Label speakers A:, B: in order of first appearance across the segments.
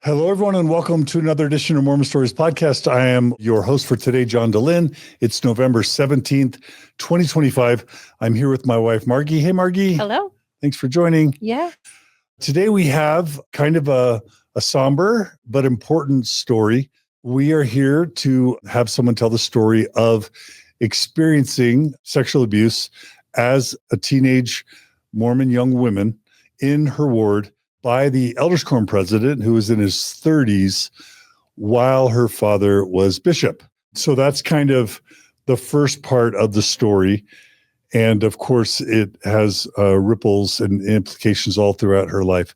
A: Hello, everyone, and welcome to another edition of Mormon Stories podcast. I am your host for today, John DeLynn. It's November 17th, 2025. I'm here with my wife, Margie. Hey, Margie.
B: Hello.
A: Thanks for joining.
B: Yeah.
A: Today we have kind of a somber but important story. We are here to have someone tell the story of experiencing sexual abuse as a teenage Mormon young woman in her ward by the Elders Quorum President, who was in his 30s while her father was bishop. So that's kind of the first part of the story. And of course, it has ripples and implications all throughout her life.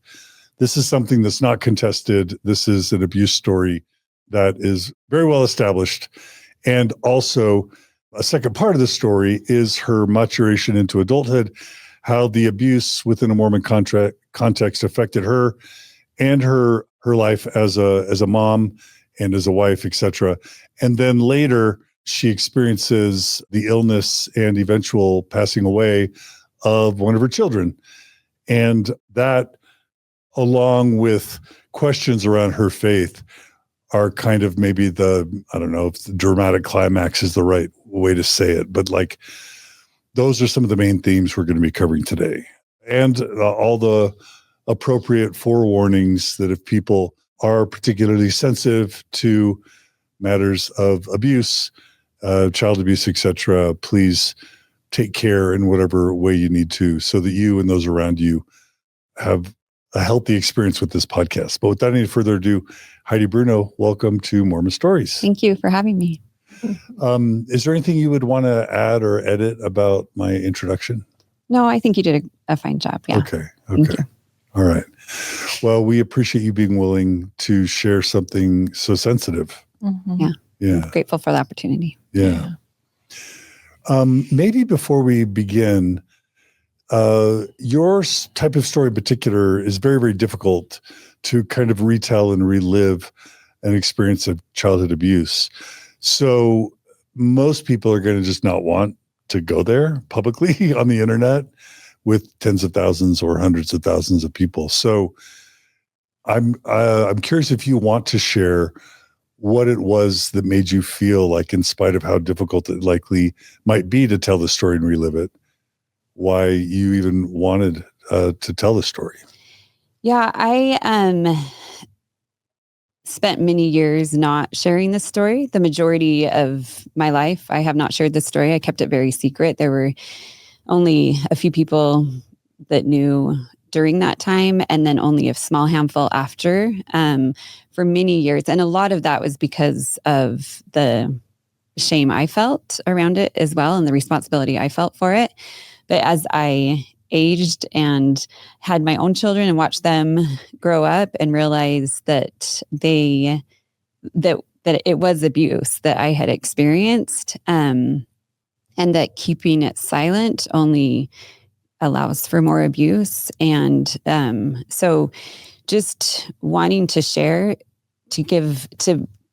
A: This is something that's not contested. This is an abuse story that is very well established. And also, a second part of the story is her maturation into adulthood, how the abuse within a Mormon context affected her and her life as a mom and as a wife, etc. And then later, she experiences the illness and eventual passing away of one of her children. And that, along with questions around her faith, are kind of maybe I don't know if the dramatic climax is the right way to say it, but like those are some of the main themes we're going to be covering today. And all the appropriate forewarnings that if people are particularly sensitive to matters of abuse, child abuse, etc., please take care in whatever way you need to so that you and those around you have a healthy experience with this podcast. But without any further ado, Heidi Bruno, welcome to Mormon Stories.
B: Thank you for having me.
A: Is there anything you would want to add or edit about my introduction?
B: No, I think you did a fine job. Yeah.
A: Okay. All right. Well, we appreciate you being willing to share something so sensitive.
B: Mm-hmm.
A: Yeah.
B: I'm grateful for the opportunity.
A: Yeah. Maybe before we begin, your type of story in particular is very, very difficult to kind of retell and relive an experience of childhood abuse. So most people are going to just not want to go there publicly on the internet with tens of thousands or hundreds of thousands of people. So I'm curious if you want to share what it was that made you feel like, in spite of how difficult it likely might be to tell the story and relive it, why you even wanted to tell the story.
B: Yeah, I spent many years not sharing this story. The majority of my life, I have not shared this story. I kept it very secret. There were only a few people that knew during that time, and then only a small handful after, for many years. And a lot of that was because of the shame I felt around it as well, and the responsibility I felt for it. But as I aged and had my own children and watched them grow up and realize that that it was abuse that I had experienced, and that keeping it silent only allows for more abuse. And so just wanting to share, to give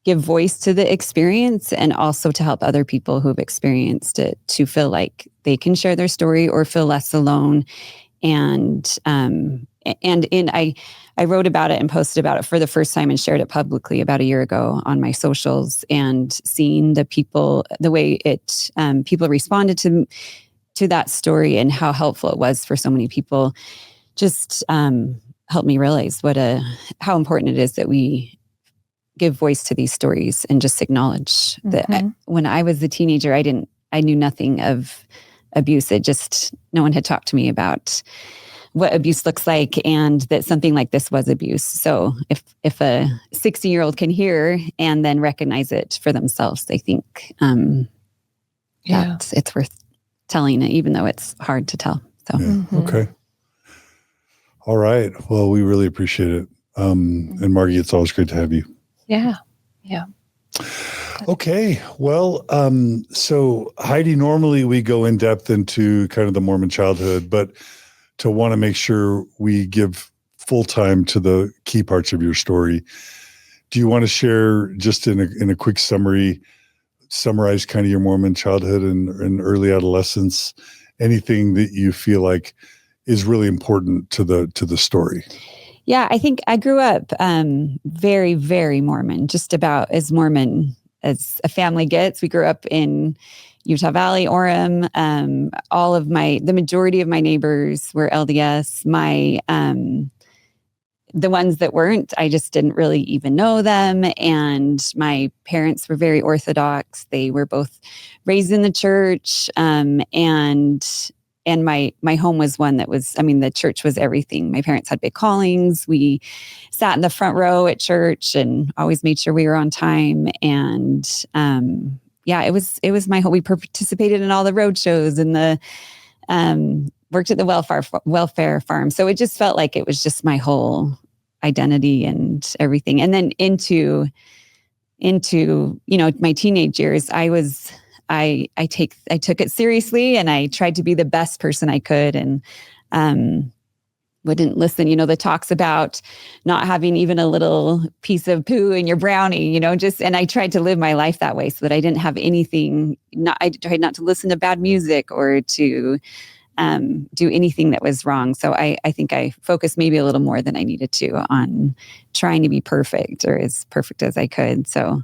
B: voice to the experience, and also to help other people who have experienced it to feel like they can share their story or feel less alone. And I wrote about it and posted about it for the first time and shared it publicly about a year ago on my socials, and seeing the way it people responded to that story and how helpful it was for so many people just helped me realize how important it is that we give voice to these stories and just acknowledge that when I was a teenager, I knew nothing of abuse. No one had talked to me about what abuse looks like, and that something like this was abuse. So if a 60-year-old can hear and then recognize it for themselves, I think it's worth telling it, even though it's hard to tell. So
A: Okay. All right. Well, we really appreciate it. And Margie, it's always great to have you.
C: Yeah.
A: Okay. Well, so Heidi, normally we go in depth into kind of the Mormon childhood, but to want to make sure we give full time to the key parts of your story, do you want to share just in a quick summarize kind of your Mormon childhood and early adolescence, anything that you feel like is really important to the story?
B: Yeah, I think I grew up very, very Mormon, just about as Mormon as a family gets. We grew up in Utah Valley, Orem. The majority of my neighbors were LDS. The ones that weren't, I just didn't really even know them. And my parents were very Orthodox. They were both raised in the church. And my home was one that was, the church was everything. My parents had big callings. We sat in the front row at church and always made sure we were on time. And it was my home. We participated in all the road shows and the worked at the welfare farm. So it just felt like it was just my whole identity and everything. And then into my teenage years, I took it seriously, and I tried to be the best person I could, and wouldn't listen. The talks about not having even a little piece of poo in your brownie, and I tried to live my life that way so that I didn't have anything. I tried not to listen to bad music or to do anything that was wrong. So I think I focused maybe a little more than I needed to on trying to be perfect, or as perfect as I could. So,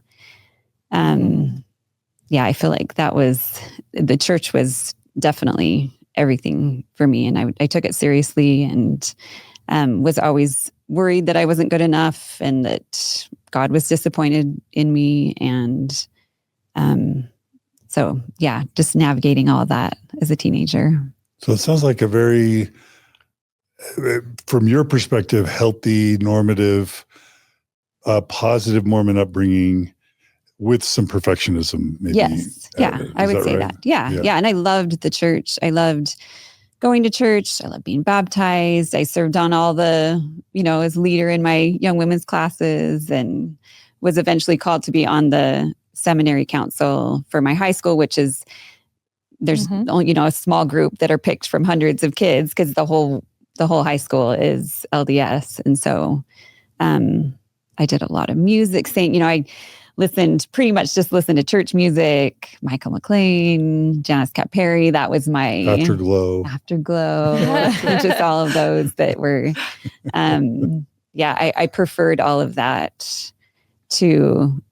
B: I feel like the church was definitely everything for me. And I took it seriously, and was always worried that I wasn't good enough and that God was disappointed in me. And just navigating all of that as a teenager.
A: So it sounds like a very, from your perspective, healthy, normative, positive Mormon upbringing with some perfectionism. Maybe.
B: Yes. Yeah, I would say that. Yeah. And I loved the church. I loved going to church. I loved being baptized. I served on all the, as leader in my young women's classes, and was eventually called to be on the seminary council for my high school, which is, there's only, a small group that are picked from hundreds of kids, because the whole high school is LDS. And so I did a lot of music, I pretty much just listened to church music, Michael McLean, Janice Cat Perry. That was my Afterglow, just all of those that were, I preferred all of that to,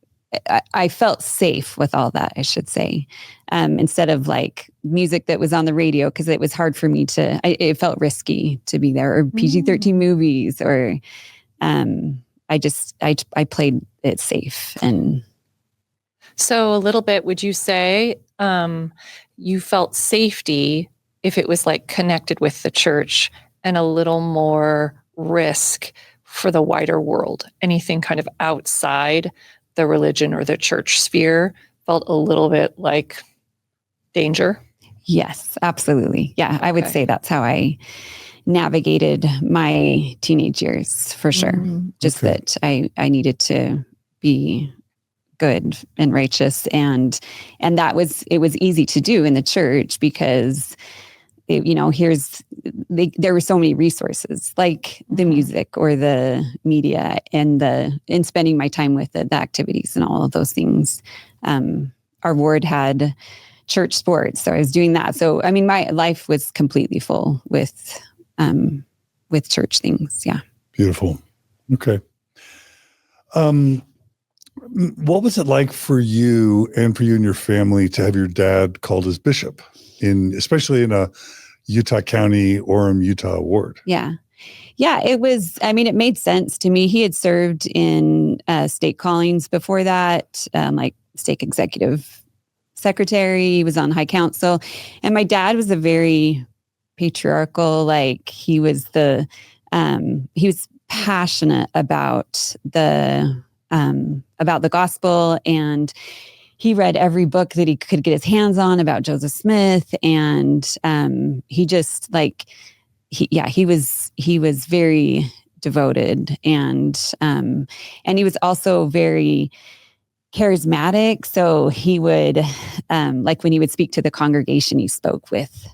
B: I felt safe with all that, I should say, instead of like music that was on the radio, because it was hard for me it felt risky to be there, or PG-13 movies, or I played it safe. And
C: so a little bit, would you say you felt safety if it was like connected with the church, and a little more risk for the wider world? Anything kind of outside the religion or the church sphere felt a little bit like danger?
B: Yes, absolutely. Yeah, I would say that's how I navigated my teenage years, for sure. Just that I needed to be good and righteous, and it was easy to do in the church, because there were so many resources, like the music or the media, and spending my time with the activities and all of those things. Our ward had church sports, so I was doing that. So my life was completely full with church things. Yeah. Beautiful.
A: Okay. What was it like for you and your family to have your dad called as bishop, especially in a Utah County, Orem, Utah ward?
B: Yeah. Yeah, it was, it made sense to me. He had served in state callings before that, like stake executive secretary. He was on high council. And my dad was a very patriarchal, he was passionate about the gospel, and he read every book that he could get his hands on about Joseph Smith. And he just he was very devoted, and he was also very charismatic. So he would, when he would speak to the congregation, he spoke with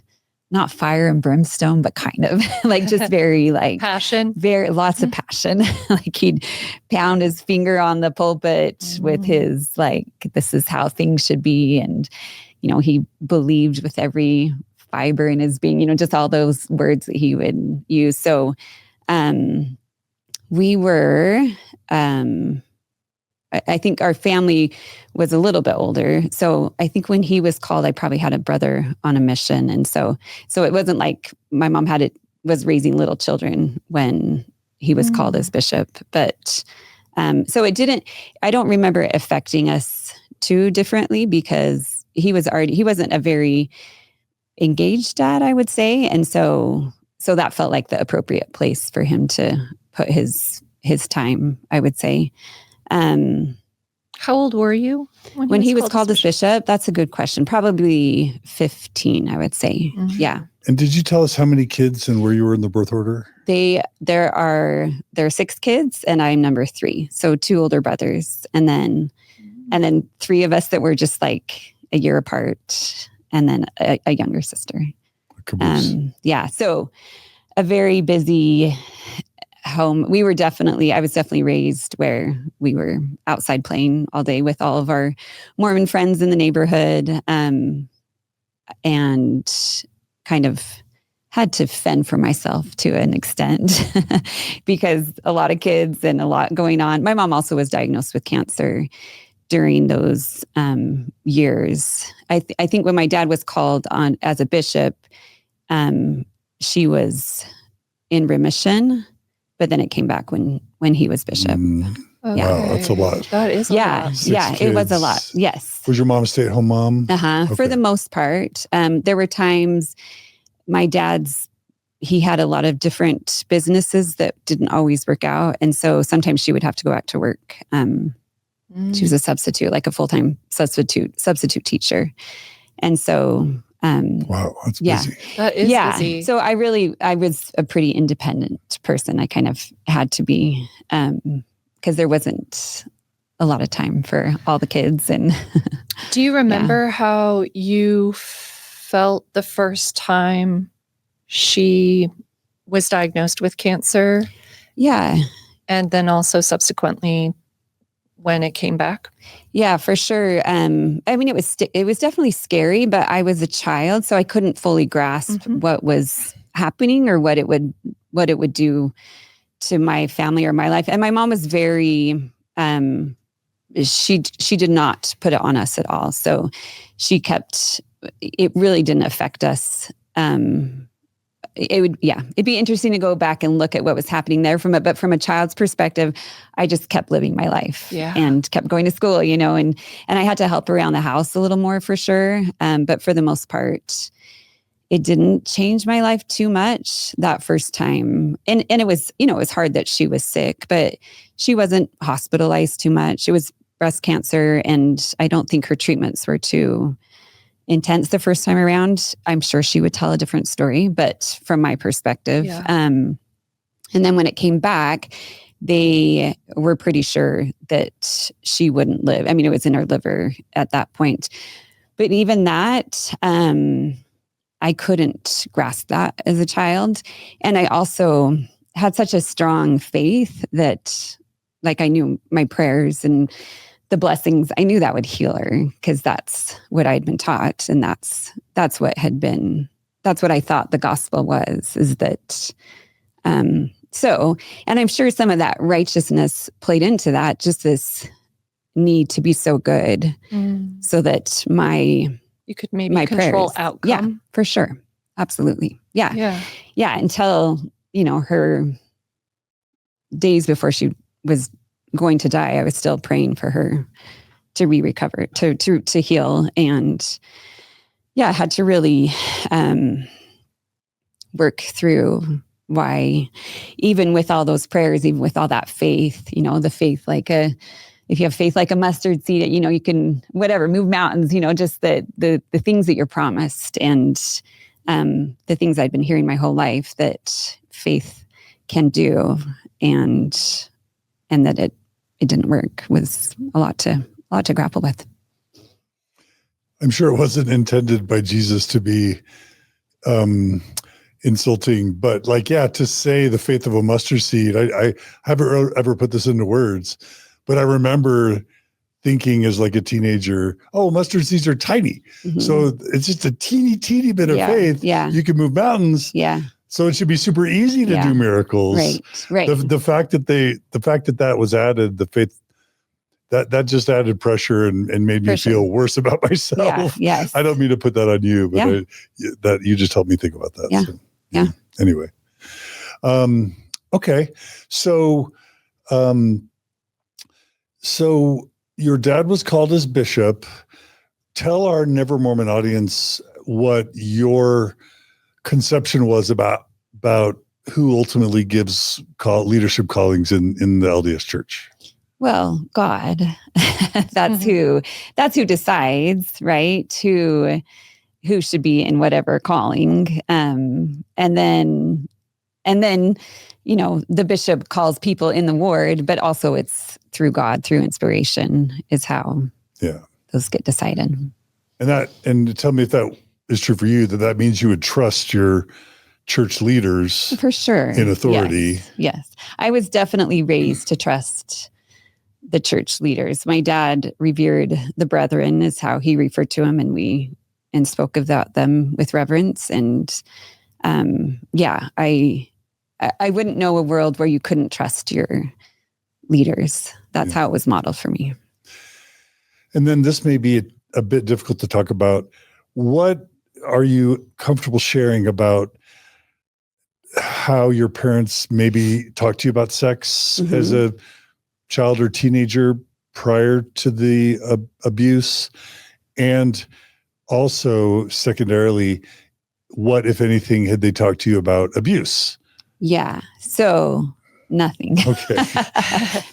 B: not fire and brimstone, but kind of just very passion, very lots of passion. He'd pound his finger on the pulpit with his, this is how things should be. And, he believed with every fiber in his being, just all those words that he would use. So, We were, I think our family was a little bit older. So I think when he was called, I probably had a brother on a mission. And so it wasn't like my mom was raising little children when he was called as bishop. But so I don't remember it affecting us too differently because he wasn't a very engaged dad, I would say. And so that felt like the appropriate place for him to put his time, I would say.
C: How old were you
B: when he was called as bishop? That's a good question. Probably 15, I would say. Mm-hmm. Yeah.
A: And did you tell us how many kids and where you were in the birth order?
B: There are 6 kids and I'm number 3. So 2 older brothers and then 3 of us that were just like a year apart and then a younger sister. Yeah. So a very busy home. I was definitely raised where we were outside playing all day with all of our Mormon friends in the neighborhood, and kind of had to fend for myself to an extent because a lot of kids and a lot going on. My mom also was diagnosed with cancer during those years. I think when my dad was called on as a bishop, she was in remission. But then it came back when he was bishop.
C: Okay.
A: Wow, that's a lot.
C: That is a lot.
B: 6 kids. It was a lot. Yes.
A: Was your mom a stay-at-home mom?
B: Okay. For the most part. There were times my he had a lot of different businesses that didn't always work out. And so sometimes she would have to go back to work. She was a substitute, like a full-time substitute teacher. And so...
A: wow, that's busy.
C: That is busy.
B: So I was a pretty independent person. I kind of had to be, because there wasn't a lot of time for all the kids. And
C: do you remember how you felt the first time she was diagnosed with cancer?
B: Yeah.
C: And then also subsequently when it came back?
B: Yeah, for sure. I mean, it was definitely scary, but I was a child, so I couldn't fully grasp what was happening or what it would do to my family or my life. And my mom was very, she did not put it on us at all. So it really didn't affect us. It'd be interesting to go back and look at what was happening there but from a child's perspective, I just kept living my life and kept going to school, and I had to help around the house a little more for sure. But for the most part, it didn't change my life too much that first time. And it was, it was hard that she was sick, but she wasn't hospitalized too much. It was breast cancer. And I don't think her treatments were too intense the first time around. I'm sure she would tell a different story, but from my perspective. And then when it came back, they were pretty sure that she wouldn't live. I mean, it was in her liver at that point. But even that, I couldn't grasp that as a child. And I also had such a strong faith that, like, I knew my prayers and the blessings, I knew that would heal her because that's what I'd been taught. And that's what I thought the gospel was, is that, and I'm sure some of that righteousness played into that, just this need to be so good so that you could maybe my
C: control
B: prayers,
C: outcome.
B: Yeah, for sure. Absolutely. Yeah. Until, her days before she was going to die, I was still praying for her to recover, to heal. And I had to really work through why, even with all those prayers, even with all that faith, the faith, if you have faith like a mustard seed, you can, move mountains, just the things that you're promised and the things I've been hearing my whole life that faith can do, and that it didn't work was a lot to grapple with.
A: I'm sure it wasn't intended by Jesus to be insulting, but to say the faith of a mustard seed, I haven't ever put this into words, but I remember thinking as like a teenager, oh, mustard seeds are tiny. Mm-hmm. So it's just a teeny bit of faith.
B: Yeah.
A: You can move mountains.
B: Yeah.
A: So it should be super easy to do miracles.
B: Right.
A: The fact that was added, the faith that just added pressure and made me feel worse about myself.
B: Yeah. Yes.
A: I don't mean to put that on you, but that you just helped me think about that.
B: Yeah.
A: So, Anyway. Okay. So your dad was called as bishop. Tell our Never Mormon audience what your conception was about who ultimately gives leadership callings in the LDS Church. Well,
B: God, that's who decides, right? Who should be in whatever calling. And then, the bishop calls people in the ward, but also it's through God, through inspiration is how those get decided.
A: And tell me if that is true for you, that means you would trust your church leaders
B: for sure
A: in authority.
B: Yes. I was definitely raised to trust the church leaders. My dad revered the brethren is how he referred to them, and spoke about them with reverence. And I wouldn't know a world where you couldn't trust your leaders. That's how it was modeled for me.
A: And then this may be a bit difficult to talk about. What are you comfortable sharing about how your parents maybe talked to you about sex as a child or teenager prior to the abuse? And also, secondarily, what, if anything, had they talked to you about abuse?
B: Yeah. So nothing.
A: Okay.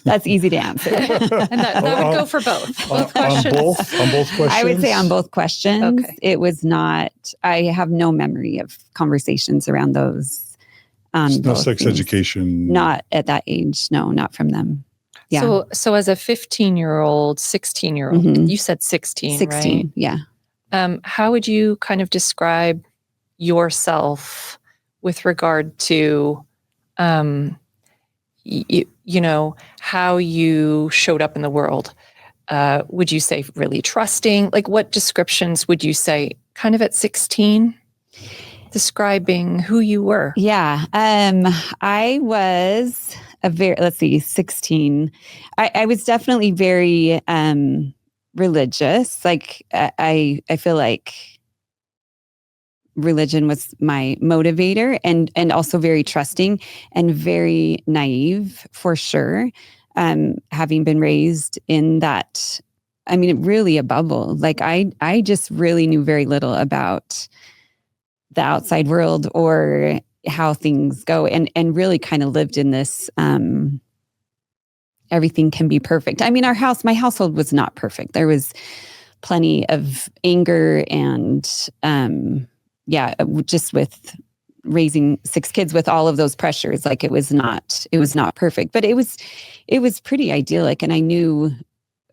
B: That's easy to answer.
C: And that would go for both questions.
A: On both questions?
B: I would say on both questions.
C: Okay.
B: It was not, I have no memory of conversations around those.
A: No sex education?
B: Not at that age. No, not from them. Yeah.
C: So as a 15-year-old, 16-year-old, you said 16,
B: 16,
C: right?
B: Yeah.
C: How would you kind of describe yourself with regard to, how you showed up in the world? Would you say really trusting? Like, what descriptions would you say kind of at 16, describing who you were?
B: Yeah. I was 16. I was definitely very religious. Like, I feel like religion was my motivator, and also very trusting and very naive for sure. Having been raised in that, really a bubble. Like I just really knew very little about the outside world or how things go, and really kind of lived in this, everything can be perfect. My household was not perfect. There was plenty of anger and, just with raising 6 kids with all of those pressures, like it was not perfect, but it was pretty idyllic. And I knew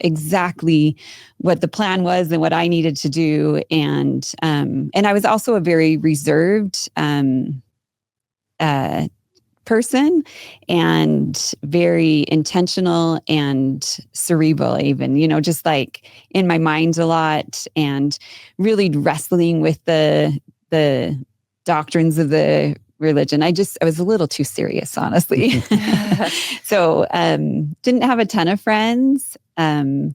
B: exactly what the plan was and what I needed to do. And I was also a very reserved, person, and very intentional and cerebral, even, just like in my mind a lot, and really wrestling with the doctrines of the religion. I was a little too serious, honestly. So, didn't have a ton of friends, and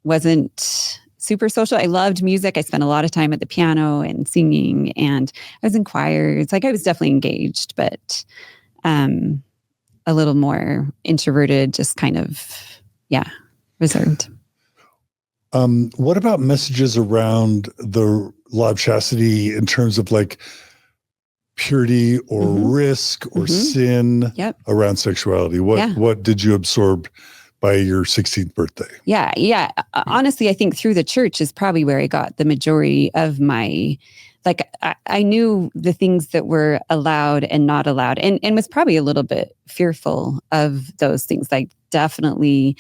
B: wasn't super social. I loved music. I spent a lot of time at the piano and singing, and I was in choirs. Like, I was definitely engaged, but a little more introverted, just kind of, reserved.
A: What about messages around the law of chastity in terms of like purity or risk or sin around sexuality? What did you absorb by your 16th birthday?
B: Yeah. Honestly, I think through the church is probably where I got the majority of my, like, I knew the things that were allowed and not allowed, and was probably a little bit fearful of those things. Like, definitely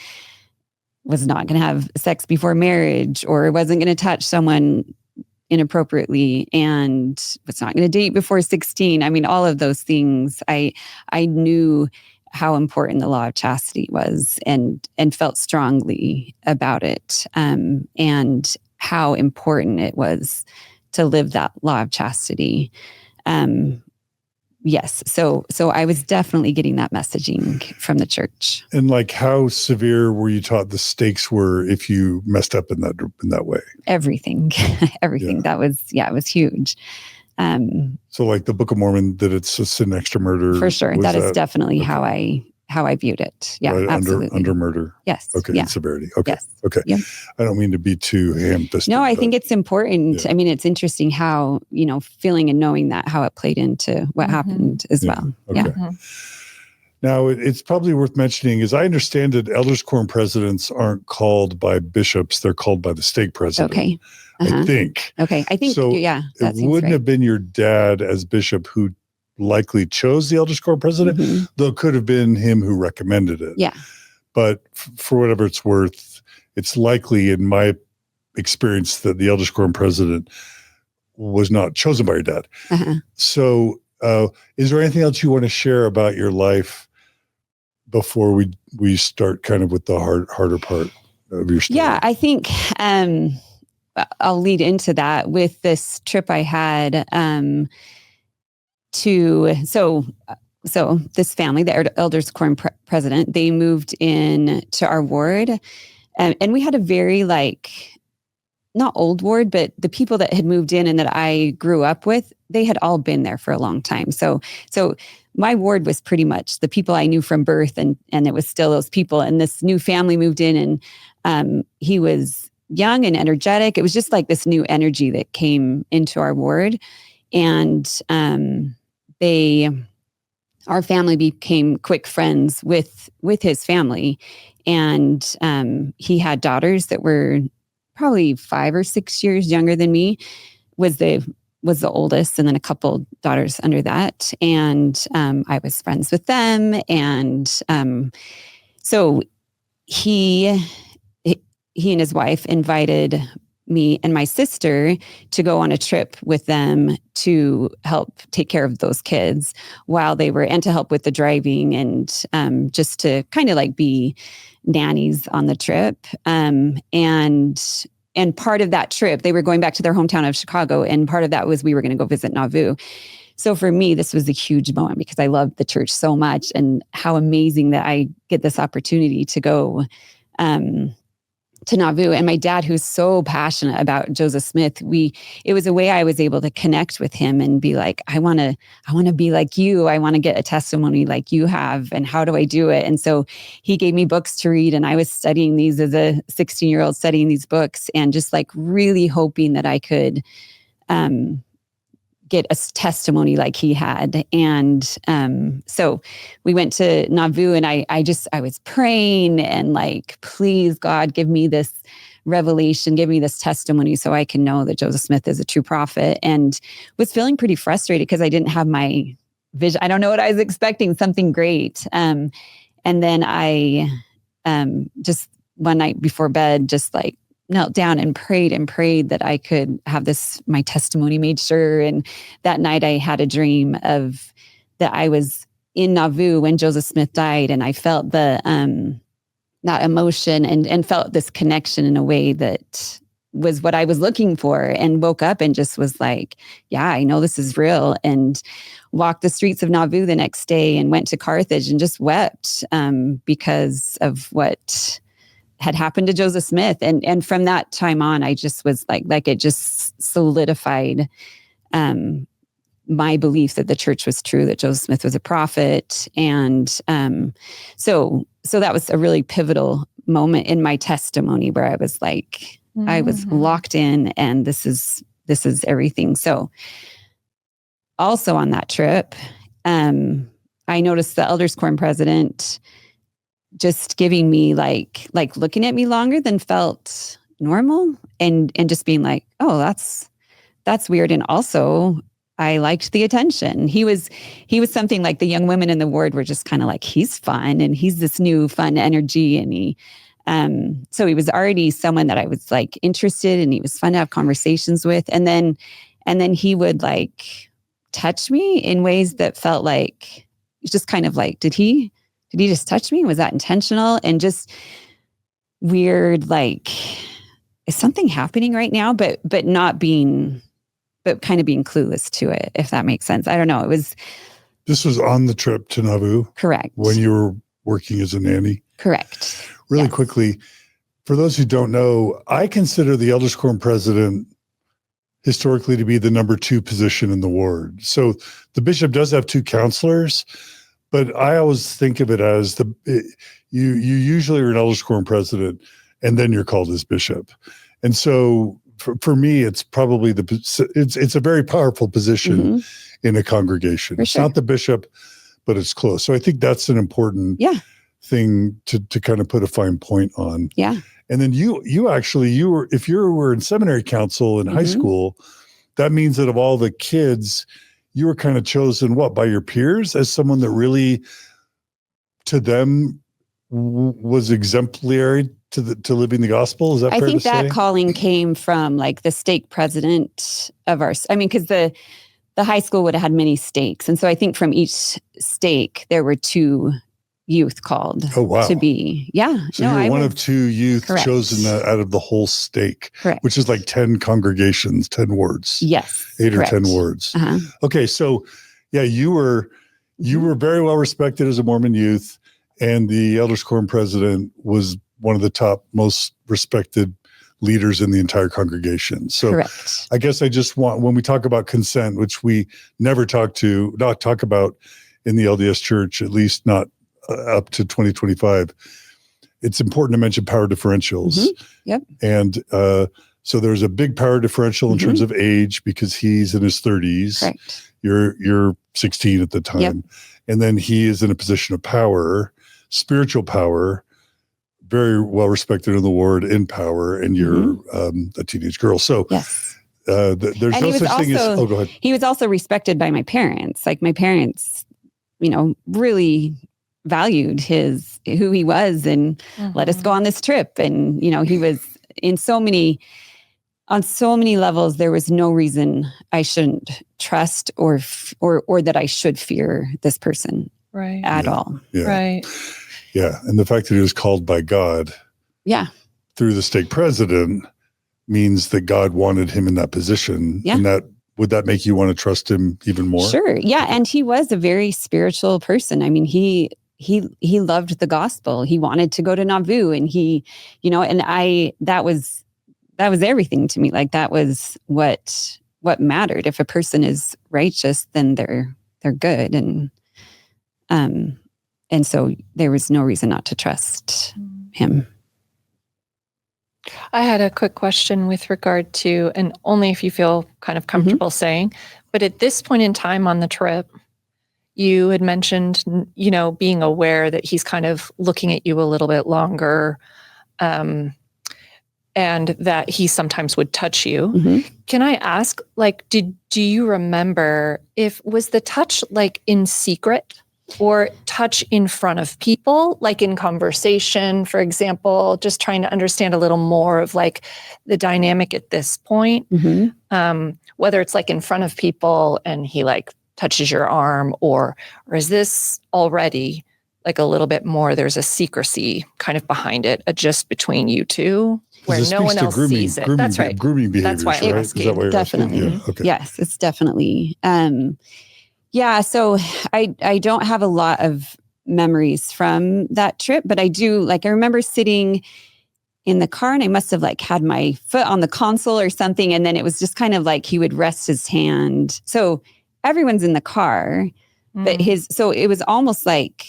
B: was not going to have sex before marriage, or wasn't going to touch someone inappropriately, and was not going to date before 16. All of those things, I knew how important the law of chastity was, and felt strongly about it, and how important it was to live that law of chastity. Yes. So I was definitely getting that messaging from the church.
A: And like, how severe were you taught the stakes were if you messed up in that way?
B: Everything.
A: Yeah.
B: It was huge.
A: So like the Book of Mormon, that it's a sin next to murder.
B: For sure. That is definitely
A: okay.
B: how I viewed it. Yeah,
A: right,
B: absolutely.
A: Under murder.
B: Yes.
A: Okay.
B: Yeah.
A: In severity. Okay.
B: Yes.
A: Okay.
B: Yep.
A: I don't mean to be too ham-fisted.
B: No, I think it's important.
A: Yeah.
B: I mean, it's interesting how, feeling and knowing that, how it played into what happened as well.
A: Okay.
B: Yeah.
A: Now, it's probably worth mentioning, as I understand it, Elders Quorum Presidents aren't called by bishops. They're called by the stake president.
B: Okay.
A: I think.
B: Okay. I think,
A: so.
B: Yeah.
A: It wouldn't have been your dad as bishop who likely chose the Elders Quorum President, though it could have been him who recommended it.
B: Yeah.
A: But for whatever it's worth, it's likely, in my experience, that the Elders Quorum President was not chosen by your dad. So is there anything else you want to share about your life before we start kind of with the harder part of your story?
B: Yeah, I think I'll lead into that with this trip I had so this family, the Elders Quorum President, they moved in to our ward, and we had a very not old ward, but the people that had moved in and that I grew up with, they had all been there for a long time. So my ward was pretty much the people I knew from birth, and it was still those people. And this new family moved in, and he was young and energetic. It was just like this new energy that came into our ward, and our family became quick friends with his family, and he had daughters that were probably 5 or 6 years younger than me. Was the oldest, and then a couple daughters under that. And I was friends with them. And so he and his wife invited me and my sister to go on a trip with them to help take care of those kids while they were, and to help with the driving, and just to kind of be nannies on the trip. And part of that trip, they were going back to their hometown of Chicago. And part of that was we were going to go visit Nauvoo. So for me, this was a huge moment because I love the church so much, and how amazing that I get this opportunity to go to Nauvoo. And my dad, who's so passionate about Joseph Smith, it was a way I was able to connect with him and be like, I want to be like you. I want to get a testimony like you have. And how do I do it? And so he gave me books to read, and I was studying these as a 16-year-old, studying these books, and just really hoping that I could get a testimony like he had. And so we went to Nauvoo, and I was praying and please God, give me this revelation, give me this testimony so I can know that Joseph Smith is a true prophet, and was feeling pretty frustrated because I didn't have my vision. I don't know what I was expecting, something great. And then I just one night before bed, just knelt down and prayed that I could have my testimony made sure. And that night I had a dream of that I was in Nauvoo when Joseph Smith died. And I felt that emotion and felt this connection in a way that was what I was looking for, and woke up and just was like, yeah, I know this is real. And walked the streets of Nauvoo the next day and went to Carthage and just wept because of what had happened to Joseph Smith. And from that time on, I just was like it just solidified my belief that the church was true, that Joseph Smith was a prophet. And so that was a really pivotal moment in my testimony where I was like, I was locked in, and this is everything. So also on that trip, I noticed the Elders Quorum President just giving me like looking at me longer than felt normal, and just being like, oh, that's weird. And also I liked the attention. He was something like the young women in the ward were just kind of like, he's fun, and he's this new fun energy. And so he was already someone that I was interested, and he was fun to have conversations with. And then he would touch me in ways that felt just kind of did he just touch me? Was that intentional? And just weird, is something happening right now? But not being but kind of being clueless to it, if that makes sense. I don't know.
A: This was on the trip to Nauvoo?
B: Correct.
A: When you were working as a nanny?
B: Correct.
A: Really
B: Yes.
A: quickly, for those who don't know, I consider the Elders Quorum President historically to be the number 2 position in the ward. So the bishop does have 2 counselors, but I always think of it as you usually are an Elders Quorum President, and then you're called as bishop. And so for me, it's probably it's a very powerful position in a congregation.
B: For
A: It's
B: sure.
A: not the bishop, but it's close. So I think that's an important thing to kind of put a fine point on.
B: Yeah.
A: And then if you were in seminary council in high school, that means that of all the kids, you were kind of chosen by your peers as someone that really, to them, was exemplary to living the gospel. Is that fair to say?
B: I think that calling came from like the stake president of because the high school would have had many stakes. And so I think from each stake, there were 2 youth called to be. Yeah.
A: So you're one of 2 youth chosen out of the whole stake, which is like 10 congregations, 10 wards.
B: Yes.
A: 8 or 10 wards. Okay. So you were very well respected as a Mormon youth, and the Elders Quorum President was one of the top most respected leaders in the entire congregation. So I guess I just want, when we talk about consent, which we never talk about in the LDS Church, at least not up to 2025, it's important to mention power differentials.
B: Yep.
A: And so there's a big power differential in terms of age, because he's in his 30s.
B: Correct.
A: You're 16 at the time.
B: Yep.
A: And then he is in a position of power, spiritual power, very well respected in the ward, in power, and you're a teenage girl. So
B: yes.
A: There's no such thing as, go ahead.
B: He was also respected by my parents. Like my parents, really valued who he was, and let us go on this trip. And, he was on so many levels, there was no reason I shouldn't trust or that I should fear this person at all.
A: Yeah.
C: Right.
A: Yeah. And the fact that he was called by God through the stake president means that God wanted him in that position.
B: Yeah.
A: And would that make you want to trust him even more?
B: Sure. Yeah. And he was a very spiritual person. I mean, he loved the gospel. He wanted to go to Nauvoo, and that was everything to me. Like that was what mattered. If a person is righteous, then they're good. And so there was no reason not to trust him.
C: I had a quick question with regard to, and only if you feel kind of comfortable saying, but at this point in time on the trip, you had mentioned, being aware that he's kind of looking at you a little bit longer, and that he sometimes would touch you. Can I ask, do you remember was the touch like in secret? Or touch in front of people, like in conversation, for example, just trying to understand a little more of like the dynamic at this point, whether it's like in front of people and he like touches your arm, or is this already like a little bit more, there's a secrecy kind of behind it, just between you two, where no one else sees it. That's right.
A: Grooming behaviors,
C: that's why I'm
A: right? Is
C: asking.
A: that why you're
B: Definitely.
A: asking? Yeah. Okay.
B: Yes, it's definitely. So I don't have a lot of memories from that trip, but I do, I remember sitting in the car, and I must have had my foot on the console or something. And then it was just kind of like he would rest his hand. So everyone's in the car, but so it was almost like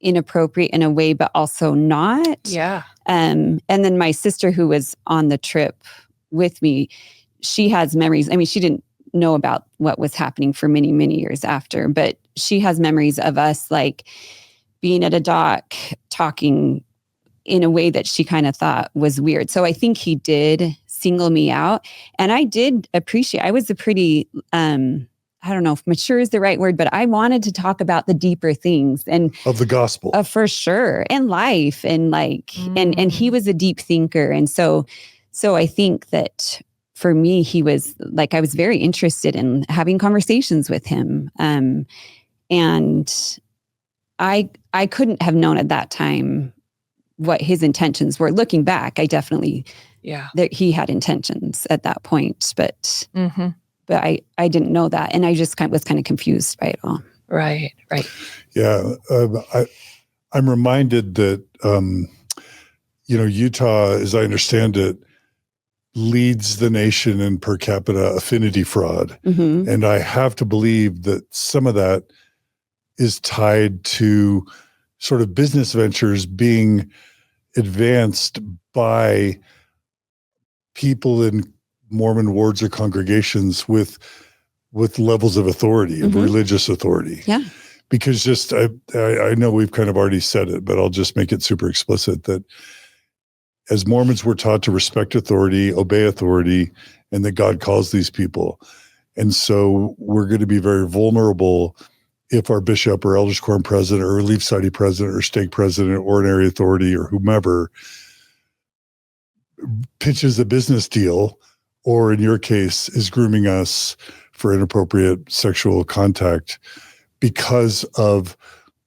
B: inappropriate in a way, but also not.
C: Yeah.
B: And then my sister, who was on the trip with me, she has memories. I mean, she didn't know about what was happening for many, many years after, but she has memories of us being at a dock talking in a way that she kind of thought was weird. So I think he did single me out, and I did appreciate, I was a pretty, I don't know if mature is the right word, but I wanted to talk about the deeper things and
A: of the gospel,
B: for sure. And life, and and he was a deep thinker. And so I think that for me, he was I was very interested in having conversations with him. And I couldn't have known at that time what his intentions were. Looking back, I definitely, that he had intentions at that point, but but I didn't know that. And I just was kind of confused by it all.
C: Right.
A: Yeah. I'm reminded that, Utah, as I understand it, leads the nation in per capita affinity fraud.
B: Mm-hmm.
A: And I have to believe that some of that is tied to sort of business ventures being advanced by people in Mormon wards or congregations with levels of authority, of religious authority.
B: Yeah.
A: Because just, I know we've kind of already said it, but I'll just make it super explicit that as Mormons, we're taught to respect authority, obey authority, and that God calls these people. And so we're going to be very vulnerable if our bishop or Elders Quorum President or Relief Society President or stake president or ordinary authority or whomever pitches a business deal, or in your case, is grooming us for inappropriate sexual contact because of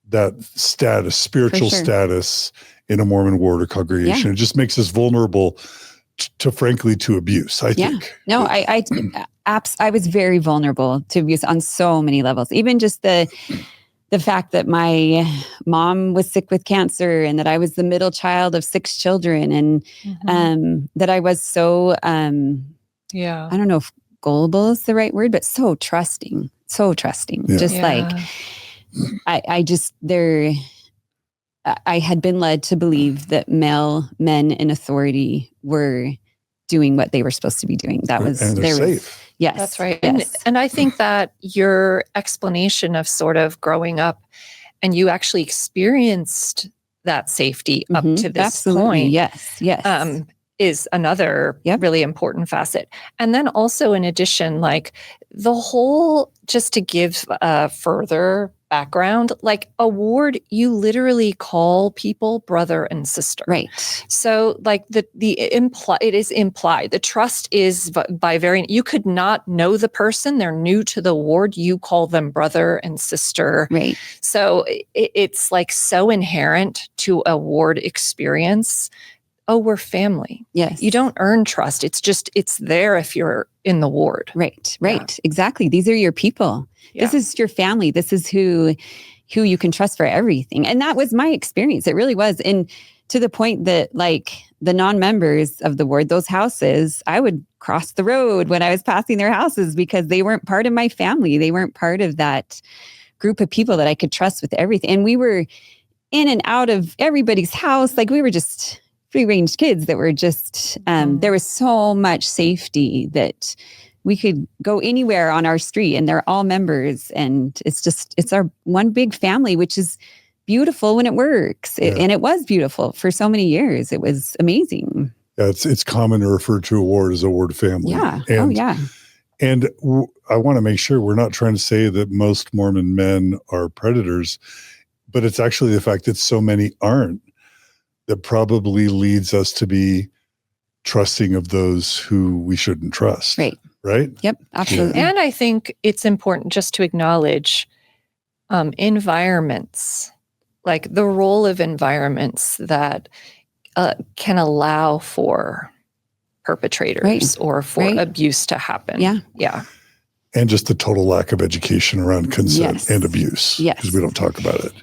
A: that status, spiritual status in a Mormon ward or congregation. It just makes us vulnerable frankly, to abuse, I think.
B: No, I was very vulnerable to abuse on so many levels. Even just the fact that my mom was sick with cancer and that I was the middle child of 6 children and that I was so, I don't know if gullible is the right word, but so trusting. Just like, I had been led to believe that male men in authority were doing what they were supposed to be doing. That was,
A: and they're safe.
B: Yes.
C: That's right.
B: Yes.
C: And I think that your explanation of sort of growing up and you actually experienced that safety up to this point.
B: Yes.
C: Is another really important facet. And then also in addition, like the whole, just to give further background, like a ward, you literally call people brother and sister.
B: Right.
C: So like it is implied. The trust is by you could not know the person. They're new to the ward. You call them brother and sister.
B: Right.
C: So it's like so inherent to a ward experience. Oh, we're family.
B: Yes.
C: You don't earn trust. It's there if you're in the ward.
B: Right. Yeah. Exactly. These are your people. Yeah. This is your family. This is who you can trust for everything. And that was my experience. It really was. And to the point that like the non-members of the ward, those houses, I would cross the road when I was passing their houses because they weren't part of my family. They weren't part of that group of people that I could trust with everything. And we were in and out of everybody's house. Like we were just free-range kids that were just, there was so much safety that we could go anywhere on our street and they're all members. And it's our one big family, which is beautiful when it works. And it was beautiful for so many years. It was amazing.
A: Yeah, it's common to refer to a ward as a ward family.
B: Yeah.
A: And I want to make sure we're not trying to say that most Mormon men are predators, but it's actually the fact that so many aren't that probably leads us to be trusting of those who we shouldn't trust. Right?
B: Yep, absolutely.
C: And I think it's important just to acknowledge environments, like the role of environments that can allow for perpetrators or for abuse to happen. Yeah.
A: And just the total lack of education around consent and abuse.
B: Yes.
A: Because we don't talk about it.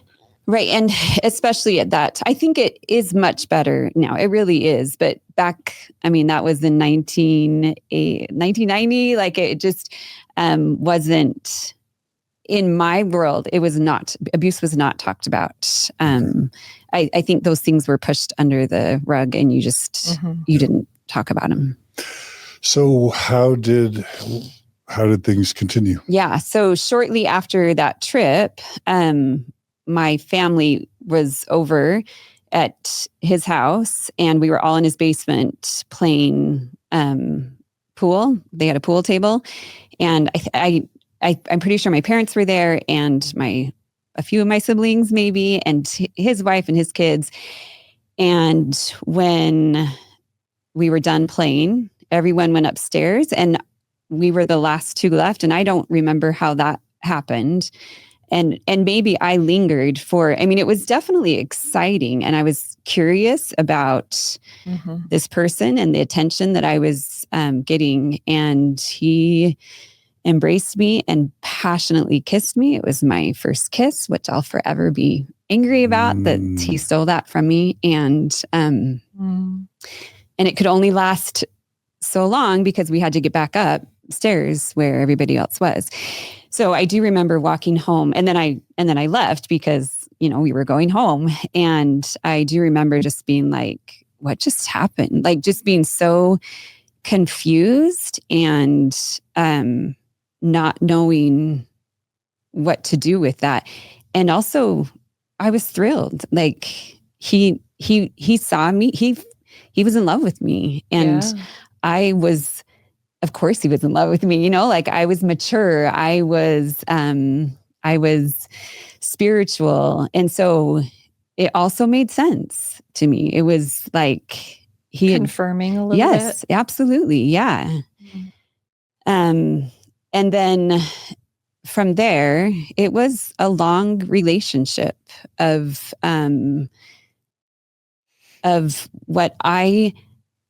B: Right. And especially at that, I think it is much better now. It really is. But back, that was in 1990. Like it just wasn't, in my world, it was not, abuse was not talked about. I think those things were pushed under the rug and you just, you didn't talk about them.
A: So how did things continue?
B: Yeah. So shortly after that trip, my family was over at his house and we were all in his basement playing pool. They had a pool table and I'm pretty sure my parents were there and a few of my siblings maybe, and his wife and his kids. And when we were done playing, everyone went upstairs and we were the last 2 left. And I don't remember how that happened. And maybe I lingered it was definitely exciting. And I was curious about this person and the attention that I was getting. And he embraced me and passionately kissed me. It was my first kiss, which I'll forever be angry about that he stole that from me. And it could only last so long because we had to get back upstairs where everybody else was. So I do remember walking home, and then I left because, we were going home. And I do remember just being like, what just happened? Like just being so confused and not knowing what to do with that. And also I was thrilled. Like he saw me, he was in love with me. And I was, of course he was in love with me, like I was mature. I was spiritual. And so it also made sense to me. It was like he
C: confirming a little bit.
B: Yes, absolutely. Yeah. And then from there, it was a long relationship of what I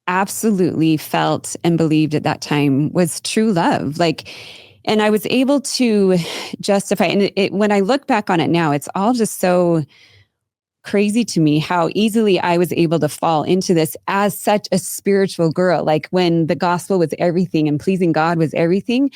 B: absolutely felt and believed at that time was true love. And I was able to justify, and when I look back on it now, it's all just so crazy to me how easily I was able to fall into this as such a spiritual girl. Like when the gospel was everything and pleasing God was everything,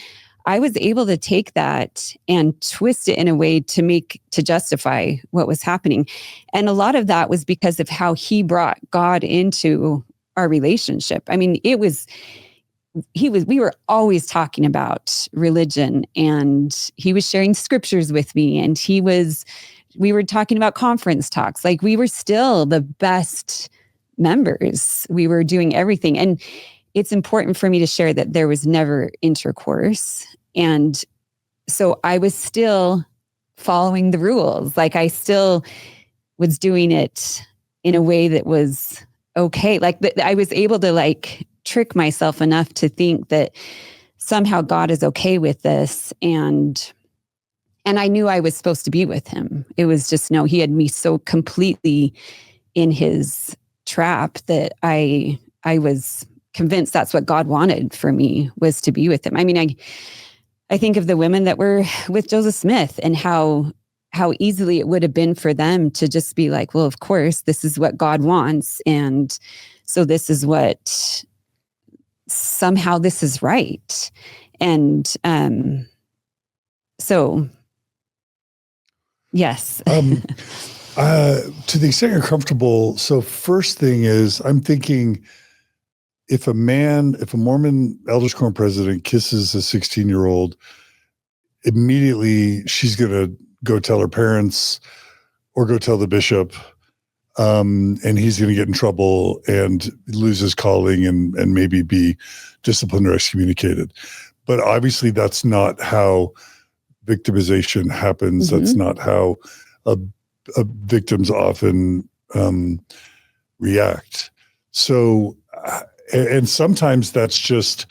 B: I was able to take that and twist it in a way to justify what was happening. And a lot of that was because of how he brought God into our relationship. I mean, we were always talking about religion, and he was sharing scriptures with me, and we were talking about conference talks. Like we were still the best members. We were doing everything. And it's important for me to share that there was never intercourse. And so I was still following the rules. Like I still was doing it in a way that was okay. Like I was able to trick myself enough to think that somehow God is okay with this. And I knew I was supposed to be with him. It was just, he had me so completely in his trap that I was convinced that's what God wanted for me, was to be with him. I mean, I think of the women that were with Joseph Smith and how easily it would have been for them to just be like, well, of course, this is what God wants. And so this is somehow this is right. And so, yes.
A: To the extent you're comfortable. So first thing is, I'm thinking if a Mormon Elders Quorum President kisses a 16-year-old, immediately she's going to go tell her parents or go tell the bishop, and he's going to get in trouble and lose his calling and maybe be disciplined or excommunicated. But obviously that's not how victimization happens. Mm-hmm. That's not how victims often react. So, and sometimes that's just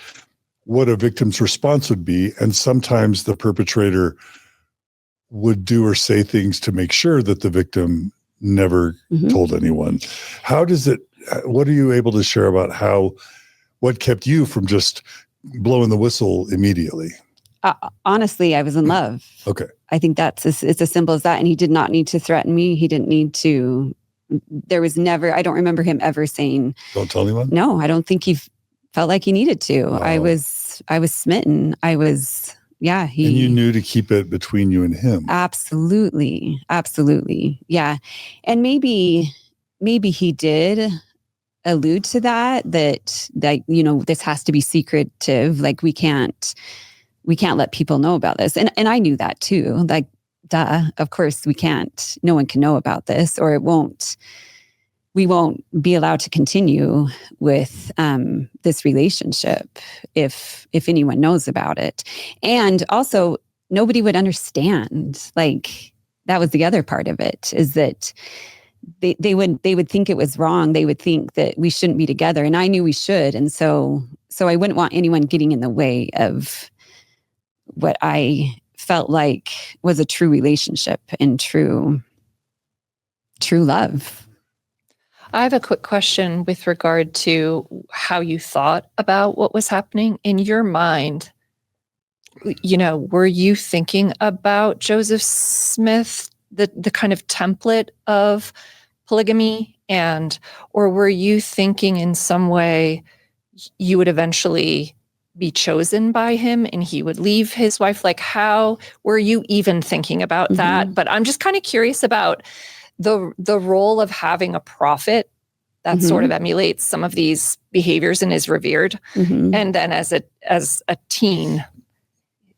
A: what a victim's response would be. And sometimes the perpetrator would do or say things to make sure that the victim never mm-hmm. told anyone. What are you able to share about what kept you from just blowing the whistle immediately?
B: Honestly, I was in love.
A: Okay.
B: I think it's as simple as that. And he did not need to threaten me. He didn't need to. There was never, I don't remember him ever saying,
A: don't tell anyone.
B: No, I don't think he felt like he needed to.
A: Wow.
B: I was smitten. And you
A: knew to keep it between you and him.
B: Absolutely. Absolutely. Yeah. And maybe he did allude to that, this has to be secretive. Like we can't let people know about this. And I knew that too. Like, duh, of course we can't, no one can know about this, or we won't be allowed to continue with this relationship if anyone knows about it. And also nobody would understand. Like that was the other part of it, is that they would think it was wrong. They would think that we shouldn't be together. And I knew we should. And so I wouldn't want anyone getting in the way of what I felt like was a true relationship and true love.
C: I have a quick question with regard to how you thought about what was happening in your mind. were you thinking about Joseph Smith, the kind of template of polygamy, or were you thinking in some way you would eventually be chosen by him and he would leave his wife? Like, how were you even thinking about that? But I'm just kind of curious about the role of having a prophet that sort of emulates some of these behaviors and is revered. And then as a teen,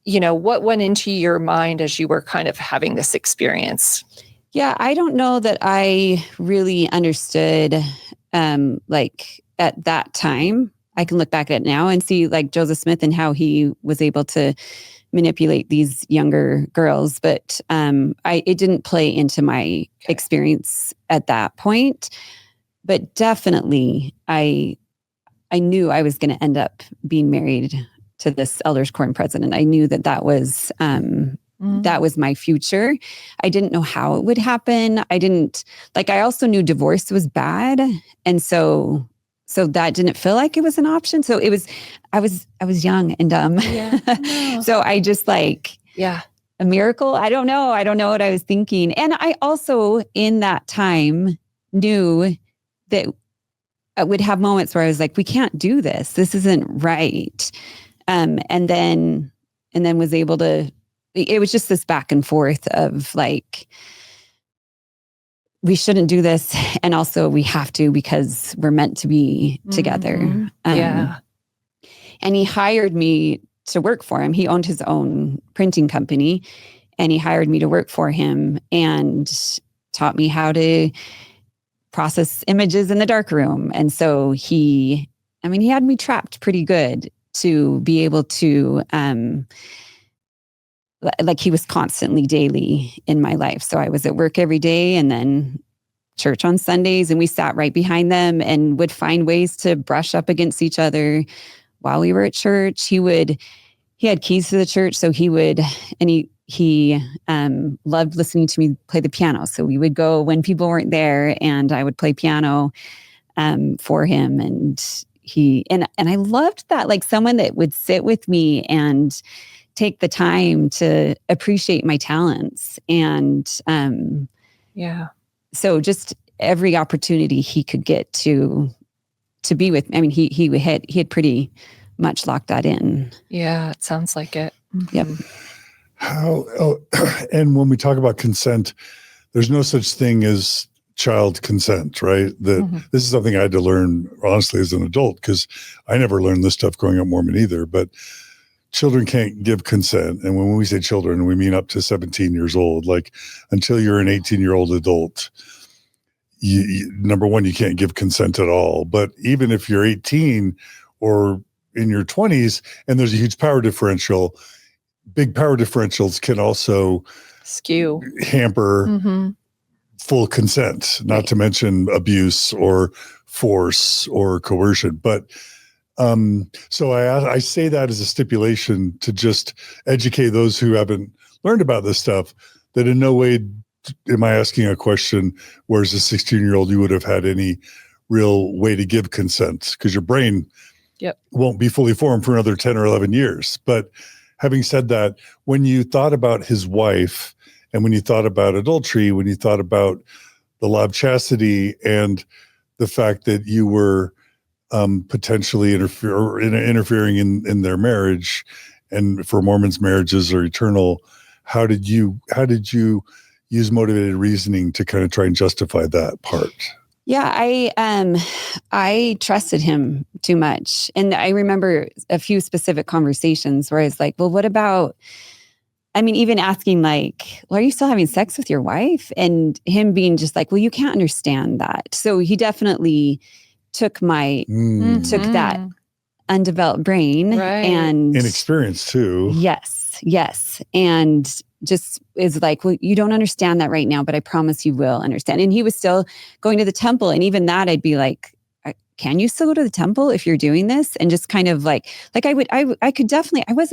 C: what went into your mind as you were kind of having this experience?
B: Yeah, I don't know that I really understood, like at that time. I can look back at it now and see like Joseph Smith and how he was able to manipulate these younger girls. But it didn't play into my experience at that point. But definitely, I knew I was going to end up being married to this Elders Quorum President. I knew that was my future. I didn't know how it would happen. I also knew divorce was bad. And so that didn't feel like it was an option. So I was young and dumb.
C: Yeah. No.
B: So I just a miracle. I don't know what I was thinking. And I also in that time knew that I would have moments where I was like, we can't do this. This isn't right. And then was able to, it was just this back and forth of like, we shouldn't do this. And also we have to because we're meant to be together. And he hired me to work for him. He owned his own printing company and he hired me to work for him and taught me how to process images in the darkroom. And so he had me trapped pretty good to be able to, he was constantly daily in my life. So I was at work every day and then church on Sundays, and we sat right behind them and would find ways to brush up against each other while we were at church. He had keys to the church. So he loved listening to me play the piano. So we would go when people weren't there and I would play piano for him. And I loved that, like someone that would sit with me and take the time to appreciate my talents. And so just every opportunity he could get to be with me. I mean, he had pretty much locked that in.
C: Yeah, it sounds like it.
B: Yep.
A: And when we talk about consent, there's no such thing as child consent, right? This is something I had to learn, honestly, as an adult, because I never learned this stuff growing up Mormon either. But children can't give consent. And when we say children, we mean up to 17 years old. Like until you're an 18-year-old adult, number one, you can't give consent at all. But even if you're 18 or in your 20s and there's a huge power differential, big power differentials can also
C: skew,
A: hamper full consent, not to mention abuse or force or coercion. But so I say that as a stipulation to just educate those who haven't learned about this stuff, that in no way am I asking a question where as a 16-year-old you would have had any real way to give consent, because your brain won't be fully formed for another 10 or 11 years. But having said that, when you thought about his wife and when you thought about adultery, when you thought about the law of chastity and the fact that you were potentially interfering in their marriage, and for Mormons, marriages are eternal, how did you use motivated reasoning to kind of try and justify that part?
B: Yeah, I trusted him too much. And I remember a few specific conversations where I was like, well, what about, even asking like, well, are you still having sex with your wife? And him being just like, well, you can't understand that. So he definitely took that undeveloped brain and
A: inexperience too.
B: Yes. And just is like, well, you don't understand that right now, but I promise you will understand. And he was still going to the temple. And even that, I'd be like, can you still go to the temple if you're doing this? And just kind of like I could definitely, I was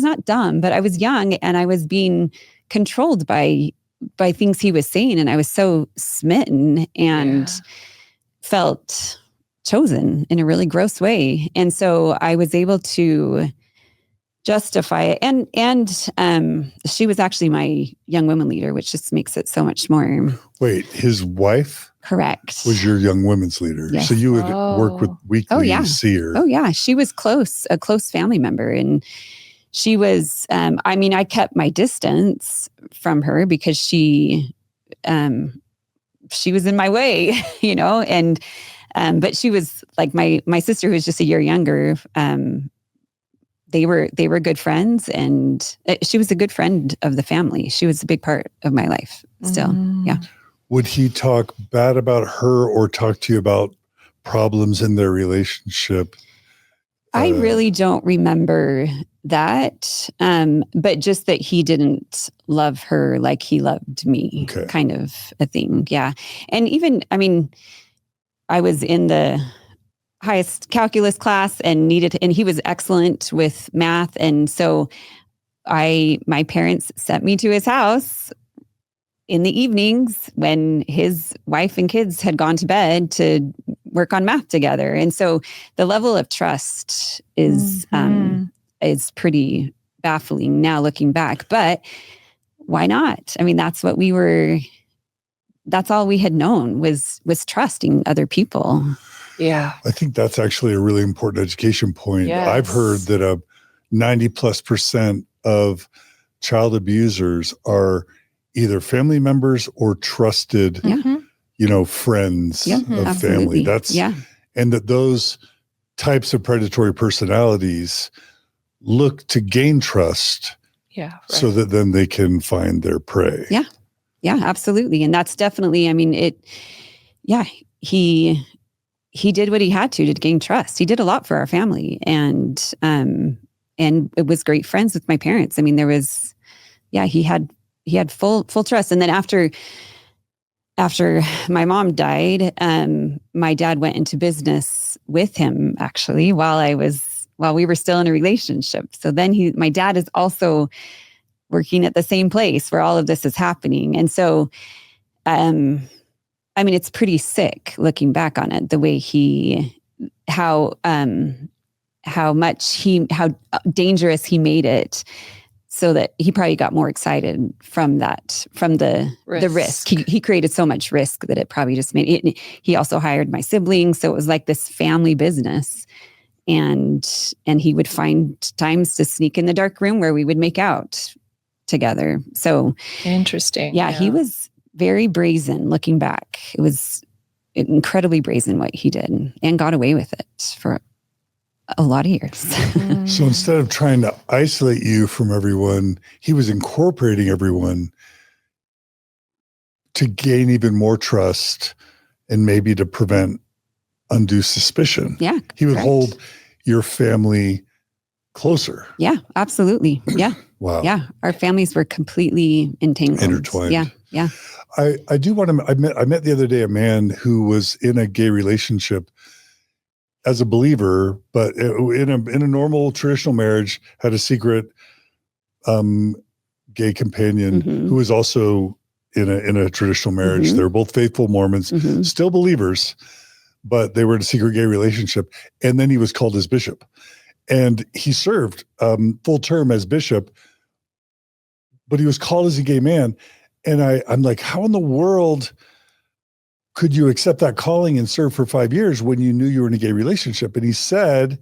B: not dumb, but I was young and I was being controlled by things he was saying. And I was so smitten and felt chosen in a really gross way. And so I was able to justify it. And she was actually my young women leader, which just makes it so much more.
A: Wait, his wife
B: Correct.
A: was your young women's leader.
B: Yes.
A: So you would work with weekly see her.
B: Oh yeah. She was a close family member. And she was, I kept my distance from her because she was in my way, and, but she was like my sister, who was just a year younger. They were good friends, and she was a good friend of the family. She was a big part of my life still. Mm. Yeah.
A: Would he talk bad about her or talk to you about problems in their relationship?
B: I really don't remember that, but just that he didn't love her like he loved me, kind of a thing. Yeah. And even, I was in the highest calculus class and he was excellent with math. And so my parents sent me to his house in the evenings when his wife and kids had gone to bed to work on math together. And so the level of trust is pretty baffling now looking back, but why not? That's what that's all we had known was trusting other people.
C: Yeah.
A: I think that's actually a really important education point. Yes. I've heard that 90+% of child abusers are either family members or trusted, friends of family. And that those types of predatory personalities look to gain trust so that then they can find their prey.
B: Yeah. Yeah, absolutely. And that's definitely, he did what he had to gain trust. He did a lot for our family, and it was great friends with my parents. There was, he had full trust. And then after my mom died, my dad went into business with him actually while we were still in a relationship. So then my dad is also working at the same place where all of this is happening. And so, it's pretty sick looking back on it, the way how dangerous he made it, so that he probably got more excited from the risk. He created so much risk that it probably just made it. He also hired my siblings. So it was like this family business. And he would find times to sneak in the dark room where we would make out together. So
C: interesting.
B: Yeah. He was very brazen looking back. It was incredibly brazen what he did, and got away with it for a lot of years.
A: So instead of trying to isolate you from everyone, he was incorporating everyone to gain even more trust and maybe to prevent undue suspicion.
B: Yeah.
A: He would hold your family closer.
B: Yeah, absolutely. Yeah.
A: Wow.
B: Yeah. Our families were completely entangled.
A: Intertwined.
B: Yeah. Yeah.
A: I do want to, I met the other day a man who was in a gay relationship as a believer, but in a normal traditional marriage, had a secret gay companion who was also in a traditional marriage. They were both faithful Mormons, still believers, but they were in a secret gay relationship. And then he was called as bishop, and he served full term as bishop, but he was called as a gay man. And I'm like, how in the world could you accept that calling and serve for 5 years when you knew you were in a gay relationship? And he said,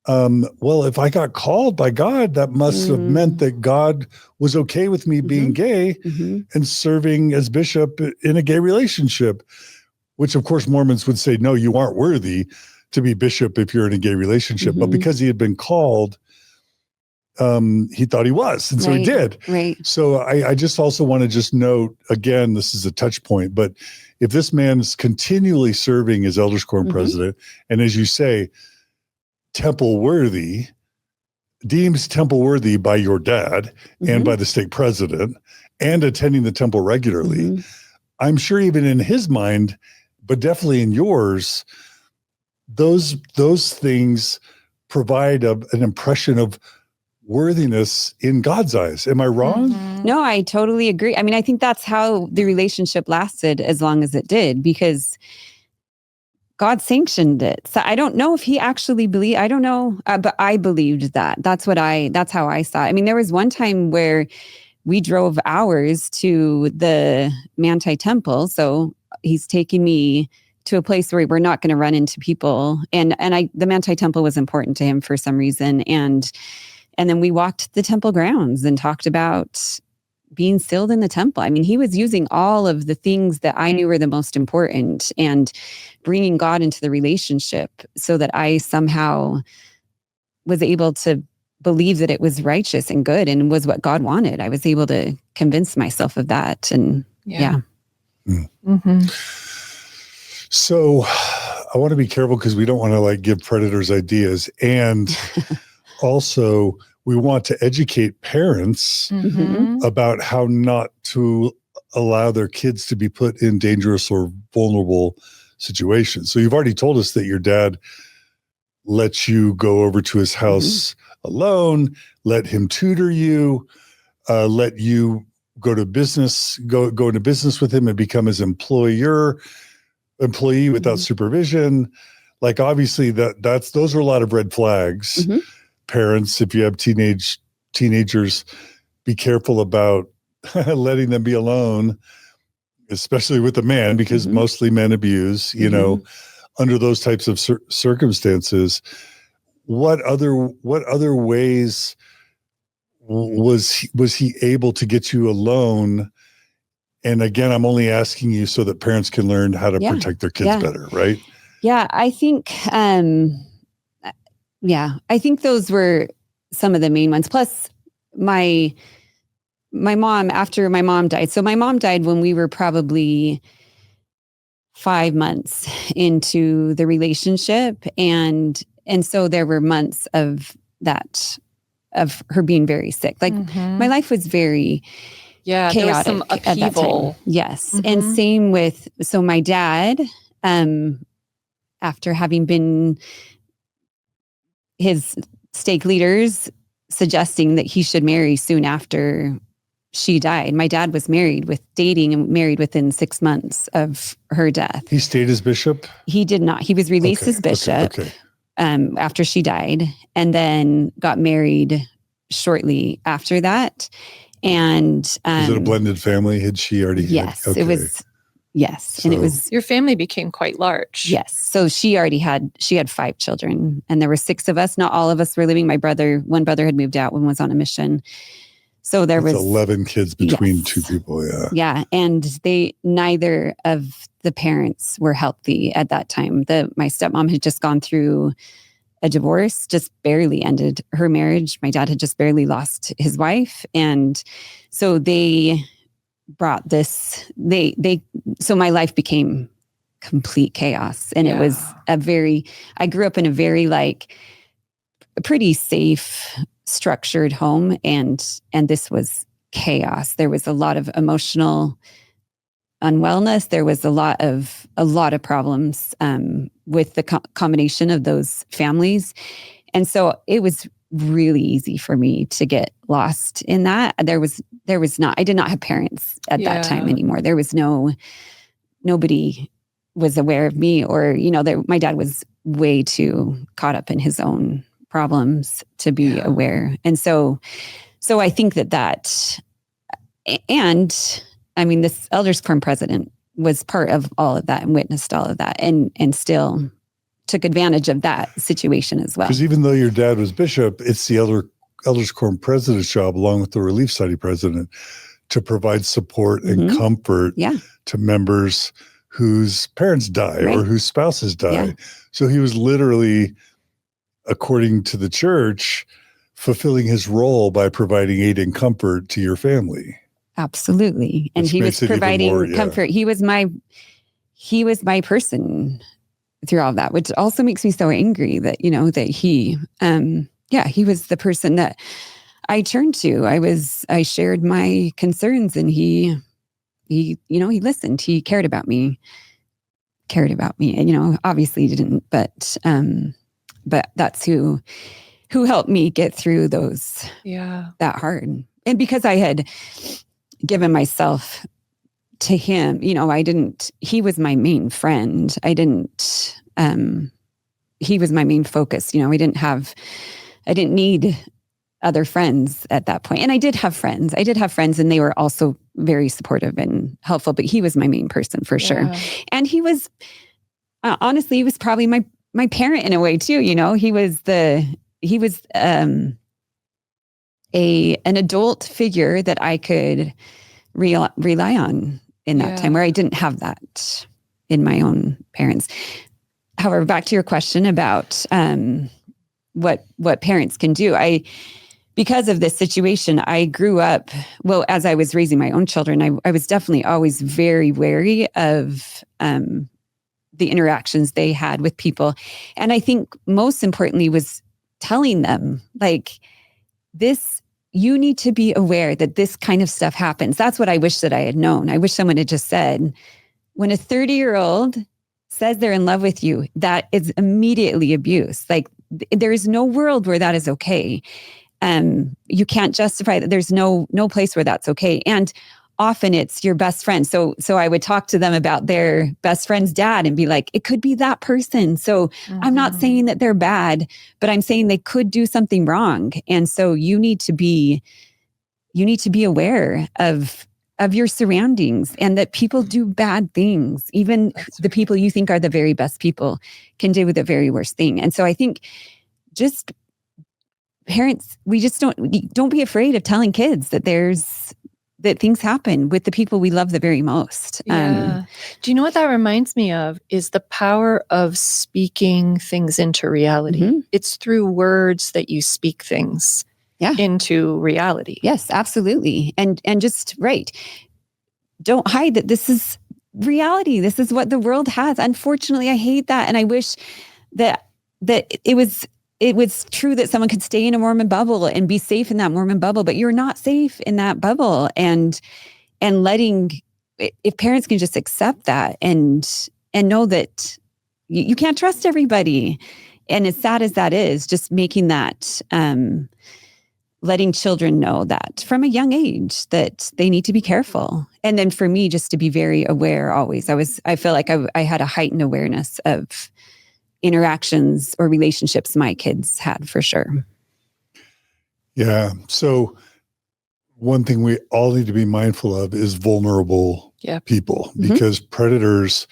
A: well, if I got called by God, that must have meant that God was okay with me being gay and serving as bishop in a gay relationship, which of course Mormons would say, no, you aren't worthy to be bishop if you're in a gay relationship. But because he had been called, he thought he was. And so he did.
B: Right.
A: So I just also want to just note, again, this is a touch point, but if this man is continually serving as Elders Quorum President, and as you say, temple worthy, deems temple worthy by your dad and by the stake president, and attending the temple regularly, I'm sure even in his mind, but definitely in yours, those things provide an impression of worthiness in God's eyes. Am I wrong?
B: No, I totally agree. I mean, I think that's how the relationship lasted as long as it did, because God sanctioned it. So I don't know if he actually believed, I don't know, but I believed that. That's how I saw it. I mean, there was one time where we drove hours to the Manti Temple. So he's taking me to a place where we're not going to run into people. And the Manti Temple was important to him for some reason. And then we walked the temple grounds and talked about being sealed in the temple. I mean, he was using all of the things that I knew were the most important and bringing God into the relationship so that I somehow was able to believe that it was righteous and good and was what God wanted. I was able to convince myself of that. And yeah.
C: Mm-hmm.
A: So I want to be careful because we don't want to like give predators ideas. And also we want to educate parents about how not to allow their kids to be put in dangerous or vulnerable situations. So you've already told us that your dad lets you go over to his house alone, let him tutor you, let you go to business, go into business with him and become his employee without supervision. Like obviously those are a lot of red flags. Parents, if you have teenagers, be careful about letting them be alone, especially with a man, because mostly men abuse, you know, under those types of circumstances. What other ways was he able to get you alone? And again, I'm only asking you so that parents can learn how to protect their kids better, right?
B: Yeah, I think I think those were some of the main ones. Plus my mom, after my mom died. So my mom died when we were probably 5 months into the relationship. And so there were months of that, of her being very sick. Like my life was very chaotic,
C: there was some upheaval.
B: At that time. Yes. And same with, so my dad, after having been his stake leaders suggesting that he should marry soon after she died. My dad was dating and married within 6 months of her death.
A: He stayed as bishop?
B: He did not. He was released as bishop after she died, and then got married shortly after that. And
A: was it a blended family? Had she already?
B: Yes, it was. Yes. So, and it was,
C: your family became quite large.
B: Yes. So she had 5 children, and there were 6 of us. Not all of us were living. One brother had moved out, one was on a mission. So there was
A: 11 kids between 2 people. Yeah.
B: Yeah. And neither of the parents were healthy at that time. My stepmom had just gone through a divorce, just barely ended her marriage. My dad had just barely lost his wife. And so they brought this, so my life became complete chaos. And it was I grew up in a very pretty safe, structured home. And this was chaos. There was a lot of emotional unwellness. There was a lot of problems with the combination of those families. And so it was really easy for me to get lost in that. I did not have parents at that time anymore. There was nobody was aware of me, or, my dad was way too caught up in his own problems to be aware. And so I think that, and I mean, this Elders Quorum President was part of all of that and witnessed all of that and still took advantage of that situation as well.
A: Because even though your dad was bishop, it's the Elders Quorum President's job, along with the Relief Society president, to provide support and comfort to members whose parents die or whose spouses die. Yeah. So he was literally, according to the church, fulfilling his role by providing aid and comfort to your family.
B: Absolutely. And he was providing comfort. He was my person through all of that, which also makes me so angry that, that he was the person that I turned to. I shared my concerns, and he listened. He cared about me. And, obviously he didn't, but that's who helped me get through those, that hard. And because I had given myself to him, he was my main friend. I didn't he was my main focus. I didn't need other friends at that point. And I did have friends. And they were also very supportive and helpful, but he was my main person for sure. And he was, honestly, he was probably my parent in a way too. He was an adult figure that I could rely on in that time, where I didn't have that in my own parents. However, back to your question about what parents can do. Because of this situation, I grew up, as I was raising my own children, I was definitely always very wary of the interactions they had with people. And I think most importantly was telling them, like, this, you need to be aware that this kind of stuff happens. That's what I wish that I had known. I wish someone had just said, when a 30-year-old says they're in love with you, that is immediately abuse. Like, there is no world where that is okay. You can't justify that. There's no place where that's okay. And often it's your best friend. So I would talk to them about their best friend's dad and be like, it could be that person. So I'm not saying that they're bad, but I'm saying they could do something wrong. And so you need to be aware of your surroundings, and that people do bad things. Even the people you think are the very best people can do the very worst thing. And so I think just parents, we just don't be afraid of telling kids that that things happen with the people we love the very most.
C: Do you know what that reminds me of is the power of speaking things into reality.
B: Mm-hmm.
C: It's through words that you speak things into reality.
B: Yes, absolutely. And just right. Don't hide that this is reality. This is what the world has. Unfortunately, I hate that. And I wish that it was true that someone could stay in a Mormon bubble and be safe in that Mormon bubble, but you're not safe in that bubble. And if parents can just accept that and know that you can't trust everybody. And as sad as that is, just making that, letting children know that from a young age that they need to be careful. And then for me, just to be very aware always. I feel like I had a heightened awareness of interactions or relationships my kids had, for sure.
A: Yeah. So one thing we all need to be mindful of is vulnerable people, because predators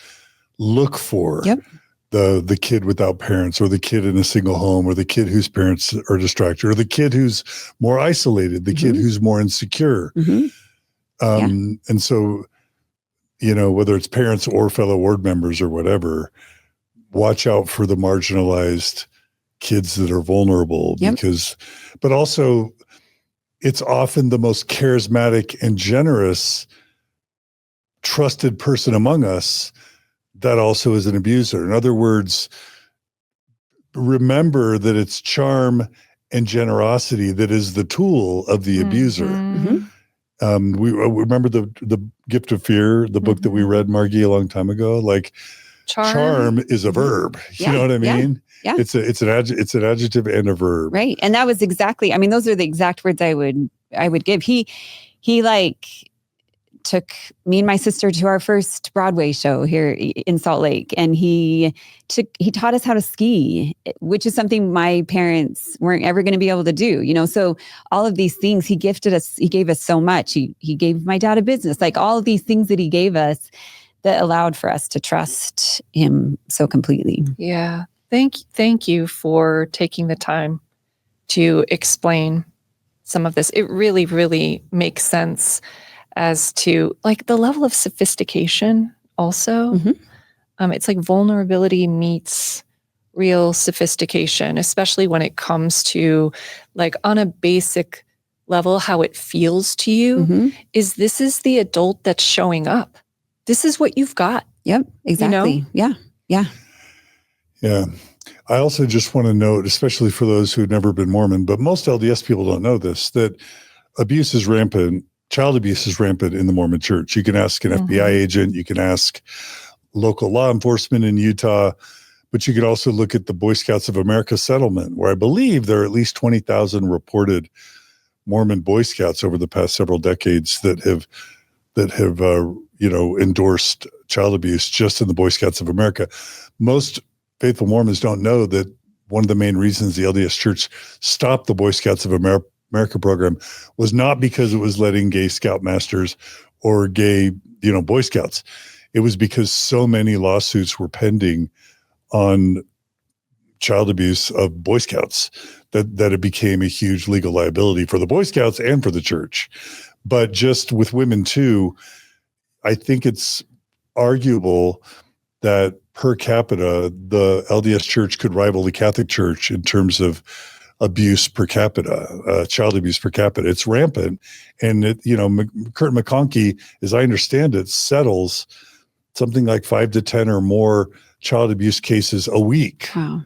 A: look for the kid without parents, or the kid in a single home, or the kid whose parents are distracted, or the kid who's more isolated, the kid who's more insecure. And so, whether it's parents or fellow ward members or whatever, watch out for the marginalized kids that are vulnerable, but also it's often the most charismatic and generous, trusted person among us that also is an abuser. In other words, remember that it's charm and generosity that is the tool of the abuser. We remember the Gift of Fear, the book that we read, Margie, a long time ago. Like, charm is a verb. You know what I mean? Yeah. It's an adjective and a verb.
B: Right. And that was exactly, those are the exact words I would give. He took me and my sister to our first Broadway show here in Salt Lake. And he taught us how to ski, which is something my parents weren't ever going to be able to do, so all of these things he gifted us, he gave us so much. He gave my dad a business, like all of these things that he gave us that allowed for us to trust him so completely.
C: Yeah. Thank you for taking the time to explain some of this. It really, really makes sense as to like the level of sophistication also. It's like vulnerability meets real sophistication, especially when it comes to like on a basic level, how it feels to you is this is the adult that's showing up. This is what you've got.
B: Yep, exactly. Yeah.
A: I also just want to note, especially for those who've never been Mormon, but most LDS people don't know this, that abuse is rampant. Child abuse is rampant in the Mormon church. You can ask an FBI agent, you can ask local law enforcement in Utah, but you could also look at the Boy Scouts of America settlement, where I believe there are at least 20,000 reported Mormon Boy Scouts over the past several decades that have endorsed child abuse just in the Boy Scouts of America. Most faithful Mormons don't know that one of the main reasons the LDS Church stopped the Boy Scouts of America program was not because it was letting gay scoutmasters or gay, Boy Scouts. It was because so many lawsuits were pending on child abuse of Boy Scouts that it became a huge legal liability for the Boy Scouts and for the church. But just with women too, I think it's arguable that per capita, the LDS Church could rival the Catholic Church in terms of abuse per capita, child abuse per capita. It's rampant. And, Kurt McConkie, as I understand it, settles something like 5 to 10 or more child abuse cases a week.
B: Wow.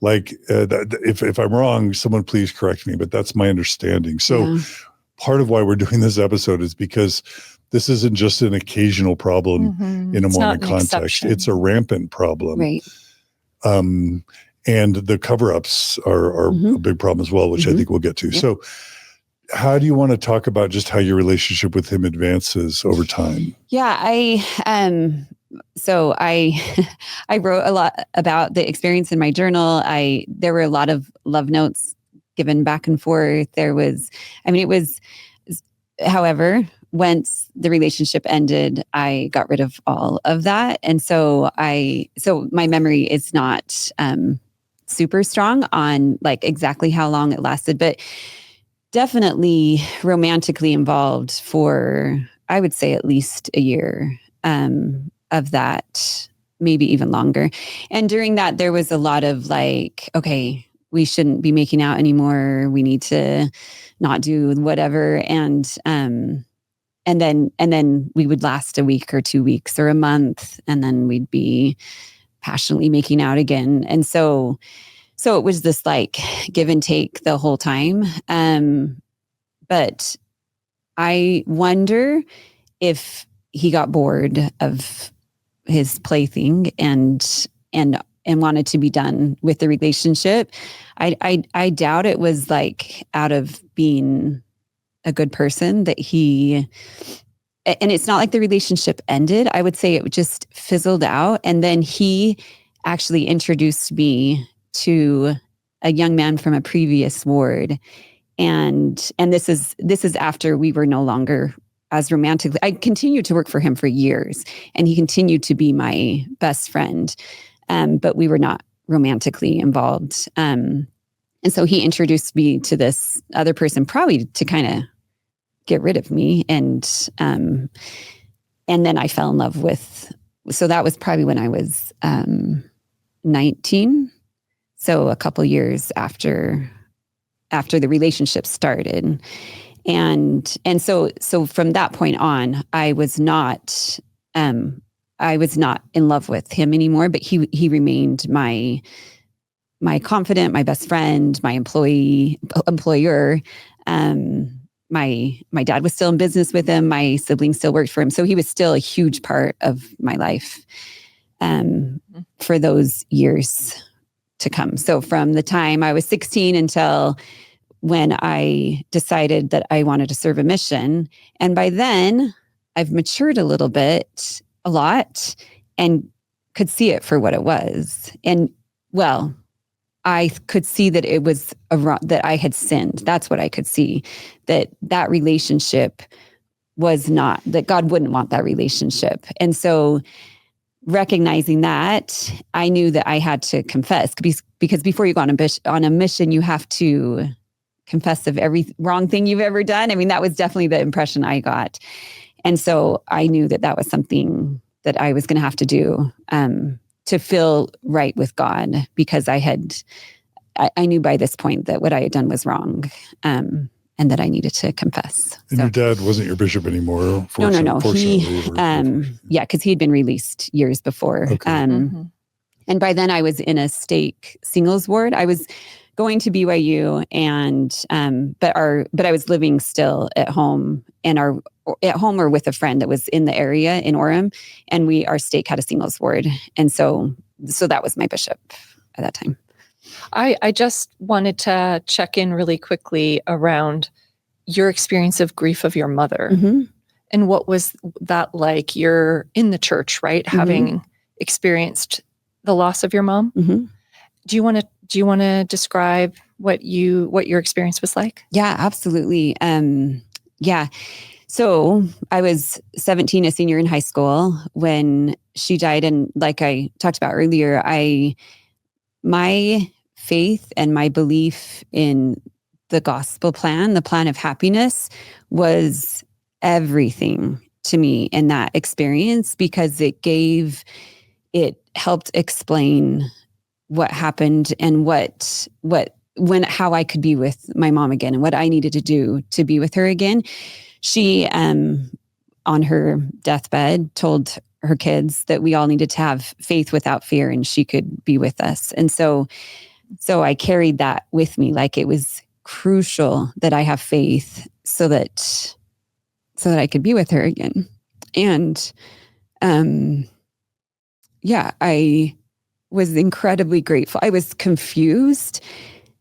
A: Like, if I'm wrong, someone please correct me, but that's my understanding. So part of why we're doing this episode is because this isn't just an occasional problem in a Mormon context.
C: Exception.
A: It's a rampant problem.
B: Right.
A: And the cover-ups are a big problem as well, which I think we'll get to.
B: Yep.
A: So how do you want to talk about just how your relationship with him advances over time?
B: Yeah, so I wrote a lot about the experience in my journal. There were a lot of love notes given back and forth. However, once the relationship ended, I got rid of all of that. And so my memory is not super strong on like exactly how long it lasted, but definitely romantically involved for, I would say, at least a year of that, maybe even longer. And during that, there was a lot of like, okay, we shouldn't be making out anymore. We need to not do whatever. And then we would last a week or 2 weeks or a month, and then we'd be passionately making out again. And so it was this like give and take the whole time. But I wonder if he got bored of his plaything and wanted to be done with the relationship. I doubt it was like out of being a good person that he, and it's not like the relationship ended. I would say it just fizzled out. And then he actually introduced me to a young man from a previous ward. And this is after we were no longer as romantically. I continued to work for him for years, and he continued to be my best friend. But we were not romantically involved. And so he introduced me to this other person, probably to kind of get rid of me. And then I fell in love with, so that was probably when I was 19. So a couple years after the relationship started. And so from that point on, I was not in love with him anymore, but he remained my confidant, my best friend, my employer. My dad was still in business with him. My siblings still worked for him. So he was still a huge part of my life for those years to come. So from the time I was 16 until when I decided that I wanted to serve a mission. And by then I've matured a lot, and could see it for what it was. And well, I could see that it was that I had sinned. That's what I could see, that relationship was not, that God wouldn't want that relationship. And so recognizing that, I knew that I had to confess, because before you go on a mission, you have to confess of every wrong thing you've ever done. I mean, that was definitely the impression I got. And so I knew that was something that I was going to have to do to feel right with God, because I knew by this point that what I had done was wrong, and that I needed to confess.
A: And your dad wasn't your bishop anymore?
B: No. Because he had been released years before.
A: Okay.
B: And by then I was in a stake singles ward. I was going to BYU, but I was living still at home, or with a friend that was in the area in Orem, and our stake had a singles ward, and so that was my bishop at that time.
C: I just wanted to check in really quickly around your experience of grief of your mother, and what was that like? You're in the church, right? Having experienced the loss of your mom.
B: Mhm.
C: Do you want to describe what your experience was like?
B: Yeah, absolutely. Yeah. So I was 17, a senior in high school when she died. And like I talked about earlier, my faith and my belief in the gospel plan, the plan of happiness, was everything to me in that experience, because it helped explain what happened and how I could be with my mom again and what I needed to do to be with her again. She, on her deathbed, told her kids that we all needed to have faith without fear and she could be with us. And so I carried that with me. Like, it was crucial that I have faith so that I could be with her again. And, I was incredibly grateful. I was confused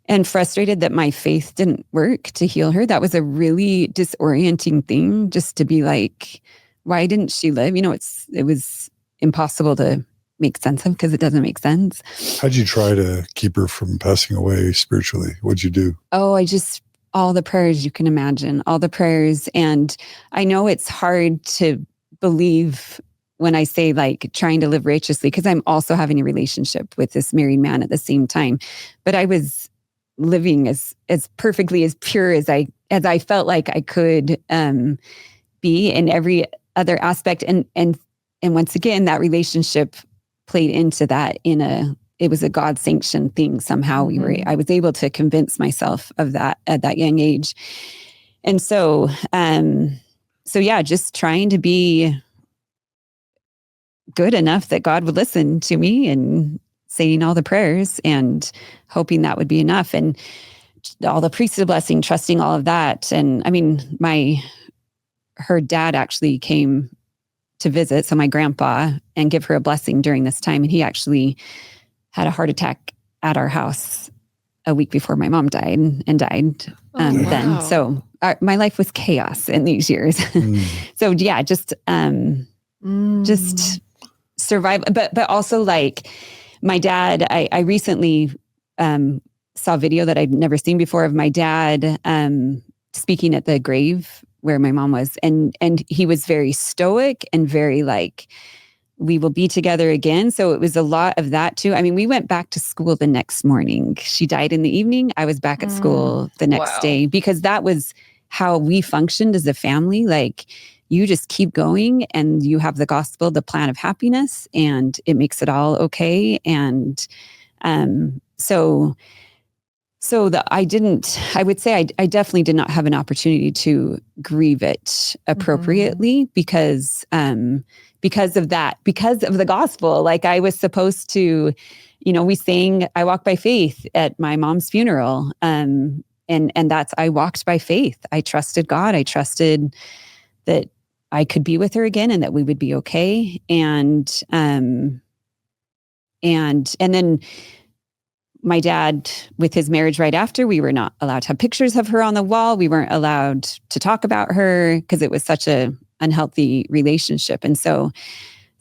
B: and frustrated that my faith didn't work to heal her. That was a really disorienting thing, just to be like, why didn't she live? It was impossible to make sense of, because it doesn't make sense.
A: How'd you try to keep her from passing away spiritually? What'd you do?
B: Oh, all the prayers you can imagine, all the prayers. And I know it's hard to believe when I say like trying to live righteously, because I'm also having a relationship with this married man at the same time. But I was living as perfectly, as pure as I felt like I could be in every other aspect. And once again, that relationship played into that it was a God-sanctioned thing. Somehow I was able to convince myself of that at that young age. And so just trying to be good enough that God would listen to me, and saying all the prayers and hoping that would be enough, and all the priesthood blessing, trusting all of that. And I mean, her dad actually came to visit, so my grandpa, and give her a blessing during this time. And he actually had a heart attack at our house a week before my mom died, and died then. So my life was chaos in these years. So yeah, just survive. But also, like, my dad, I recently saw a video that I'd never seen before of my dad speaking at the grave where my mom was. And he was very stoic and very like, we will be together again. So it was a lot of that too. I mean, we went back to school the next morning. She died in the evening. I was back at school the next day, because that was how we functioned as a family. Like, you just keep going, and you have the gospel, the plan of happiness, and it makes it all okay. And I would say I definitely did not have an opportunity to grieve it appropriately, because of that, because of the gospel. Like, I was supposed to, we sang, I walk by faith at my mom's funeral. And that's, I walked by faith. I trusted God. I trusted that I could be with her again and that we would be okay. And then my dad, with his marriage right after, we were not allowed to have pictures of her on the wall. We weren't allowed to talk about her because it was such a unhealthy relationship. And so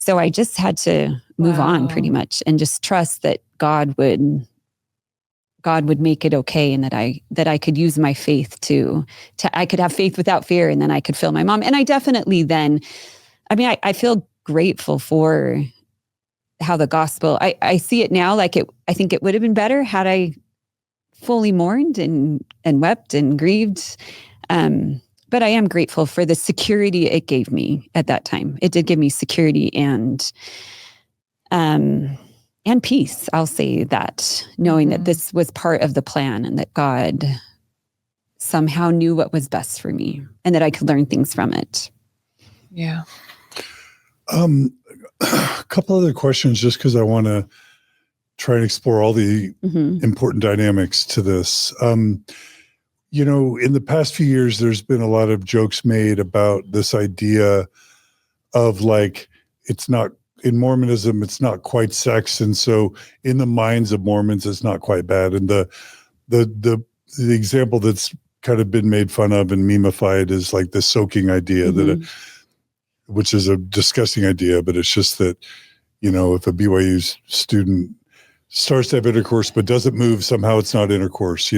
B: I just had to move on pretty much, and just trust that God would make it okay, and that I could use my faith to I could have faith without fear, and then I could feel my mom. And I definitely I feel grateful for how the gospel, I see it now. Like, I think it would have been better had I fully mourned and wept and grieved. But I am grateful for the security it gave me at that time. It did give me security and peace. I'll say that, knowing that this was part of the plan, and that God somehow knew what was best for me, and that I could learn things from it.
C: Yeah.
A: A couple other questions, just because I want to try and explore all the important dynamics to this. In the past few years, there's been a lot of jokes made about this idea of, like, it's not, in Mormonism, it's not quite sex. And so in the minds of Mormons, it's not quite bad. And the example that's kind of been made fun of and memeified is like the soaking idea, which is a disgusting idea, but it's just that, if a BYU student starts to have intercourse but doesn't move, somehow it's not intercourse.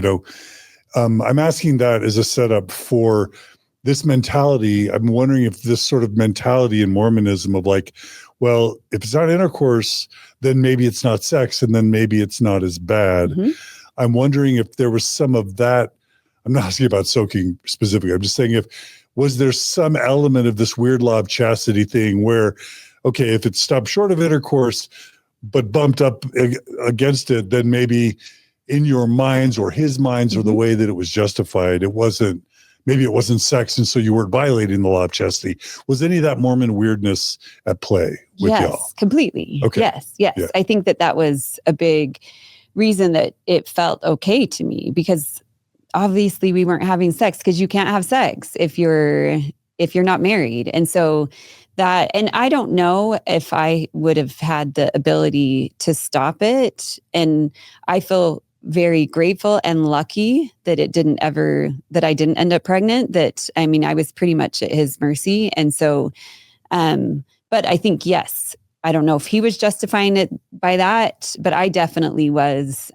A: I'm asking that as a setup for this mentality. I'm wondering if this sort of mentality in Mormonism of like, well, if it's not intercourse, then maybe it's not sex, and then maybe it's not as bad.
B: Mm-hmm.
A: I'm wondering if there was some of that. I'm not asking about soaking specifically. I'm just saying was there some element of this weird law of chastity thing where, okay, if it stopped short of intercourse, but bumped up against it, then maybe in your minds or his minds, or the way that it was justified, maybe it wasn't sex, and so you weren't violating the law of chastity. Was any of that Mormon weirdness at play with y'all?
B: Yes, completely.
A: Okay.
B: Yes.
A: Yeah.
B: I think that was a big reason that it felt okay to me, because obviously we weren't having sex, because you can't have sex if you're not married. And so and I don't know if I would have had the ability to stop it. And I feel very grateful and lucky that I didn't end up pregnant, I was pretty much at his mercy. And so, but I think, yes, I don't know if he was justifying it by that, but I definitely was,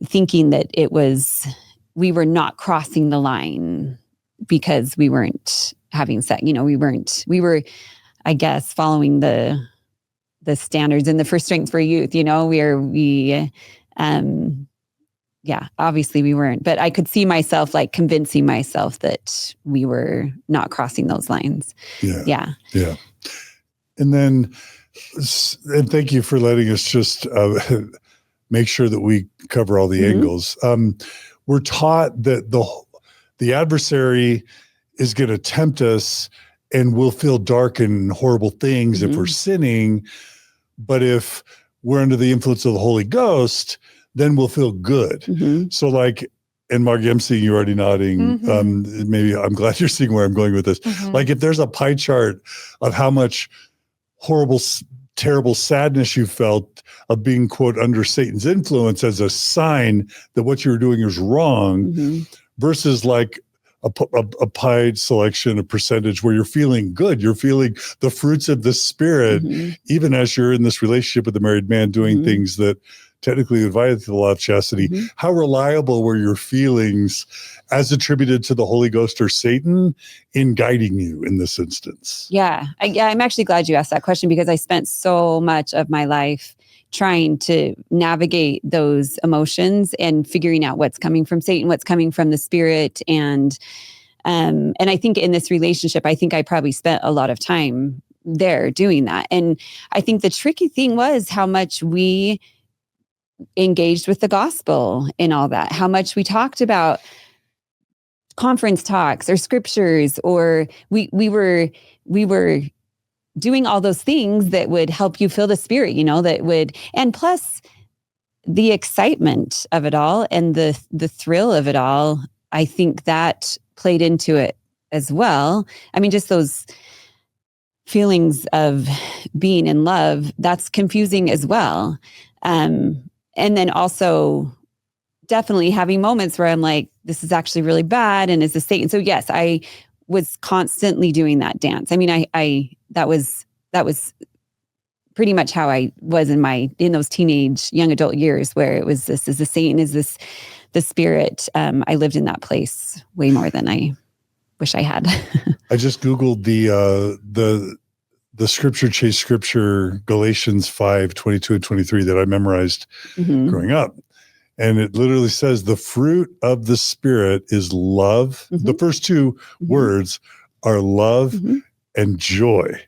B: thinking that we were not crossing the line because we weren't having sex. We were, I guess, following the standards and the First Strength for Youth, obviously we weren't, but I could see myself like convincing myself that we were not crossing those lines. Yeah.
A: And then, and thank you for letting us just make sure that we cover all the angles. We're taught that the adversary is going to tempt us, and we'll feel dark and horrible things if we're sinning. But if we're under the influence of the Holy Ghost, then we'll feel good. So like, and Margie, I'm seeing you already nodding. Maybe I'm glad you're seeing where I'm going with this. Like if there's a pie chart of how much horrible, terrible sadness you felt of being, quote, under Satan's influence as a sign that what you were doing is wrong, versus like a pie selection, a percentage where you're feeling good. You're feeling the fruits of the Spirit, even as you're in this relationship with a married man doing things that technically would violate the law of chastity. How reliable were your feelings as attributed to the Holy Ghost or Satan in guiding you in this instance?
B: Yeah. I'm actually glad you asked that question, because I spent so much of my life trying to navigate those emotions and figuring out what's coming from Satan, what's coming from the Spirit. And I think in this relationship, I think I probably spent a lot of time there doing that. And I think the tricky thing was how much we engaged with the gospel in all that, how much we talked about conference talks or scriptures, or we were doing all those things that would help you feel the Spirit, and plus the excitement of it all and the thrill of it all. I think that played into it as well. I mean, just those feelings of being in love, that's confusing as well. And then also definitely having moments where I'm like, this is actually really bad. And is this Satan? So yes, I was constantly doing that dance. I mean, that was pretty much how I was in those teenage young adult years, where it was, this is the Satan, is this the Spirit. I lived in that place way more than I wish I had.
A: I just Googled the scripture chase scripture, Galatians 5:22 and 23 that I memorized growing up. And it literally says the fruit of the Spirit is love. The first two words are love and joy.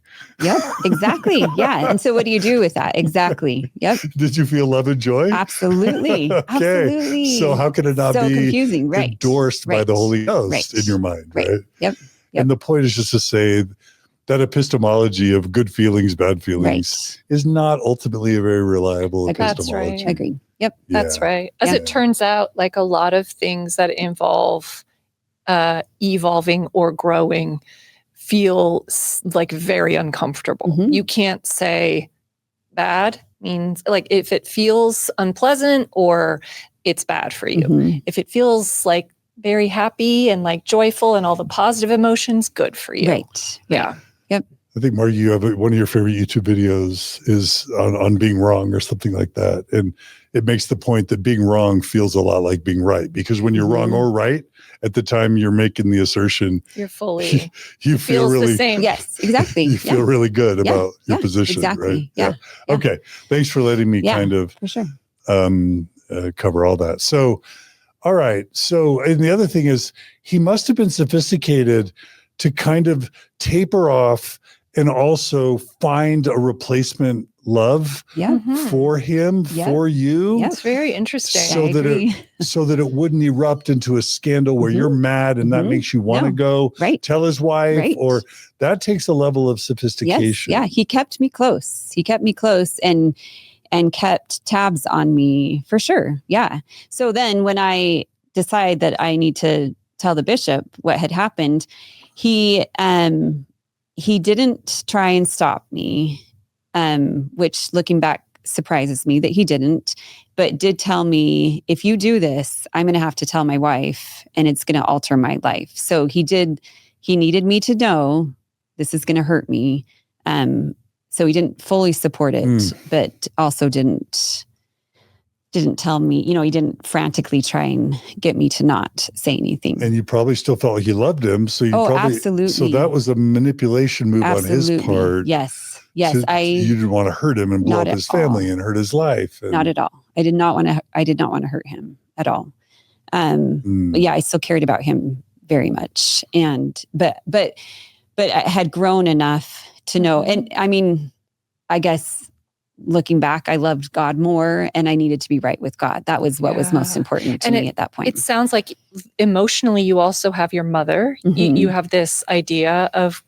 B: Yep, exactly. Yeah. And so what do you do with that? Exactly. Yep.
A: Did you feel love and joy?
B: Absolutely.
A: Okay.
B: Absolutely.
A: So how can it not
B: so
A: be
B: confusing, right?
A: endorsed by the Holy Ghost in your mind, right?
B: Yep.
A: And the point is just to say that epistemology of good feelings, bad feelings is not ultimately a very reliable epistemology.
C: That's right.
B: Agreed. Yep.
C: That's right. As it turns out, like a lot of things that involve evolving or growing feel like very uncomfortable. You can't say bad means, like, if it feels unpleasant or it's bad for you. If it feels like very happy and like joyful and all the positive emotions, good for you.
B: Right.
C: Yeah.
B: Yep.
A: I think, Mark, you have one of your favorite YouTube videos is on being wrong or something like that. And it makes the point that being wrong feels a lot like being right, because when you're wrong or right, at the time you're making the assertion,
C: You're fully,
A: you feel really
C: the same.
B: Yes, exactly.
A: You feel really good about your position,
B: exactly.
A: right?
B: Yeah.
A: Okay. Thanks for letting me kind of
B: for sure.
A: Cover all that. So, all right. So, and the other thing is, he must have been sophisticated to kind of taper off and also find a replacement love for him, for you.
C: That's very interesting.
A: So that it wouldn't erupt into a scandal where you're mad and that makes you want to go tell his wife, or that takes a level of sophistication.
B: Yes. Yeah. He kept me close. And kept tabs on me for sure. Yeah. So then when I decide that I need to tell the bishop what had happened, he didn't try and stop me, which looking back surprises me that he didn't, but did tell me, if you do this, I'm going to have to tell my wife and it's going to alter my life. So he needed me to know this is going to hurt me. So he didn't fully support it, but also didn't tell me, he didn't frantically try and get me to not say anything.
A: And you probably still felt like you loved him. So
B: absolutely.
A: So that was a manipulation move on his part.
B: Yes.
A: You didn't want to hurt him and blow up his family and hurt his life.
B: Not at all. I did not want to hurt him at all. But yeah, I still cared about him very much. But I had grown enough to know. And I mean, I guess looking back, I loved God more and I needed to be right with God. That was what was most important to me at that point.
C: It sounds like emotionally you also have your mother. You have this idea of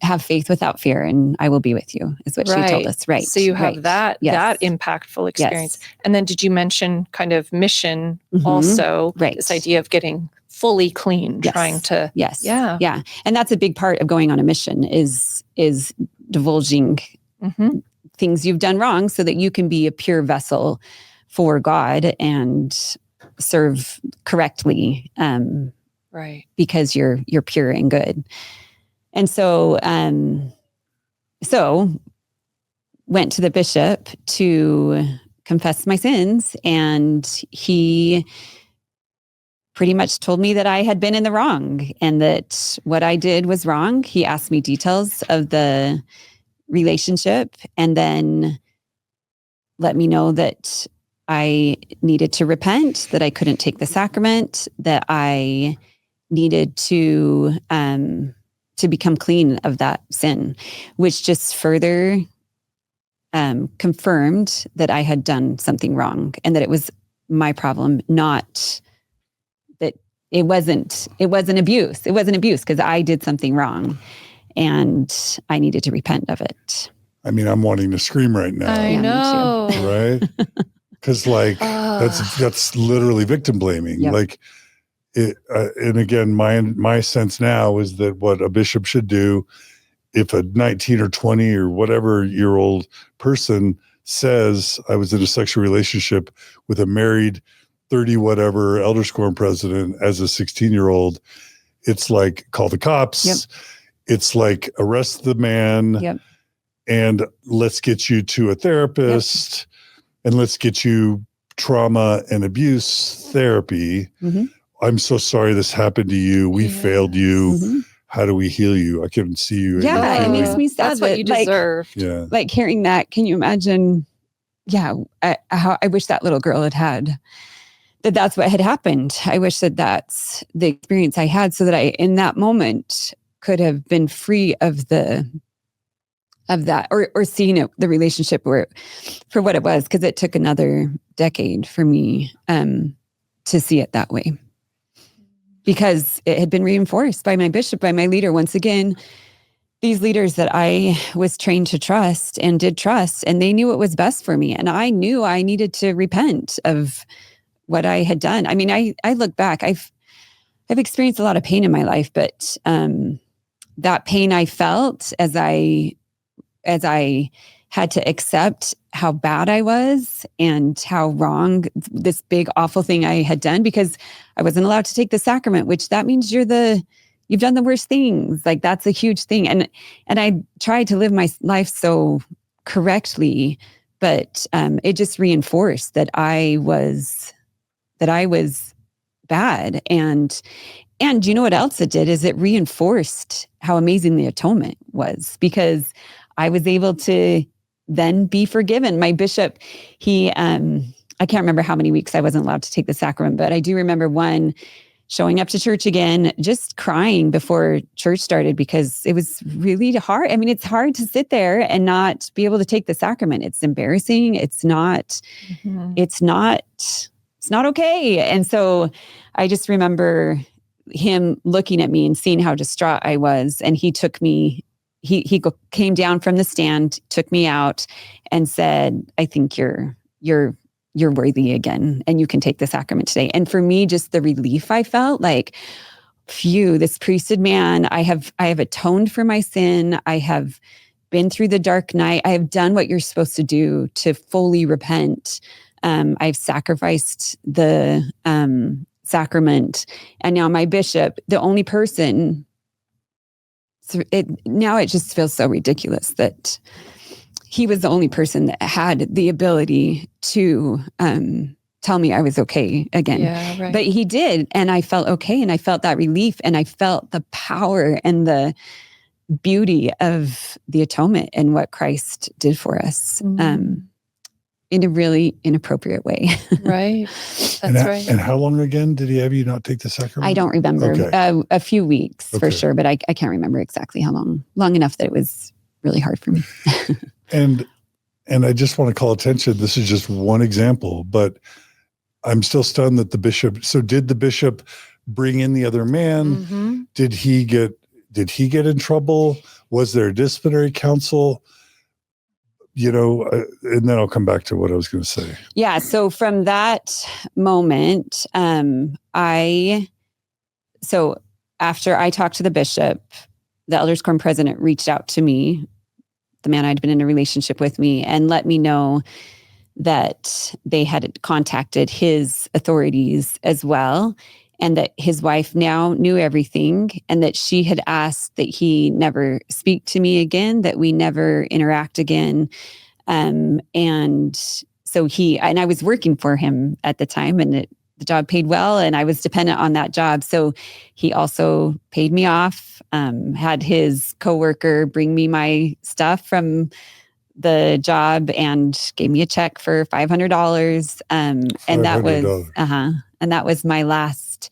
B: have faith without fear and I will be with you is what she told us. Right.
C: So you have that impactful experience. Yes. And then did you mention kind of mission also? Right. This idea of getting fully clean, trying to.
B: Yes. Yeah. Yeah. And that's a big part of going on a mission is divulging things you've done wrong so that you can be a pure vessel for God and serve correctly. Because you're pure and good. And so went to the bishop to confess my sins, and he pretty much told me that I had been in the wrong and that what I did was wrong. He asked me details of the relationship and then let me know that I needed to repent, that I couldn't take the sacrament, that I needed to become clean of that sin, which just further confirmed that I had done something wrong and that it was my problem, not that it wasn't abuse. It wasn't abuse because I did something wrong and I needed to repent of it.
A: I mean, I'm wanting to scream right now.
C: I know.
A: Right? Because that's literally victim blaming.
B: Yep.
A: Like and again, my sense now is that what a bishop should do, if a 19 or 20 or whatever year old person says, I was in a sexual relationship with a married 30 whatever Elders Quorum President as a 16-year-old, it's like, call the cops.
B: Yep.
A: It's like, arrest the man.
B: Yep.
A: And let's get you to a therapist. Yep. And let's get you trauma and abuse therapy. Mm-hmm. I'm so sorry this happened to you. We failed you. Mm-hmm. How do we heal you? I couldn't see you.
B: Yeah, it makes me sad.
C: That's what you deserve.
A: Yeah.
B: Like hearing that, can you imagine? Yeah, how I wish that little girl had that's what had happened. I wish that that's the experience I had so that I, in that moment, could have been free of that or seeing the relationship for what it was, because it took another decade for me to see it that way. Because it had been reinforced by my bishop, by my leader. Once again, these leaders that I was trained to trust and did trust, and they knew what was best for me. And I knew I needed to repent of what I had done. I mean, I look back, I've experienced a lot of pain in my life, but that pain I felt as I had to accept how bad I was and how wrong this big, awful thing I had done, because I wasn't allowed to take the sacrament, which that means you're the you've done the worst things. Like, that's a huge thing. And I tried to live my life so correctly, but it just reinforced that I was bad. And you know what else it did is it reinforced how amazing the atonement was, because I was able to then be forgiven. My bishop, he, I can't remember how many weeks I wasn't allowed to take the sacrament, but I do remember one showing up to church again, just crying before church started because it was really hard. I mean, it's hard to sit there and not be able to take the sacrament. It's embarrassing. It's not okay. And so I just remember him looking at me and seeing how distraught I was. And he took me, he came down from the stand, took me out and said, I think you're worthy again, and you can take the sacrament today. And for me, just the relief I felt, like, phew, this priested man, I have atoned for my sin. I have been through the dark night. I have done what you're supposed to do to fully repent. I've sacrificed the sacrament. And now my bishop, the only person, now it just feels so ridiculous that he was the only person that had the ability to tell me I was okay again.
C: Yeah, right.
B: But he did. And I felt okay. And I felt that relief. And I felt the power and the beauty of the atonement and what Christ did for us in a really inappropriate way.
C: Right. That's right.
A: And how long again did he have you not take the sacrament?
B: I don't remember.
A: Okay.
B: A few weeks for sure. But I can't remember exactly how long. Long enough that it was really hard for me.
A: And I just want to call attention. This is just one example, but I'm still stunned that the bishop. So did the bishop bring in the other man?
C: Mm-hmm.
A: Did he get in trouble? Was there a disciplinary council? And then I'll come back to what I was going to say.
B: Yeah. So from that moment, so after I talked to the bishop, the Elders Quorum President reached out to me, the man I'd been in a relationship with me, and let me know that they had contacted his authorities as well, and that his wife now knew everything, and that she had asked that he never speak to me again, that we never interact again. And so I was working for him at the time, and the job paid well, and I was dependent on that job. So he also paid me off, had his coworker bring me my stuff from the job and gave me a check for $500. And that was my last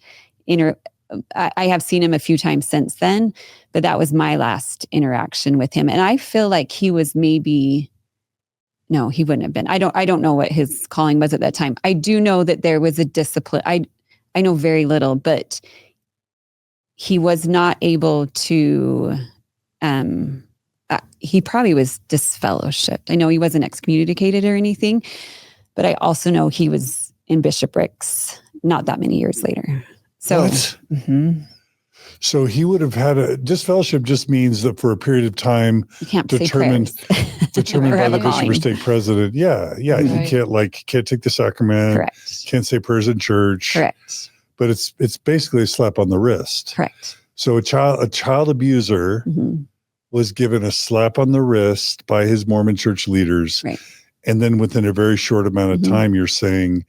B: I have seen him a few times since then, but that was my last interaction with him. And I feel like he was no, he wouldn't have been. I don't know what his calling was at that time. I do know that there was a discipline. I know very little, but he was not able to, he probably was disfellowshipped. I know he wasn't excommunicated or anything, but I also know he was in bishoprics not that many years later. So,
A: what? So he would have had disfellowship just means that for a period of time
B: you can't
A: determined by the bishop or stake president. Yeah.
C: Right.
A: You can't take the sacrament.
B: Correct.
A: Can't say prayers in church.
B: Correct.
A: But it's basically a slap on the wrist.
B: Correct.
A: So a child abuser was given a slap on the wrist by his Mormon church leaders.
B: Right.
A: And then within a very short amount of time, you're saying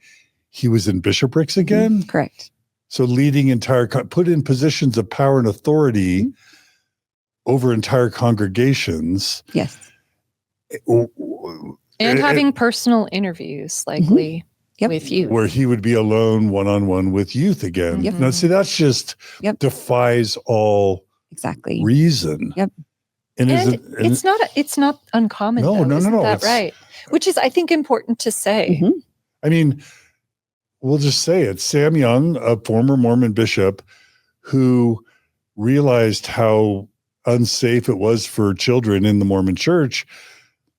A: he was in bishoprics again?
B: Correct.
A: So leading put in positions of power and authority over entire congregations.
B: Yes.
C: And having personal interviews, likely, with you.
A: Where he would be alone, one-on-one with youth again.
B: Yep.
A: Now, see, that's just defies all reason.
B: Yep.
A: And
C: it's not uncommon.
A: No.
C: Isn't that right? Which is, I think, important to say.
B: Mm-hmm.
A: I mean, we'll just say it. Sam Young, a former Mormon bishop who realized how unsafe it was for children in the Mormon church,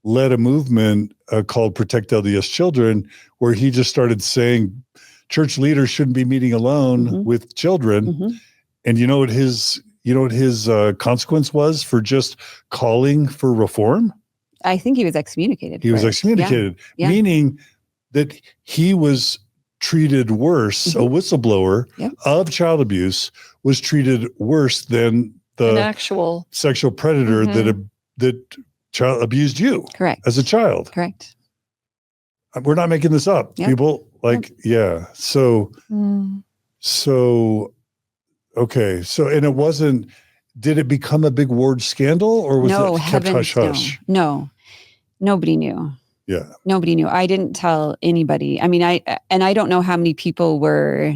A: led a movement called Protect LDS Children, where he just started saying church leaders shouldn't be meeting alone with children. And you know what his consequence was for just calling for reform?
B: I think he was excommunicated.
A: He was excommunicated, meaning that he was treated worse. A whistleblower of child abuse was treated worse than
C: An
A: the
C: actual
A: sexual predator that child abused you
B: Correct.
A: as a child.
B: Correct.
A: We're not making this up.
B: Yep.
A: People So, okay. So, and it wasn't, did it become a big ward scandal or was it kept hush hush?
B: No, nobody knew.
A: Yeah.
B: Nobody knew. I didn't tell anybody. I mean, I don't know how many people were,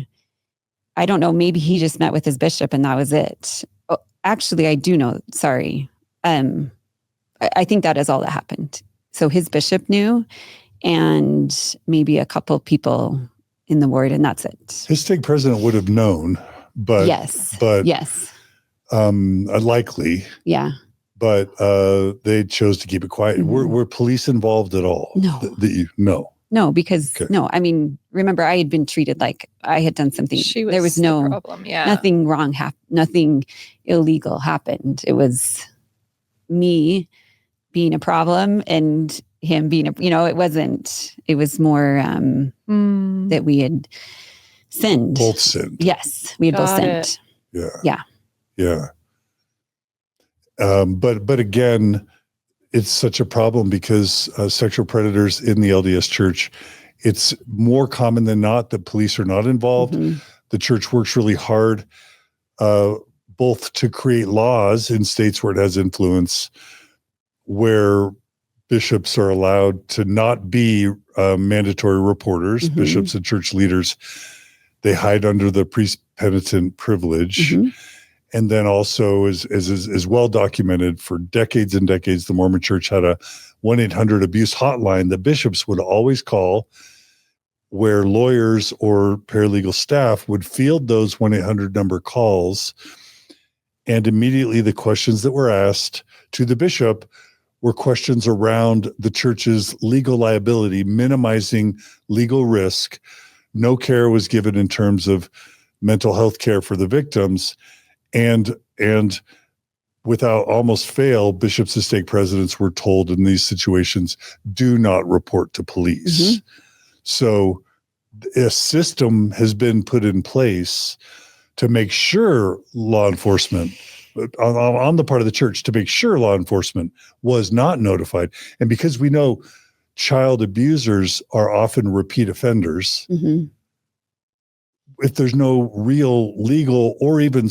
B: I don't know, maybe he just met with his bishop and that was it. Oh, actually, I do know, sorry. I think that is all that happened. So his bishop knew and maybe a couple people in the ward and that's it.
A: His stake president would have known, but
B: yes.
A: Unlikely.
B: Yeah.
A: But they chose to keep it quiet. Were police involved at all?
B: No.
A: No,
B: because no, I mean, remember I had been treated like I had done something. There was no
C: problem. Yeah.
B: Nothing wrong nothing illegal happened. It was me being a problem and him being it was more that we had sinned.
A: Both sinned.
B: Yes, we had both sinned.
A: Yeah. But again, it's such a problem because sexual predators in the LDS Church, it's more common than not that police are not involved. The church works really hard, both to create laws in states where it has influence, where bishops are allowed to not be mandatory reporters. Bishops and church leaders, they hide under the priest penitent privilege. And then also is well documented for decades and decades, the Mormon Church had a 1-800-abuse hotline that bishops would always call, where lawyers or paralegal staff would field those 1-800 number calls. And immediately the questions that were asked to the bishop were questions around the church's legal liability, minimizing legal risk. No care was given in terms of mental health care for the victims. And without almost fail, bishops and stake presidents were told in these situations, do not report to police. So a system has been put in place to make sure law enforcement, on the part of the church, to make sure law enforcement was not notified. And because we know child abusers are often repeat offenders, if there's no real legal or even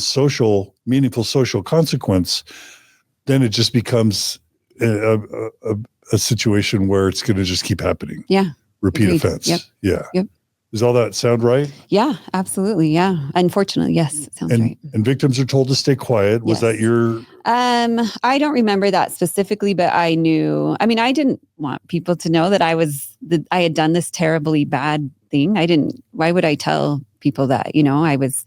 A: meaningful social consequence, then it just becomes a situation where it's going to just keep happening.
B: Yeah.
A: Repeat
B: Agreed.
A: offense.
B: Yep.
A: Does all that sound right?
B: Yeah, absolutely. Yeah. Unfortunately, yes, it sounds right.
A: And victims are told to stay quiet. Was that your...
B: I don't remember that specifically, but I knew, I mean, I didn't want people to know that I had done this terribly bad thing. Why would I tell people that? I was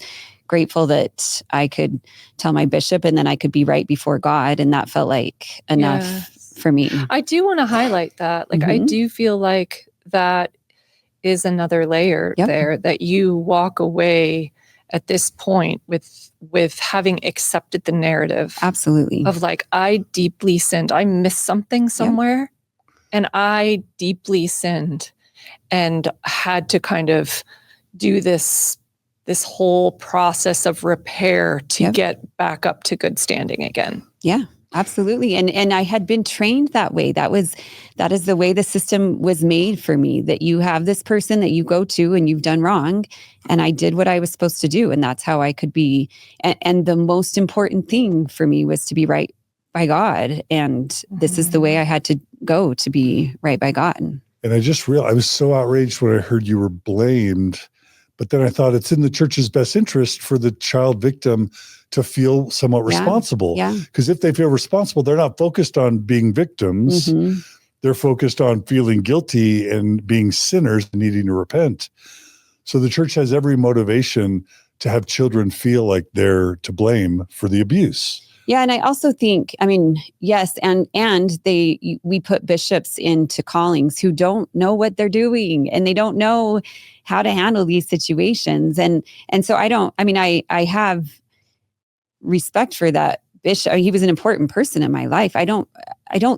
B: grateful that I could tell my bishop and then I could be right before God. And that felt like enough for me.
C: I do want to highlight that. Like, I do feel like that is another layer there, that you walk away at this point with having accepted the narrative.
B: Absolutely.
C: Of like, I deeply sinned. I missed something somewhere and I deeply sinned and had to kind of do this whole process of repair to get back up to good standing again.
B: Yeah, absolutely. And I had been trained that way. That is the way the system was made for me, that you have this person that you go to and you've done wrong. And I did what I was supposed to do. And that's how I could be. And the most important thing for me was to be right by God. And this is the way I had to go to be right by God.
A: And I just realized, I was so outraged when I heard you were blamed. But then I thought it's in the church's best interest for the child victim to feel somewhat responsible. Because if they feel responsible, they're not focused on being victims. They're focused on feeling guilty and being sinners and needing to repent. So the church has every motivation to have children feel like they're to blame for the abuse.
B: Yeah, and I also think, I mean, yes, and we put bishops into callings who don't know what they're doing and they don't know how to handle these situations. And so I have respect for that bishop. He was an important person in my life. I don't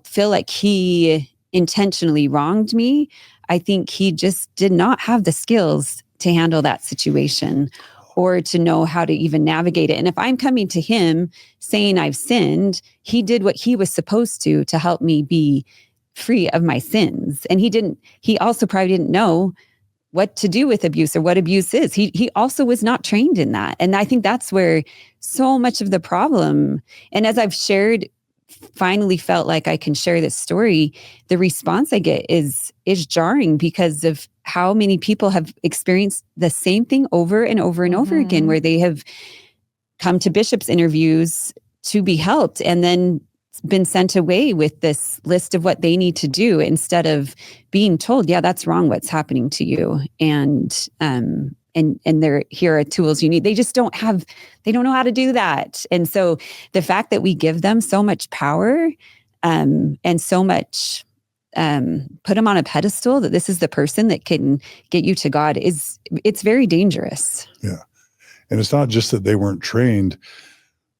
B: feel like he intentionally wronged me. I think he just did not have the skills to handle that situation or to know how to even navigate it. And if I'm coming to him saying I've sinned, he did what he was supposed to help me be free of my sins. And he also probably didn't know what to do with abuse or what abuse is. He also was not trained in that. And I think that's where so much of the problem, and as I've shared, finally felt like I can share this story, the response I get is jarring because of how many people have experienced the same thing over and over and over again, where they have come to bishops' interviews to be helped and then been sent away with this list of what they need to do instead of being told, yeah, that's wrong, what's happening to you. And here are tools you need. They just don't know how to do that. And so the fact that we give them so much power and so much put them on a pedestal that this is the person that can get you to God it's very dangerous.
A: Yeah. And it's not just that they weren't trained.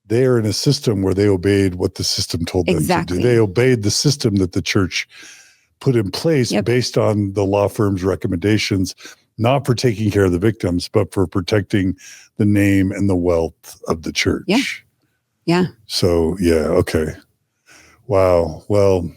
A: They are in a system where they obeyed what the system told them to do. They obeyed the system that the church put in place based on the law firm's recommendations, not for taking care of the victims, but for protecting the name and the wealth of the church.
B: Yeah. Yeah.
A: So, okay. Wow. Well,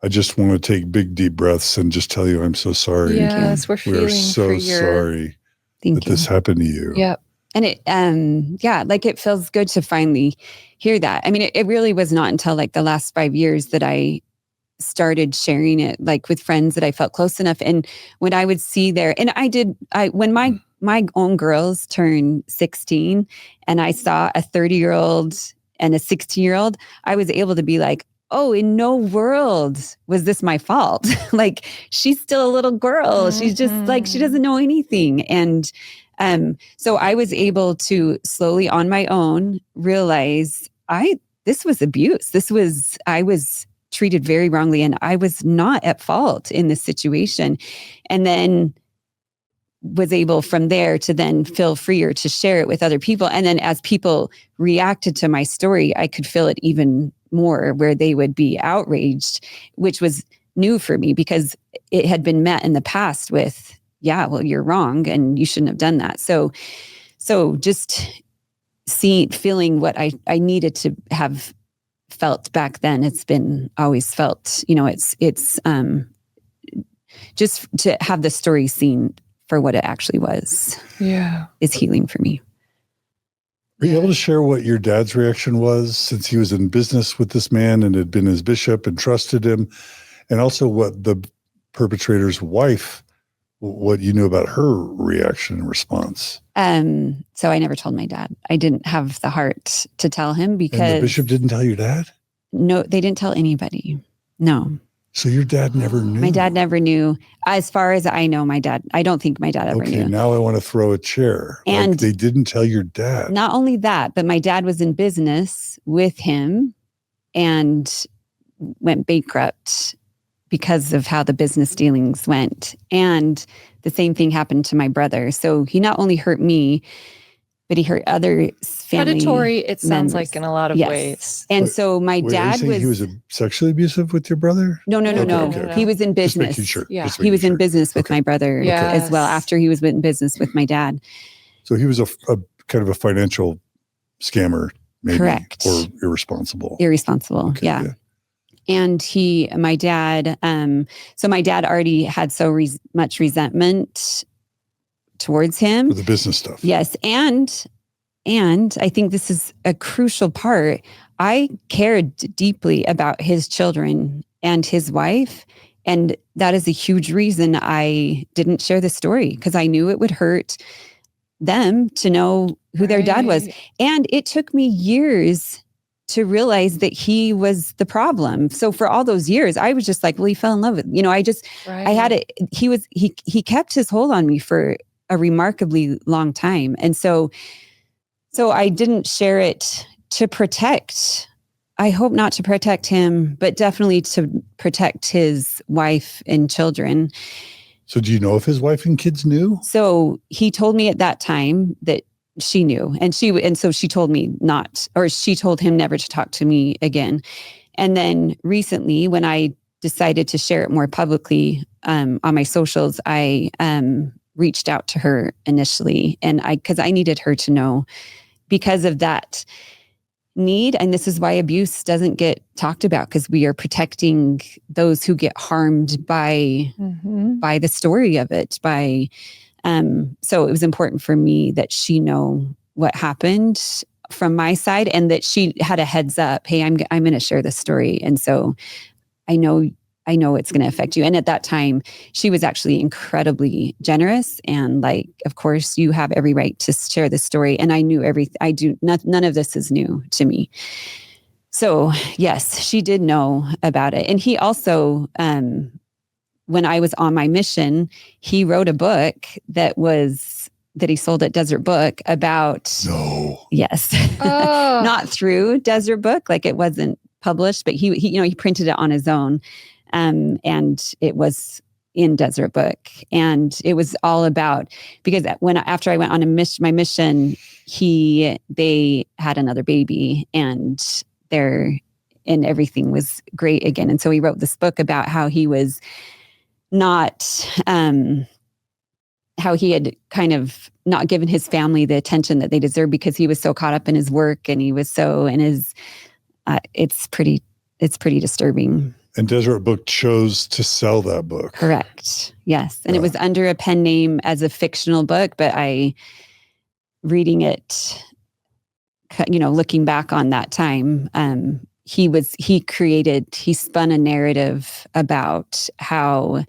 A: I just want to take big, deep breaths and just tell you I'm so sorry.
C: Yes, we're feeling
A: we are so sorry that this happened to you.
C: Yep.
B: And it feels good to finally hear that. I mean, it really was not until like the last 5 years that I started sharing it like with friends that I felt close enough. And when I would see when my own girls turned 16 and I saw a 30-year-old and a 16-year-old, I was able to be like, oh, in no world was this my fault. Like, she's still a little girl. She's just like, she doesn't know anything. And so I was able to slowly on my own realize this was abuse. I was treated very wrongly and I was not at fault in this situation. And then was able from there to then feel freer to share it with other people. And then as people reacted to my story, I could feel it even more where they would be outraged, which was new for me because it had been met in the past with, yeah, well, you're wrong and you shouldn't have done that. So just feeling what I needed to have felt back then. It's been always felt, it's just to have the story seen for what it actually was.
C: Yeah.
B: Is healing for me.
A: Are you able to share what your dad's reaction was since he was in business with this man and had been his bishop and trusted him? And also what the perpetrator's wife, what you knew about her reaction and response?
B: So I never told my dad. I didn't have the heart to tell him because...
A: And the bishop didn't tell your dad?
B: No, they didn't tell anybody. No.
A: So your dad never knew?
B: My dad never knew. As far as I know, I don't think my dad ever knew.
A: Okay, now I want to throw a chair.
B: And
A: like they didn't tell your dad.
B: Not only that, but my dad was in business with him and went bankrupt because of how the business dealings went. And the same thing happened to my brother. So he not only hurt me, but he hurt other family
C: predatory, it sounds
B: members.
C: Like in a lot of ways.
B: And so my dad was...
A: He was sexually abusive with your brother?
B: No.
A: Okay.
B: He was in business.
A: Just making sure.
C: Yeah.
B: He was in business with my brother as well after he was in business with my dad.
A: So he was a kind of a financial scammer, maybe.
B: Correct.
A: Or irresponsible.
B: Okay, yeah. And my dad already had so much resentment towards him.
A: For the business stuff.
B: Yes. And I think this is a crucial part. I cared deeply about his children and his wife. And that is a huge reason I didn't share the story, because I knew it would hurt them to know who their dad was. And it took me years to realize that he was the problem. So for all those years, I was just like, well, he fell in love with, I had it. He kept his hold on me for a remarkably long time. And so I didn't share it to protect, I hope not to protect him, but definitely to protect his wife and children.
A: So do you know if his wife and kids knew?
B: So he told me at that time that she knew, and so she told me she told him never to talk to me again. And then recently when I decided to share it more publicly on my socials, I reached out to her initially, and because I needed her to know, because of that need. And this is why abuse doesn't get talked about, because we are protecting those who get harmed by the story of it. So it was important for me that she know what happened from my side, and that she had a heads up. Hey, I'm going to share this story, and so I know it's going to affect you. And at that time, she was actually incredibly generous. And like, of course, you have every right to share this story. And I knew everything. None of this is new to me. So yes, she did know about it. And he also, when I was on my mission, he wrote a book that he sold at Desert Book about, yes, not through Desert Book. Like, it wasn't published, but he printed it on his own. And it was in Desert Book, and it was all about, because after I went on my mission, they had another baby, and everything was great again. And so he wrote this book about how he was not, how he had kind of not given his family the attention that they deserved, because he was so caught up in his work, and he was so in his, it's pretty disturbing.
A: And Deseret Book chose to sell that book.
B: Correct. Yes. And it was under a pen name as a fictional book, but reading it, looking back on that time, he spun a narrative about how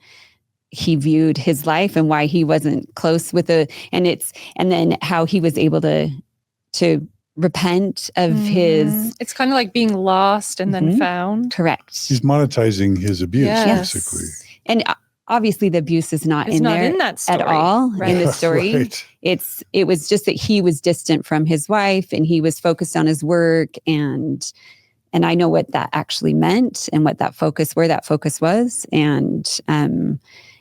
B: he viewed his life and why he wasn't close with and then how he was able to repent of his.
C: It's kind of like being lost and then found.
B: Correct.
A: He's monetizing his abuse, basically.
B: And obviously the abuse is not in that story at all, in the story.
A: Right.
B: It was just that he was distant from his wife, and he was focused on his work, and I know what that actually meant, and where that focus was, and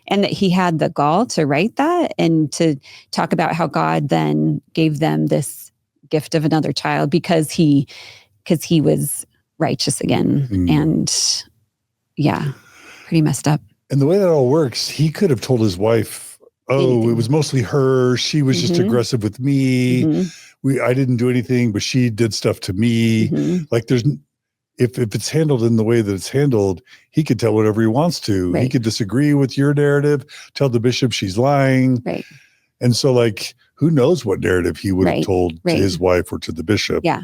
B: that he had the gall to write that and to talk about how God then gave them this gift of another child because he was righteous again. And pretty messed up.
A: And the way that all works, he could have told his wife, it was mostly her. She was just aggressive with me. I didn't do anything, but she did stuff to me. Like, if it's handled in the way that it's handled, he could tell whatever he wants to. Right. He could disagree with your narrative, tell the bishop she's lying.
B: Right.
A: And so, like, who knows what narrative he would have told to his wife or to the bishop.
B: Yeah.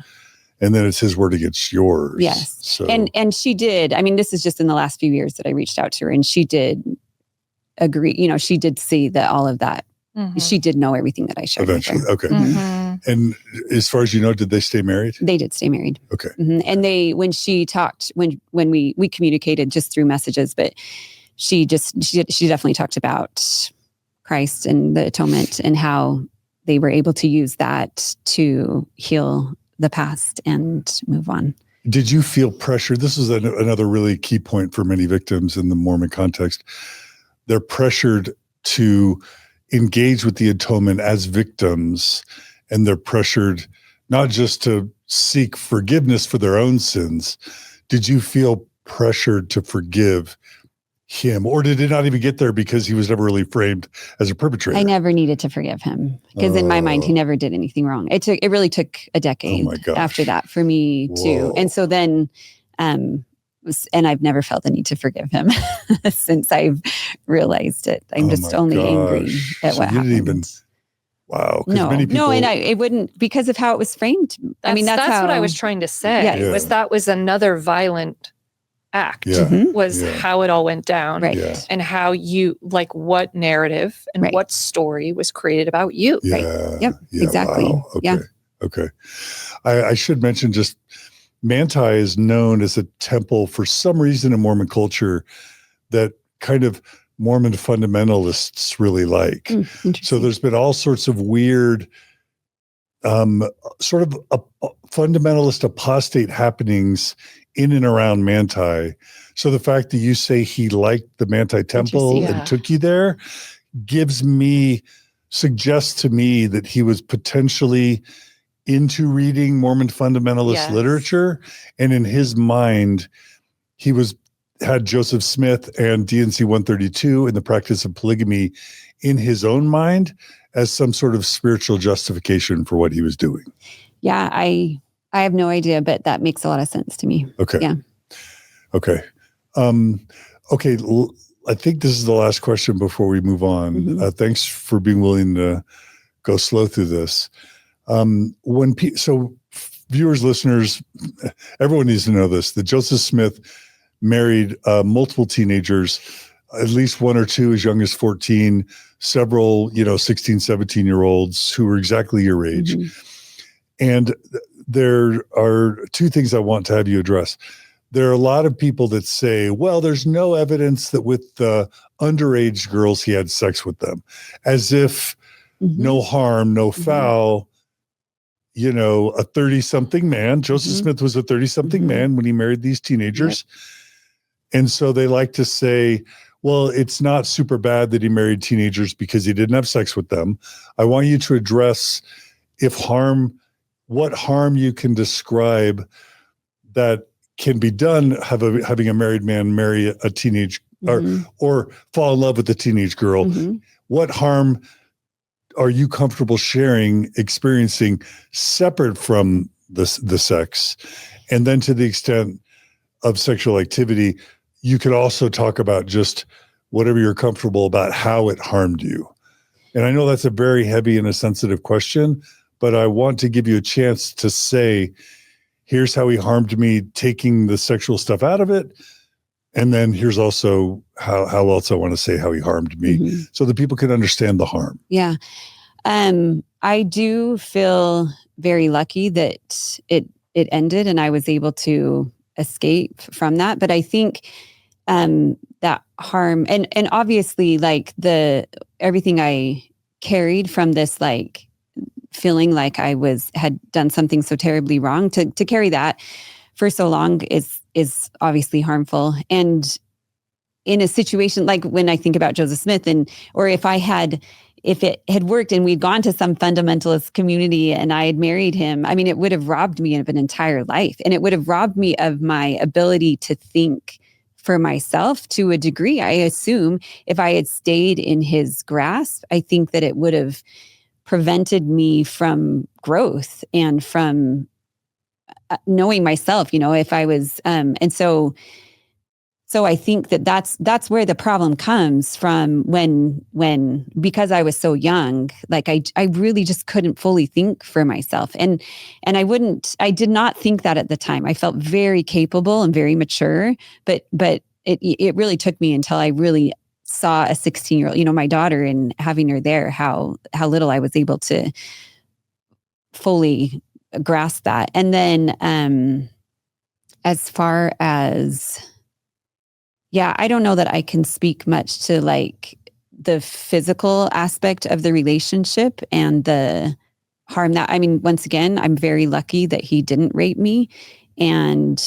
A: And then it's his word against yours.
B: Yes.
A: So.
B: And she did. I mean, this is just in the last few years that I reached out to her, and she did agree. She did see that all of that. She did know everything that I shared.
A: Eventually. Okay. And as far as you know, did they stay married?
B: They did stay married.
A: Okay.
B: And when she talked, when we communicated just through messages, but she definitely talked about Christ and the atonement and how they were able to use that to heal the past and move on.
A: Did you feel pressure? This is another really key point for many victims in the Mormon context. They're pressured to engage with the atonement as victims, and they're pressured not just to seek forgiveness for their own sins. Did you feel pressured to forgive him, or did it not even get there because he was never really framed as a perpetrator?
B: I never needed to forgive him because in my mind, he never did anything wrong. It really took a decade after that for me too. And so then, and I've never felt the need to forgive him since I've realized it. I'm just only angry at what happened.
A: Wow.
B: No, and it wouldn't, because of how it was framed. That's
C: what I was trying to say. That was another violent act, was how it all went down, and how you, like, what narrative and what story was created about you.
B: Exactly.
A: Wow. Okay. I should mention, just Manti is known as a temple for some reason in Mormon culture that kind of Mormon fundamentalists really like. So there's been all sorts of weird sort of fundamentalist apostate happenings in and around Manti. So the fact that you say he liked the Manti temple and took you there suggests to me that he was potentially into reading Mormon fundamentalist literature. And in his mind, he was had Joseph Smith and DNC 132 and the practice of polygamy in his own mind as some sort of spiritual justification for what he was doing.
B: Yeah, I have no idea, but that makes a lot of sense to me.
A: Okay.
B: Yeah.
A: Okay. Okay. I think this is the last question before we move on.
B: Mm-hmm.
A: Thanks for being willing to go slow through this. So viewers, listeners, everyone needs to know this, that Joseph Smith married multiple teenagers, at least one or two as young as 14, several, 16, 17-year-olds who were exactly your age. Mm-hmm. And there are two things I want to have you address. There are a lot of people that say, well, there's no evidence that with the underage girls, he had sex with them, as if mm-hmm. no harm, no foul, a 30-something man. Joseph mm-hmm. Smith was a 30-something mm-hmm. man when he married these teenagers. Yep. And so they like to say, well, it's not super bad that he married teenagers because he didn't have sex with them. I want you to address what harm you can describe that can be done having a married man marry a teenage mm-hmm. or fall in love with a teenage girl. Mm-hmm. What harm are you comfortable experiencing separate from the sex? And then to the extent of sexual activity, you could also talk about just whatever you're comfortable about how it harmed you. And I know that's a very heavy and a sensitive question, but I want to give you a chance to say, here's how he harmed me, taking the sexual stuff out of it. And then here's also how else I want to say how he harmed me mm-hmm. so that people can understand the harm.
B: Yeah. I do feel very lucky that it ended and I was able to escape from that. But I think that harm and obviously like everything I carried from this, like feeling like I had done something so terribly wrong, to carry that for so long is obviously harmful. And in a situation like when I think about Joseph Smith or if it had worked and we'd gone to some fundamentalist community and I had married him, I mean, it would have robbed me of an entire life, and it would have robbed me of my ability to think for myself to a degree. I assume if I had stayed in his grasp, I think that it would have prevented me from growth and from knowing myself, if I was, and so I think that's where the problem comes from because I was so young, like I really just couldn't fully think for myself. And I did not think that at the time. I felt very capable and very mature, but it really took me until I really saw a 16-year-old, my daughter, and having her there, how little I was able to fully grasp that. And then as far as, I don't know that I can speak much to like the physical aspect of the relationship and the harm that, I mean, once again, I'm very lucky that he didn't rape me. And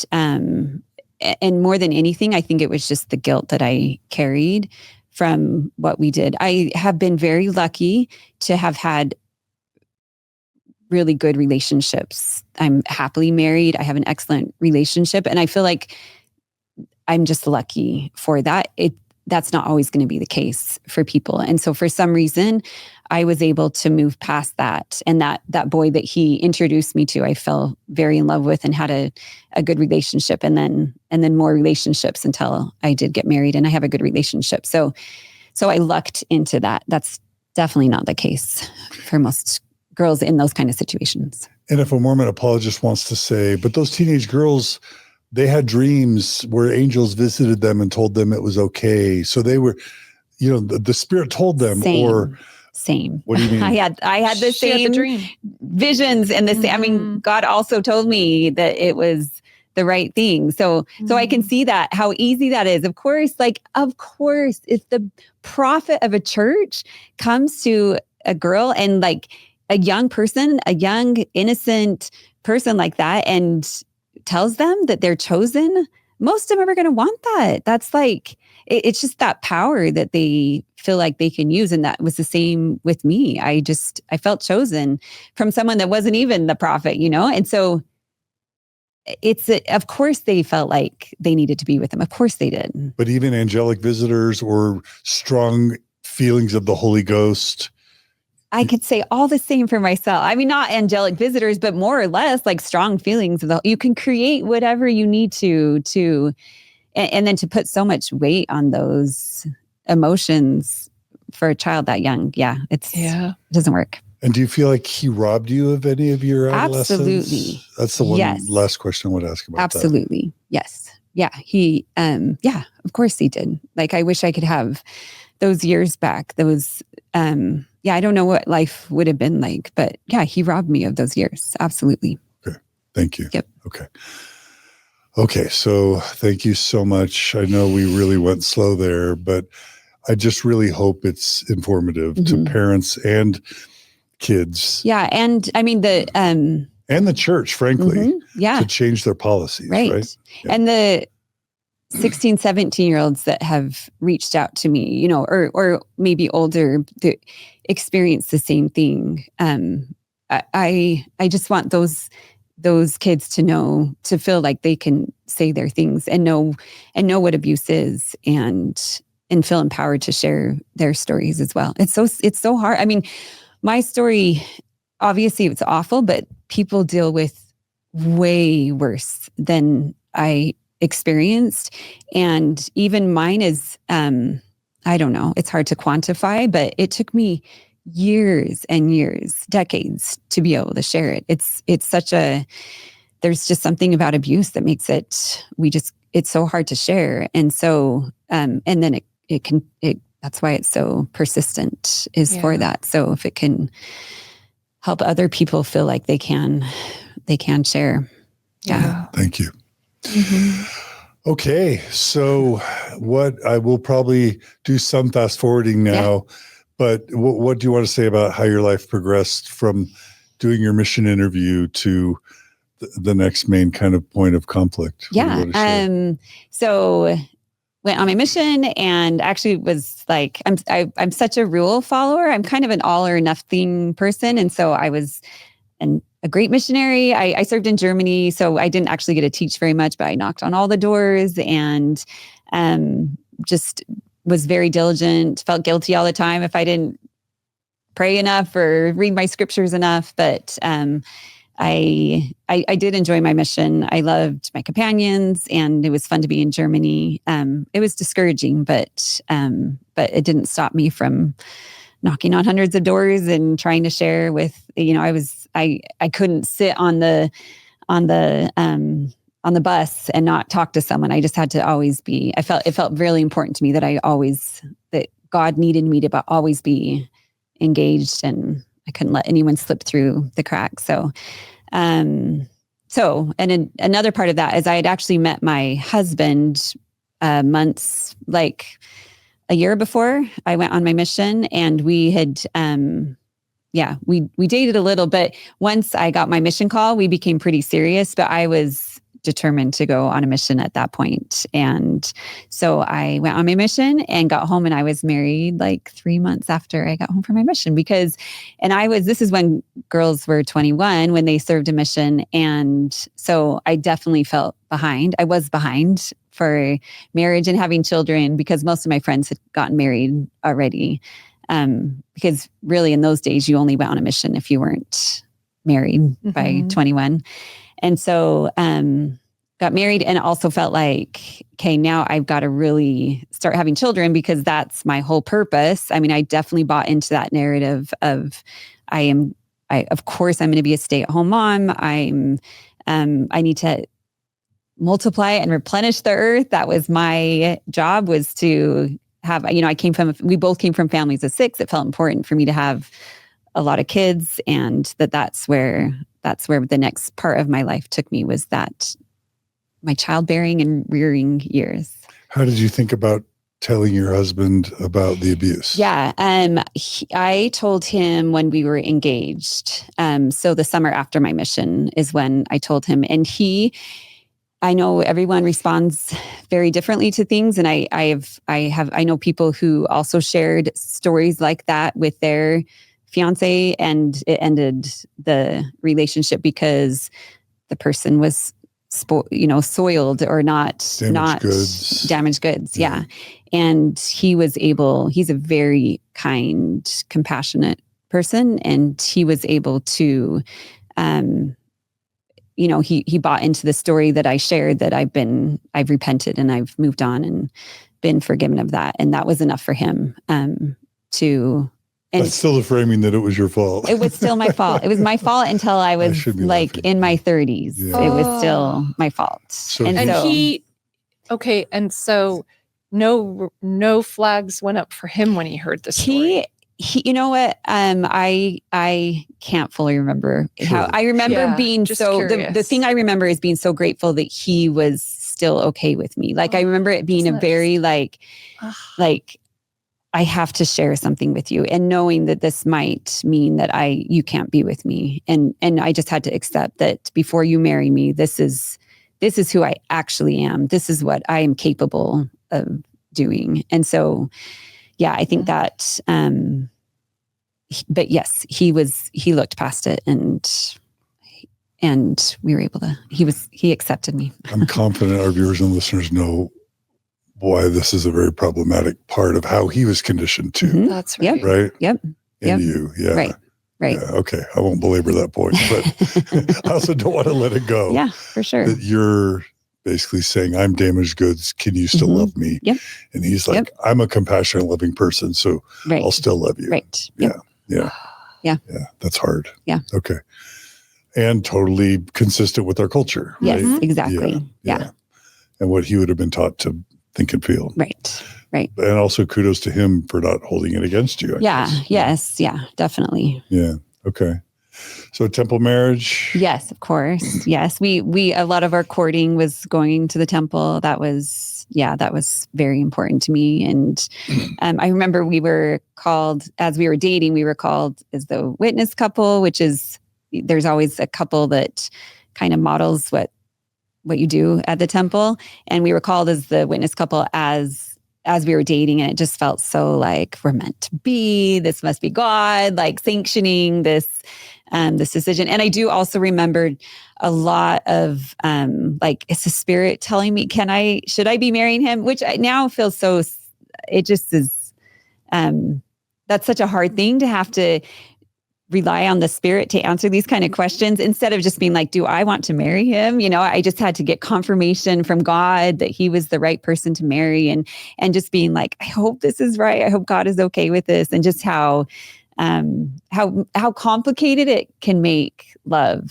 B: more than anything, I think it was just the guilt that I carried from what we did. I have been very lucky to have had really good relationships. I'm happily married. I have an excellent relationship. And I feel like I'm just lucky for that. That's not always going to be the case for people. And so for some reason, I was able to move past that. And that boy that he introduced me to, I fell very in love with and had a good relationship, and then more relationships until I did get married, and I have a good relationship. So I lucked into that. That's definitely not the case for most girls in those kind of situations.
A: And if a Mormon apologist wants to say, but those teenage girls, they had dreams where angels visited them and told them it was okay. So they were, the Spirit told them.
B: Same.
A: What do you mean?
B: I had the same
C: dream
B: visions and the same. I mean, God also told me that it was the right thing. So I can see that, how easy that is. Of course, if the prophet of a church comes to a girl and like a young person, a young innocent person like that, and tells them that they're chosen, most of them are going to want that. That's like, it's just that power that they feel like they can use. And that was the same with me. I felt chosen from someone that wasn't even the prophet, And so of course they felt like they needed to be with him. Of course they did.
A: But even angelic visitors or strong feelings of the Holy Ghost.
B: I could say all the same for myself. I mean, not angelic visitors, but more or less like strong feelings of you can create whatever you need to, and then to put so much weight on those emotions for a child that young. It doesn't work.
A: And do you feel like he robbed you of any of your adolescence?
B: Absolutely.
A: That's the one last question I would ask about.
B: Absolutely. That. Yes. Yeah. He, of course he did. Like, I wish I could have those years back. Those, I don't know what life would have been like, but he robbed me of those years. Absolutely.
A: Okay. Thank you.
B: Yep.
A: Okay. So thank you so much. I know we really went slow there, but I just really hope it's informative to parents and kids.
B: Yeah. And I mean,
A: and the church, frankly, to change their policies. Right.
B: Yeah. And the 16, 17-year-olds that have reached out to me, or maybe older, that experience the same thing. I just want those kids to feel like they can say their things and know what abuse is and feel empowered to share their stories as well. It's so hard. I mean, my story, obviously it's awful, but people deal with way worse than I experienced. And even mine is, I don't know, it's hard to quantify, but it took me years and years, decades to be able to share it. It's there's just something about abuse that makes it's so hard to share. And so, and then that's why it's so persistent is for that. So if it can help other people feel like they can share. Yeah.
A: Thank you. Okay. So what I will probably do some fast forwarding now, but what do you want to say about how your life progressed from doing your mission interview to the next main kind of point of conflict?
B: So went on my mission and actually was like, I'm such a rule follower. I'm kind of an all or nothing person. And so I was a great missionary. I served in Germany, so I didn't actually get to teach very much, but I knocked on all the doors and just was very diligent, felt guilty all the time if I didn't pray enough or read my scriptures enough. But I did enjoy my mission. I loved my companions, and it was fun to be in Germany. It was discouraging, but it didn't stop me from knocking on hundreds of doors and trying to share with. I couldn't sit on the bus and not talk to someone. I just had to always be. It felt really important to me that God needed me to always be engaged, and I couldn't let anyone slip through the cracks. So, and another part of that is I had actually met my husband months, like a year before I went on my mission, and we had, we dated a little, but once I got my mission call, we became pretty serious, but I was determined to go on a mission at that point. And so I went on my mission and got home, and I was married like 3 months after I got home from my mission this is when girls were 21 when they served a mission. And so I definitely felt behind. I was behind for marriage and having children because most of my friends had gotten married already. Because really in those days, you only went on a mission if you weren't married by 21. And so got married and also felt like, okay, now I've got to really start having children because that's my whole purpose. I mean, I definitely bought into that narrative of of course, I'm going to be a stay-at-home mom. I need to multiply and replenish the earth. That was my job, was to have, we both came from families of 6. It felt important for me to have a lot of kids, and that's where the next part of my life took me, was that my childbearing and rearing years.
A: How did you think about telling your husband about the abuse?
B: Yeah. I told him when we were engaged. So the summer after my mission is when I told him, and I know everyone responds very differently to things. And I know people who also shared stories like that with their fiance, and it ended the relationship because the person was soiled or not damaged goods. Yeah. And he's a very kind, compassionate person. And he was able to, he bought into the story that I shared, that I've repented and I've moved on and been forgiven of that. And that was enough for him, and
A: that's still the framing that it was your fault.
B: It was still my fault. It was my fault until I was in my 30s. Yeah. It was still my fault. So
C: no flags went up for him when he heard the story.
B: He you know what? I can't fully remember how. I remember being the thing I remember is being so grateful that he was still okay with me. Like, I remember it being a very like I have to share something with you, and knowing that this might mean that you can't be with me. And I just had to accept that before you marry me, this is who I actually am. This is what I am capable of doing. And so, yeah, I think that, but yes, he looked past it, and we were able to, he accepted me.
A: I'm confident our viewers and listeners know why this is a very problematic part of how he was conditioned too.
B: Mm-hmm.
C: That's right.
B: Yep.
A: Right?
B: Yep.
A: And you. Yeah.
B: Right.
A: Yeah, okay. I won't belabor that point, but I also don't want to let it go.
B: Yeah, for sure.
A: That you're basically saying, I'm damaged goods. Can you still love me?
B: Yep.
A: And he's like, I'm a compassionate, loving person, so I'll still love you.
B: Right.
A: Yep. Yeah. That's hard.
B: Yeah.
A: Okay. And totally consistent with our culture.
B: Yes,
A: right?
B: Exactly. Yeah.
A: And what he would have been taught to think and feel.
B: Right.
A: And also kudos to him for not holding it against you. I guess.
B: Yes. Yeah, definitely.
A: Yeah. Okay. So temple marriage.
B: Yes, of course. Yes. We a lot of our courting was going to the temple. That was very important to me. And I remember we were called, as we were dating, we were called as the witness couple, which is, there's always a couple that kind of models what you do at the temple. And we were called as the witness couple as we were dating. And it just felt so like we're meant to be, this must be God, like sanctioning this decision. And I do also remember a lot of, like, it's the Spirit telling me, should I be marrying him? Which I now feel so, it just is, that's such a hard thing to have to rely on the Spirit to answer these kind of questions, instead of just being like, do I want to marry him? I just had to get confirmation from God that he was the right person to marry, and just being like, I hope this is right. I hope God is okay with this. And just how complicated it can make love.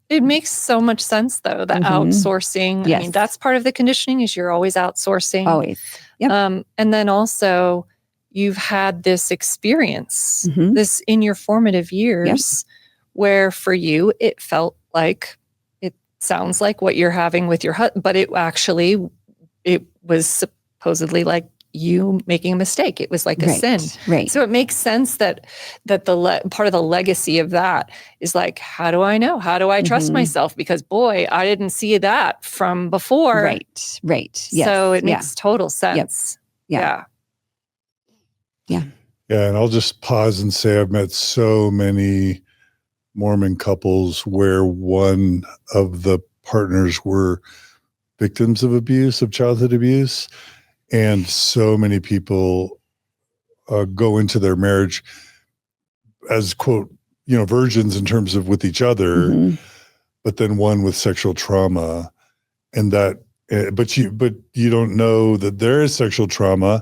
C: It makes so much sense, though, that outsourcing.
B: Yes.
C: I mean, that's part of the conditioning, is you're always outsourcing.
B: Always. Yep.
C: And then also, you've had this experience, this in your formative years, where for you, it sounds like what you're having with your husband, but it was supposedly like you making a mistake. It was like a sin.
B: Right.
C: So it makes sense that the part of the legacy of that is like, how do I know? How do I trust myself? Because boy, I didn't see that from before.
B: Right. Yes.
C: So it makes total sense.
B: Yep.
A: Yeah. And I'll just pause and say I've met so many Mormon couples where one of the partners were victims of childhood abuse. And so many people go into their marriage as, quote, virgins in terms of with each other, but then one with sexual trauma, and that, but you don't know that there is sexual trauma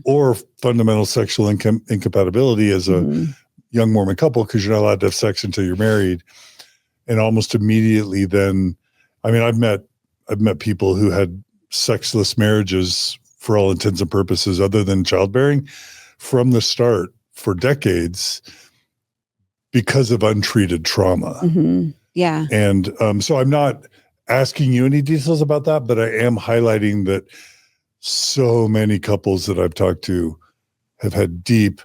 A: or fundamental sexual incompatibility as a young Mormon couple, because you're not allowed to have sex until you're married. And almost immediately then, I mean, I've met people who had sexless marriages for all intents and purposes other than childbearing from the start for decades because of untreated trauma.
B: Yeah.
A: And so I'm not asking you any details about that, but I am highlighting that so many couples that I've talked to have had deep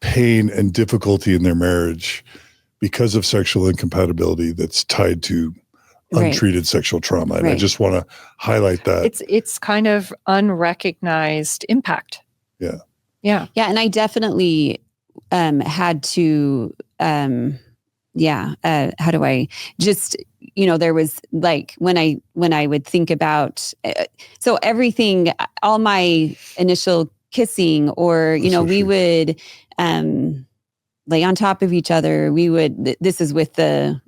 A: pain and difficulty in their marriage because of sexual incompatibility that's tied to untreated sexual trauma. And I just want to highlight that.
C: It's kind of unrecognized impact.
B: Yeah. And I definitely had to how do I just, there was like when I would think about, so everything, all my initial kissing or, we would lay on top of each other. This is with the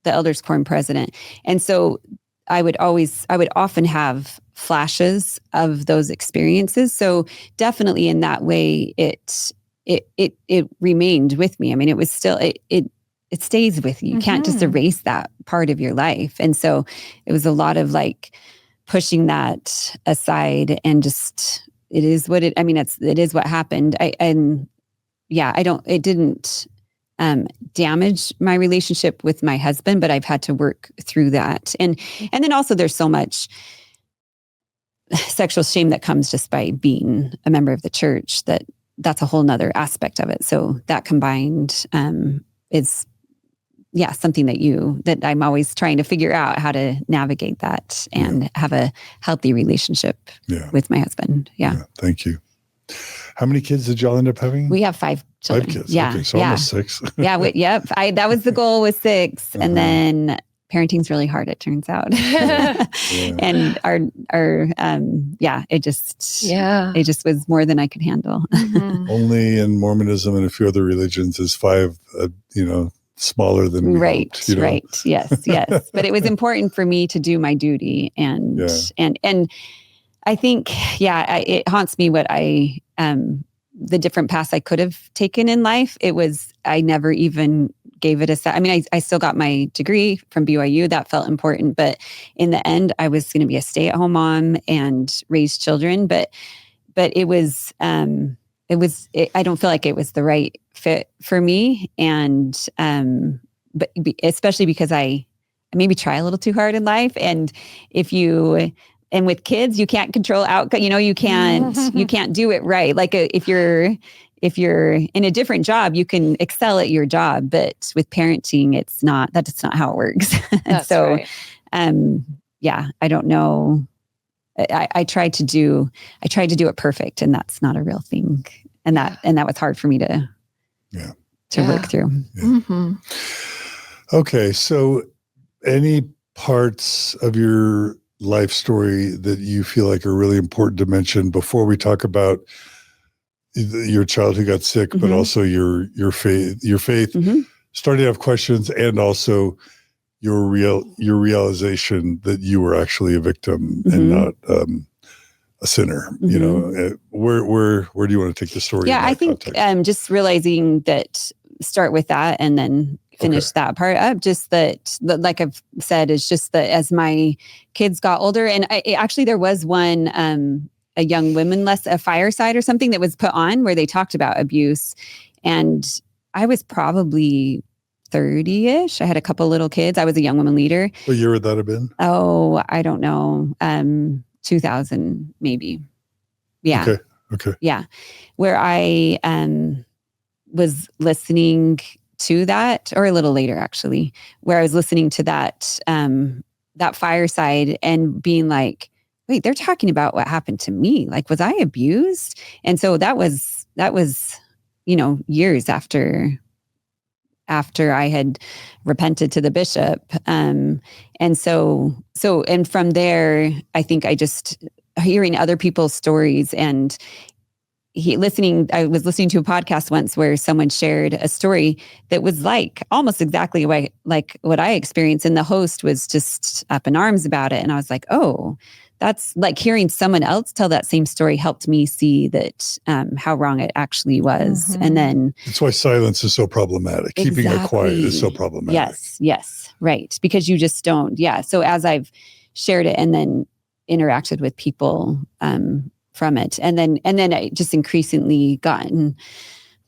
B: Elders Quorum President. And so I would often have flashes of those experiences. So definitely in that way, it remained with me. I mean, it was still, it stays with you. You can't just erase that part of your life. And so it was a lot of like pushing that aside and just, it is what happened. It didn't damage my relationship with my husband, but I've had to work through that. And then also there's so much sexual shame that comes just by being a member of the church that's a whole nother aspect of it. So that combined is something that I'm always trying to figure out how to navigate that and have a healthy relationship with my husband. Yeah.
A: Thank you. How many kids did y'all end up having?
B: We have 5 children.
A: 5 kids.
B: Yeah.
A: Okay, so almost 6.
B: Yep. That was the goal, was 6. And then parenting's really hard, it turns out. And it just was more than I could handle.
A: Only in Mormonism and a few other religions is 5, smaller than we hoped,
B: Right. Yes. But it was important for me to do my duty, and I think, it haunts me what the different paths I could have taken in life. I never even gave it I still got my degree from BYU. That felt important, but in the end, I was going to be a stay-at-home mom and raise children. But it was, I don't feel like it was the right fit for me. And, but especially because I maybe try a little too hard in life. And and with kids, you can't control outcome. You can't do it right. Like if you're in a different job, you can excel at your job, but with parenting, that's not how it works.
C: That's
B: so,
C: right.
B: I don't know. I tried to do it perfect, and that's not a real thing. And that was hard for me to work through.
A: Yeah.
C: Mm-hmm.
A: Okay. So any parts of your life story that you feel like are really important to mention before we talk about your child who got sick, but also your faith, starting to have questions, and also your realization that you were actually a victim and not a sinner. Where do you want to take the story?
B: Yeah, I think just realizing that, start with that and then finish that part up. Just that, like I've said, is just that as my kids got older, and there was one, a young women a fireside or something that was put on where they talked about abuse. And I was probably 30-ish. I had a couple little kids. I was a young woman leader.
A: What year would that have been?
B: Oh, I don't know. 2000 maybe. Yeah.
A: Okay.
B: Yeah. Where I was listening to that, or a little later actually, where I was listening to that fireside and being like, wait, they're talking about what happened to me. Like, was I abused? And so that was, years after I had repented to the bishop. And from there, I think I just hearing other people's stories and I was listening to a podcast once where someone shared a story that was like almost exactly like what I experienced. And the host was just up in arms about it. And I was like, oh, that's like hearing someone else tell that same story helped me see that how wrong it actually was. And then
A: that's why silence is so problematic.
B: Exactly.
A: Keeping it quiet is so problematic.
B: Yes. Right. Because you just don't. Yeah. So as I've shared it and then interacted with people, from it. And then I just increasingly gotten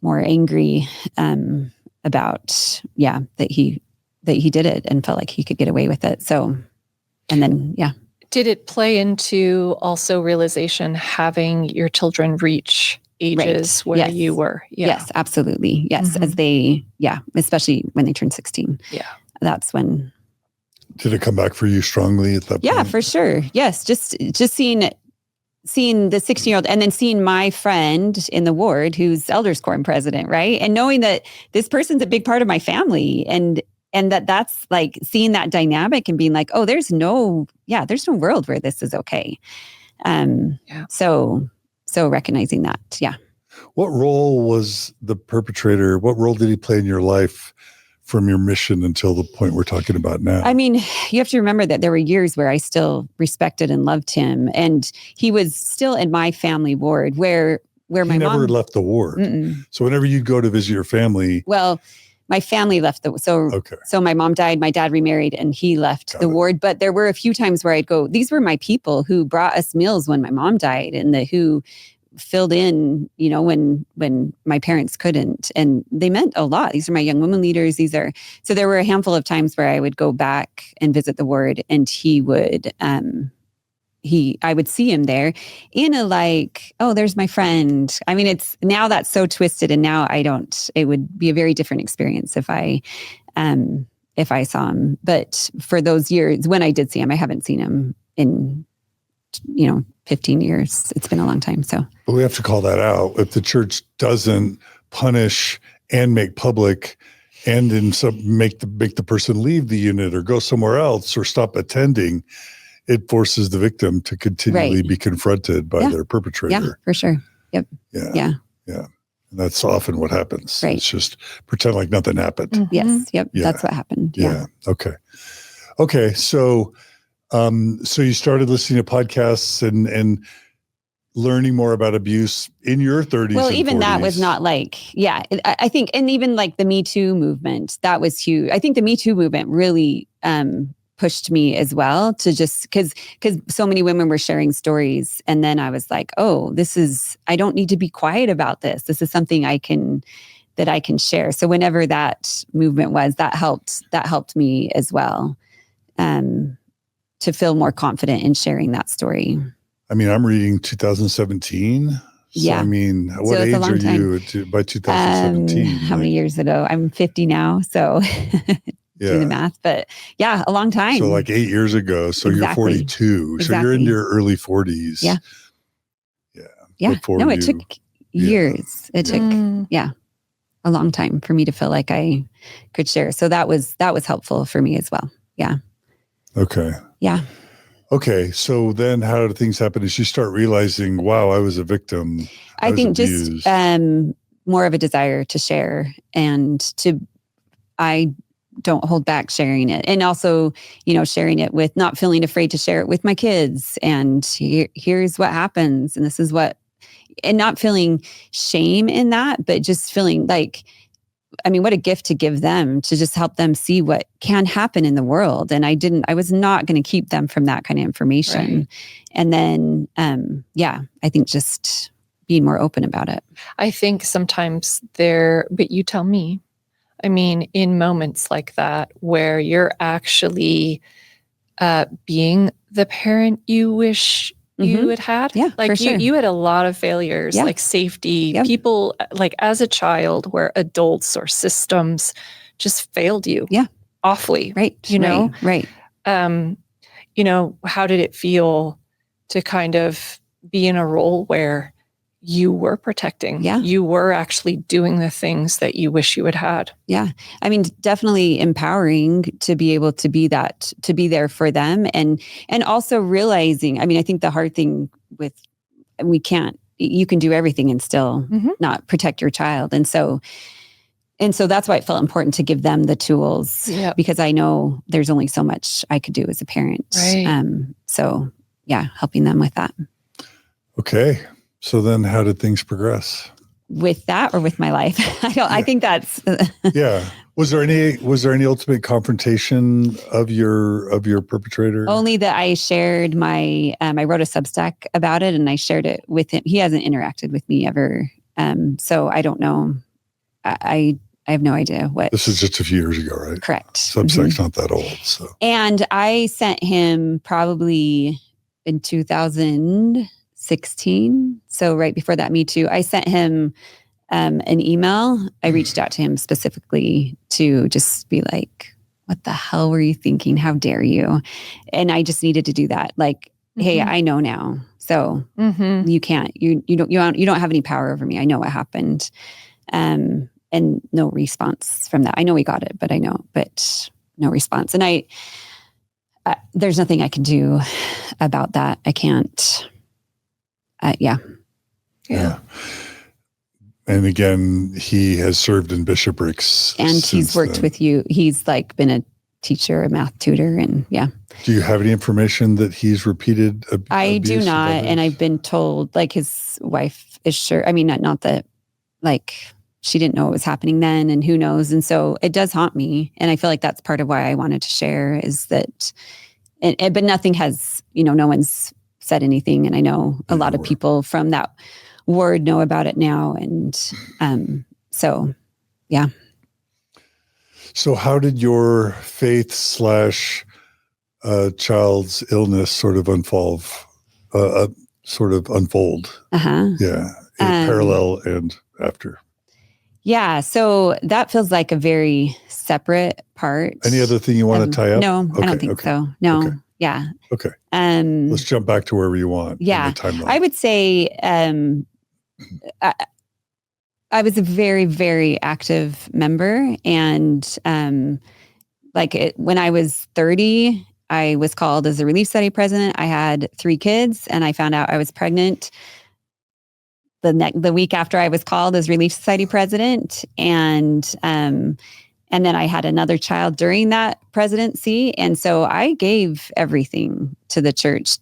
B: more angry about, that he did it and felt like he could get away with it. So, and then,
C: Did it play into also realization having your children reach ages where you were? Yeah.
B: Yes, absolutely. Yes. As they, especially when they turn 16.
C: Yeah.
B: That's when.
A: Did it come back for you strongly at that point?
B: Yeah, for sure. Yes. Just seeing seeing the 16-year-old and then seeing my friend in the ward who's Elders Quorum President, right? And knowing that this person's a big part of my family and that's like seeing that dynamic and being like, oh, there's no world where this is okay. So recognizing that. Yeah.
A: What role was the perpetrator? What role did he play in your life from your mission until the point we're talking about now?
B: I mean, you have to remember that there were years where I still respected and loved him. And he was still in my family ward where my mom... He
A: never left the ward.
B: Mm-mm.
A: So whenever you'd go to visit your family...
B: Well, my family left so my mom died, my dad remarried, and he left the ward. But there were a few times where I'd go, these were my people who brought us meals when my mom died and who filled in, when my parents couldn't. And they meant a lot. These are my young women leaders. So there were a handful of times where I would go back and visit the ward and he would, I would see him there in a like, oh, there's my friend. I mean, it's now that's so twisted and now it would be a very different experience if I saw him. But for those years when I did see him, I haven't seen him in, 15 years. It's been a long time. So,
A: but we have to call that out. If the church doesn't punish and make public and make the person leave the unit or go somewhere else or stop attending, it forces the victim to continually be confronted by their perpetrator.
B: Yeah, for sure. Yep.
A: Yeah. And that's often what happens.
B: Right.
A: It's just pretend like nothing happened.
B: Mm-hmm. Yes. Yep. Yeah. That's what happened. Yeah.
A: Okay. So you started listening to podcasts and learning more about abuse in your 30s.
B: Well, even
A: 40s.
B: that was not like, I think, and even like the Me Too movement, that was huge. I think the Me Too movement really, pushed me as well to just because so many women were sharing stories. And then I was like, oh, I don't need to be quiet about this. This is something I can share. So whenever that movement was, that helped me as well, to feel more confident in sharing that story.
A: I mean, I'm reading 2017. So, I mean, what age are you by 2017?
B: How many years ago? I'm 50 now. So do the math, but a long time.
A: So like 8 years ago. So you're 42. So you're in your early 40s.
B: Yeah. No, it took years. It took, a long time for me to feel like I could share. So that was helpful for me as well. Yeah.
A: Okay.
B: Yeah.
A: Okay. So then how did things happen as you start realizing, wow, I was a victim?
B: I think abused. Just more of a desire to share I don't hold back sharing it. And also, sharing it with not feeling afraid to share it with my kids. And here's what happens. And this is and not feeling shame in that, but just feeling like, what a gift to give them to just help them see what can happen in the world. And I was not going to keep them from that kind of information. Right. And then, I think just being more open about it.
C: I think sometimes but you tell me, in moments like that, where you're actually being the parent you wish you had.
B: Yeah,
C: like
B: for sure.
C: You had a lot of failures, like safety, people, like as a child where adults or systems just failed you.
B: Yeah.
C: Awfully.
B: Right. Right.
C: How did it feel to kind of be in a role where you were protecting.
B: Yeah.
C: You were actually doing the things that you wish you had had.
B: Yeah. Definitely empowering to be able to be there for them. And also realizing, I think the hard thing you can do everything and still not protect your child. And so that's why it felt important to give them the tools because I know there's only so much I could do as a parent.
C: Right.
B: Helping them with that.
A: Okay. So then how did things progress?
B: With that or with my life? I think that's Was there any ultimate confrontation of your perpetrator? Only that I shared I wrote a substack about it and I shared it with him. He hasn't interacted with me ever. So I don't know. I have no idea what.
A: This is just a few years ago, right?
B: Correct.
A: Substack's not that old. So.
B: And I sent him probably in 2016. So right before that Me Too, I sent him an email. I reached out to him specifically to just be like, what the hell were you thinking? How dare you? And I just needed to do that. Like hey, I know now. So you can't, you don't have any power over me. I know what happened. And no response from that. I know we got it, but no response. And there's nothing I can do about that. I can't. Yeah.
A: And again, he has served in bishoprics.
B: And he's worked with you. He's like been a teacher, a math tutor. And
A: Do you have any information that he's repeated?
B: I do not. And I've been told like his wife is sure. I mean, not that like she didn't know what was happening then and who knows. And so it does haunt me. And I feel like that's part of why I wanted to share is that, but nothing has, no one's said anything. And I know a lot of people from that ward know about it now. And so, yeah.
A: So how did your faith / child's illness sort of unfold? Yeah. In parallel and after.
B: Yeah. So that feels like a very separate part.
A: Any other thing you want to tie up?
B: No, I don't think so. No.
A: Okay.
B: Yeah.
A: Okay. Let's jump back to wherever you want.
B: Yeah.
A: In the timeline.
B: I would say I was a very, very active member. And when I was 30, I was called as a Relief Study president. I had 3 kids and I found out I was pregnant the week after I was called as Relief Society president. And then I had another child during that presidency. And so I gave everything to the church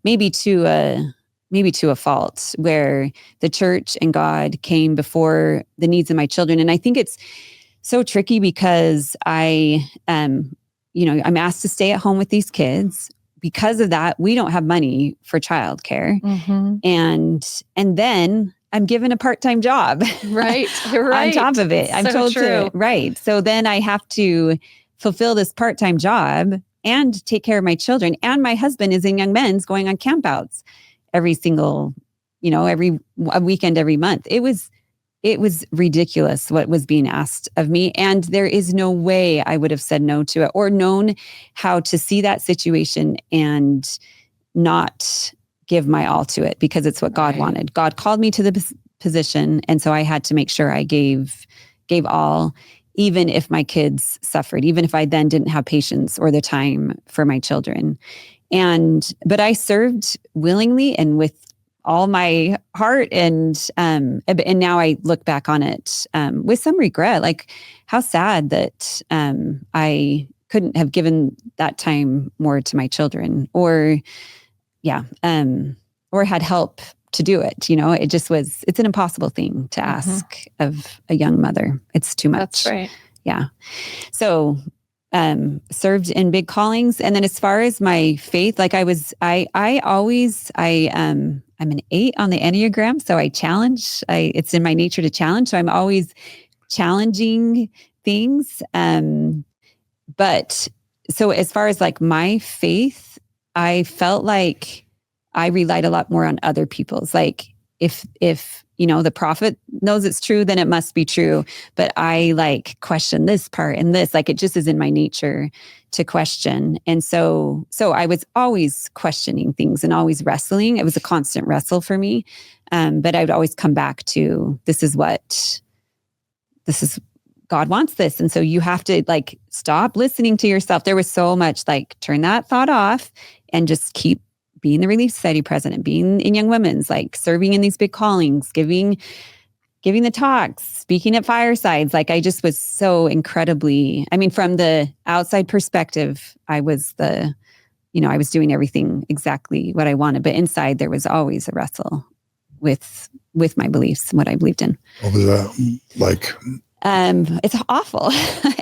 B: maybe to a fault where the church and God came before the needs of my children. And I think it's so tricky because I'm asked to stay at home with these kids. Because of that, we don't have money for childcare. And then I'm given a part-time job.
C: Right.
B: On top of it. I'm told
C: true.
B: Right. So then I have to fulfill this part-time job and take care of my children. And my husband is in Young Men's going on campouts every single, every weekend, every month. It was ridiculous what was being asked of me. And there is no way I would have said no to it or known how to see that situation and not give my all to it because it's what God wanted. God called me to the position. And so I had to make sure I gave all, even if my kids suffered, even if I then didn't have patience or the time for my children. But I served willingly and with all my heart. And now I look back on it with some regret, like how sad that I couldn't have given that time more to my children or had help to do it. It's an impossible thing to ask of a young mother. It's too much.
C: That's right.
B: Yeah. So served in big callings. And then as far as my faith, like I'm an 8 on the Enneagram. So I challenge, it's in my nature to challenge. So I'm always challenging things. But so as far as like my faith, I felt like I relied a lot more on other people's, like if the prophet knows it's true, then it must be true. But I like question this part and this, like it just is in my nature to question. And so I was always questioning things and always wrestling. It was a constant wrestle for me. But I would always come back to, this is God wants this. And so you have to like stop listening to yourself. There was so much like turn that thought off and just keep being the Relief Society president, being in Young Women's, like serving in these big callings, giving the talks, speaking at firesides. Like I just was so incredibly, from the outside perspective, I was doing everything exactly what I wanted. But inside there was always a wrestle with my beliefs and what I believed in.
A: What was that like?
B: It's awful.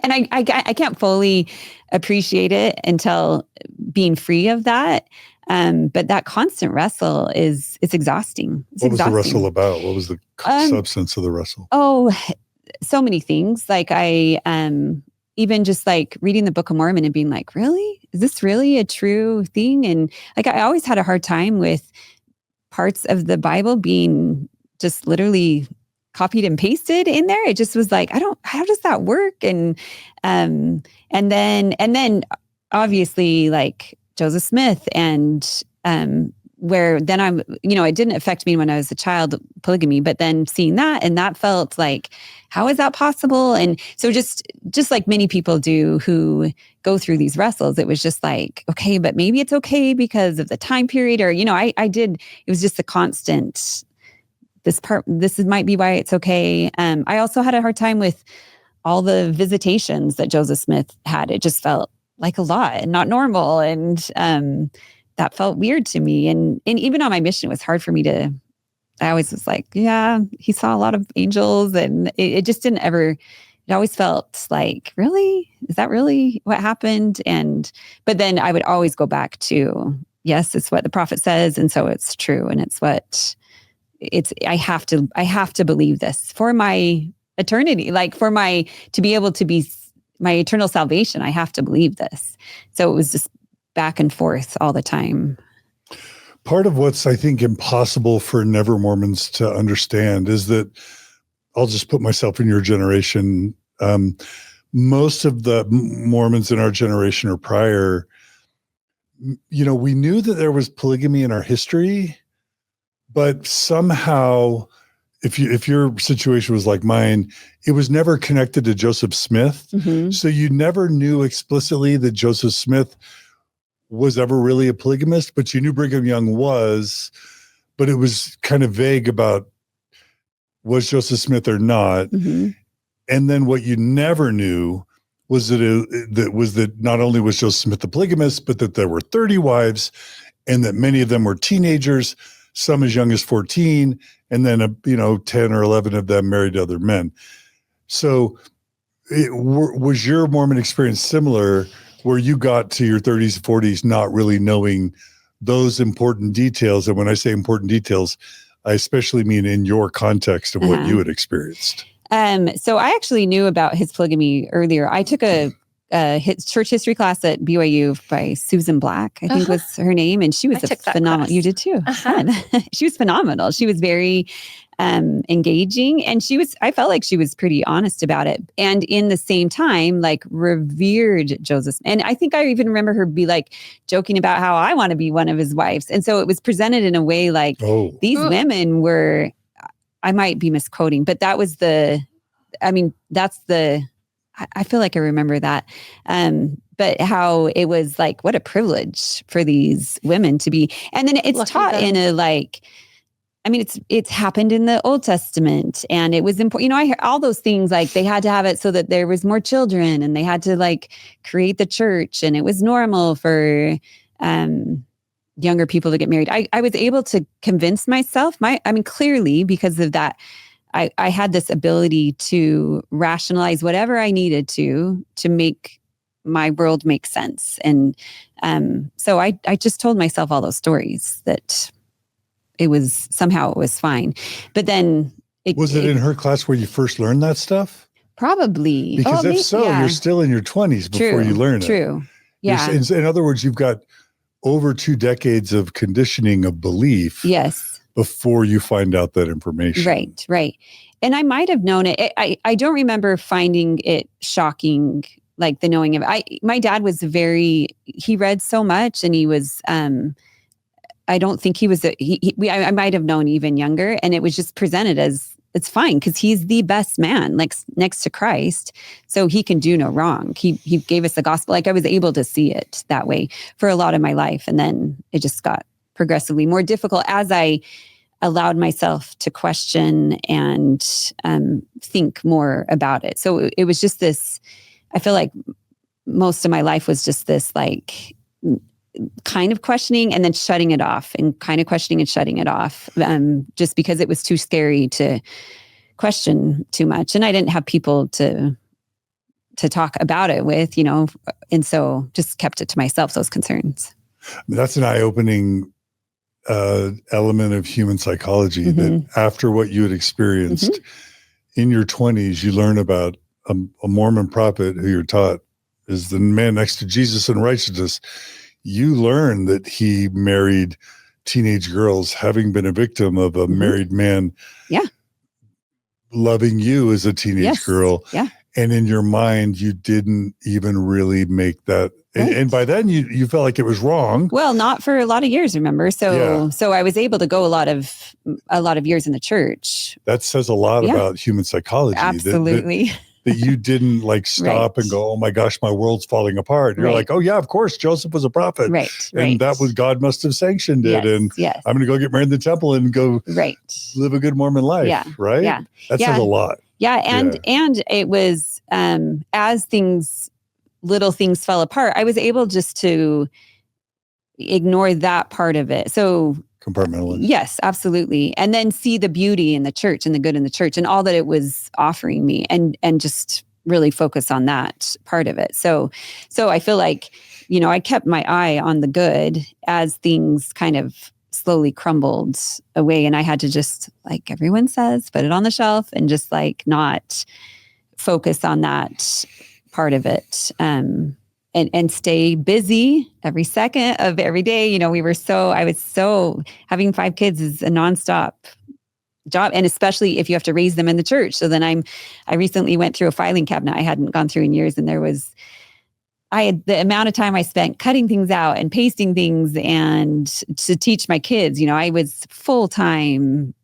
B: And I can't fully appreciate it until being free of that. But that constant wrestle it's exhausting.
A: What was the wrestle about? What was the substance of the wrestle?
B: Oh, so many things. Like I, even just like reading the Book of Mormon and being like, really? Is this really a true thing? And like, I always had a hard time with parts of the Bible being just literally copied and pasted in there. It just was like, how does that work? And then obviously like Joseph Smith and where then it didn't affect me when I was a child, polygamy, but then seeing that, and that felt like, how is that possible? And so just like many people do who go through these wrestles, it was just like, okay, but maybe it's okay because of the time period, or, it was just a constant, might be why it's okay. I also had a hard time with all the visitations that Joseph Smith had. It just felt like a lot and not normal. And, that felt weird to me. And even on my mission, it was hard for me I always was like, yeah, he saw a lot of angels, and it just didn't ever, it always felt like, really? Is that really what happened? But then I would always go back to, yes, it's what the prophet says. And so it's true. And I have to believe this for my eternity, like to be able to be my eternal salvation. I have to believe this. So it was just back and forth all the time.
A: Part of what's, I think, impossible for never Mormons to understand is that, I'll just put myself in your generation. Most of the Mormons in our generation or prior, we knew that there was polygamy in our history, but somehow, if your situation was like mine, it was never connected to Joseph Smith.
B: Mm-hmm.
A: So you never knew explicitly that Joseph Smith was ever really a polygamist, but you knew Brigham Young was, but it was kind of vague about was Joseph Smith or not.
B: Mm-hmm.
A: And then what you never knew was that not only was Joseph Smith the polygamist, but that there were 30 wives, and that many of them were teenagers, some as young as 14, and then 10 or 11 of them married other men. So was your Mormon experience similar, where you got to your 30s, 40s, not really knowing those important details? And when I say important details, I especially mean in your context of what you had experienced.
B: So I actually knew about his polygamy earlier. I took a church history class at BYU by Susan Black, I think was her name. And she was phenomenal. You did too. She was phenomenal. She was very engaging, and I felt like she was pretty honest about it. And in the same time, like, revered Joseph. And I think I even remember her be like joking about how I want to be one of his wives. And so it was presented in a way like these women were, I might be misquoting, but that was I feel like I remember that. But how it was like, what a privilege for these women to be. And then it's taught in a it's happened in the Old Testament, and it was important. I hear all those things, like they had to have it so that there was more children, and they had to like create the church, and it was normal for younger people to get married. I was able to convince myself, clearly because of that, I had this ability to rationalize whatever I needed to make my world make sense. And so I just told myself all those stories that it was fine. But then
A: was it in her class where you first learned that stuff?
B: Probably.
A: Because you're still in your 20s before you learn it.
B: True. Yeah.
A: In other words, you've got over 2 decades of conditioning of belief.
B: Yes.
A: Before you find out that information.
B: Right. And I might have known it. I don't remember finding it shocking, like the knowing of it. My dad was he read so much, and he was, I don't think he was, I might have known even younger, and it was just presented as, it's fine because he's the best man, like next to Christ. So he can do no wrong. He gave us the gospel. Like, I was able to see it that way for a lot of my life. And then it just got progressively more difficult as I allowed myself to question and think more about it. So it was just this, I feel like most of my life was just this like kind of questioning and then shutting it off, and kind of questioning and shutting it off, just because it was too scary to question too much. And I didn't have people to talk about it with, and so just kept it to myself, those concerns.
A: That's an eye-opening element of human psychology, that after what you had experienced in your 20s, you learn about a Mormon prophet who you're taught is the man next to Jesus in righteousness. You learn that he married teenage girls, having been a victim of a married man loving you as a teenage girl.
B: Yeah.
A: And in your mind, you didn't even really make that And by then you felt like it was wrong.
B: Well, not for a lot of years, remember? So I was able to go a lot of years in the church.
A: That says a lot about human psychology.
B: Absolutely.
A: That you didn't like stop and go, oh my gosh, my world's falling apart. You're like, oh yeah, of course, Joseph was a prophet.
B: Right.
A: And that was, God must have sanctioned it. And I'm going to go get married in the temple and go live a good Mormon life.
B: Yeah.
A: Right?
B: Yeah.
A: That says a lot.
B: Yeah. And it was, as little things fell apart, I was able just to ignore that part of it. So
A: compartmentalize.
B: Yes, absolutely. And then see the beauty in the church and the good in the church and all that it was offering me, and just really focus on that part of it. So I feel like, I kept my eye on the good as things kind of slowly crumbled away, and I had to just, like everyone says, put it on the shelf and just like not focus on that part of it. And stay busy every second of every day. I was so, having 5 kids is a nonstop job. And especially if you have to raise them in the church. So then I recently went through a filing cabinet I hadn't gone through in years. And I had the amount of time I spent cutting things out and pasting things and to teach my kids, I was full-time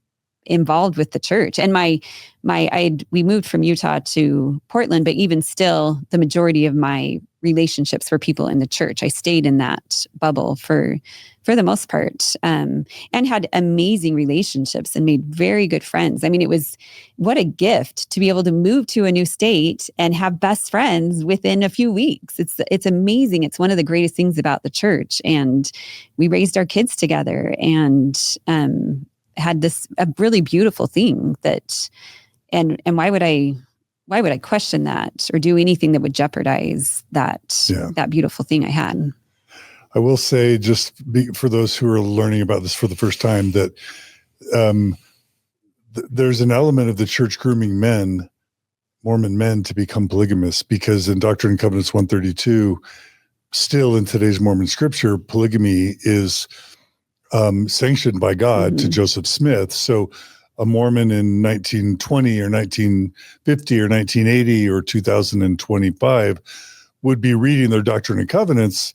B: involved with the church. And we moved from Utah to Portland, but even still the majority of my relationships were people in the church. I stayed in that bubble for the most part, and had amazing relationships and made very good friends. I mean, what a gift to be able to move to a new state and have best friends within a few weeks. It's amazing. It's one of the greatest things about the church. And we raised our kids together and had a really beautiful thing and why would I question that or do anything that would jeopardize that beautiful thing I had?
A: I will say, for those who are learning about this for the first time, that there's an element of the church grooming Mormon men, to become polygamous, because in Doctrine and Covenants 132, still in today's Mormon scripture, polygamy is sanctioned by God to Joseph Smith. So a Mormon in 1920 or 1950 or 1980 or 2025 would be reading their Doctrine and Covenants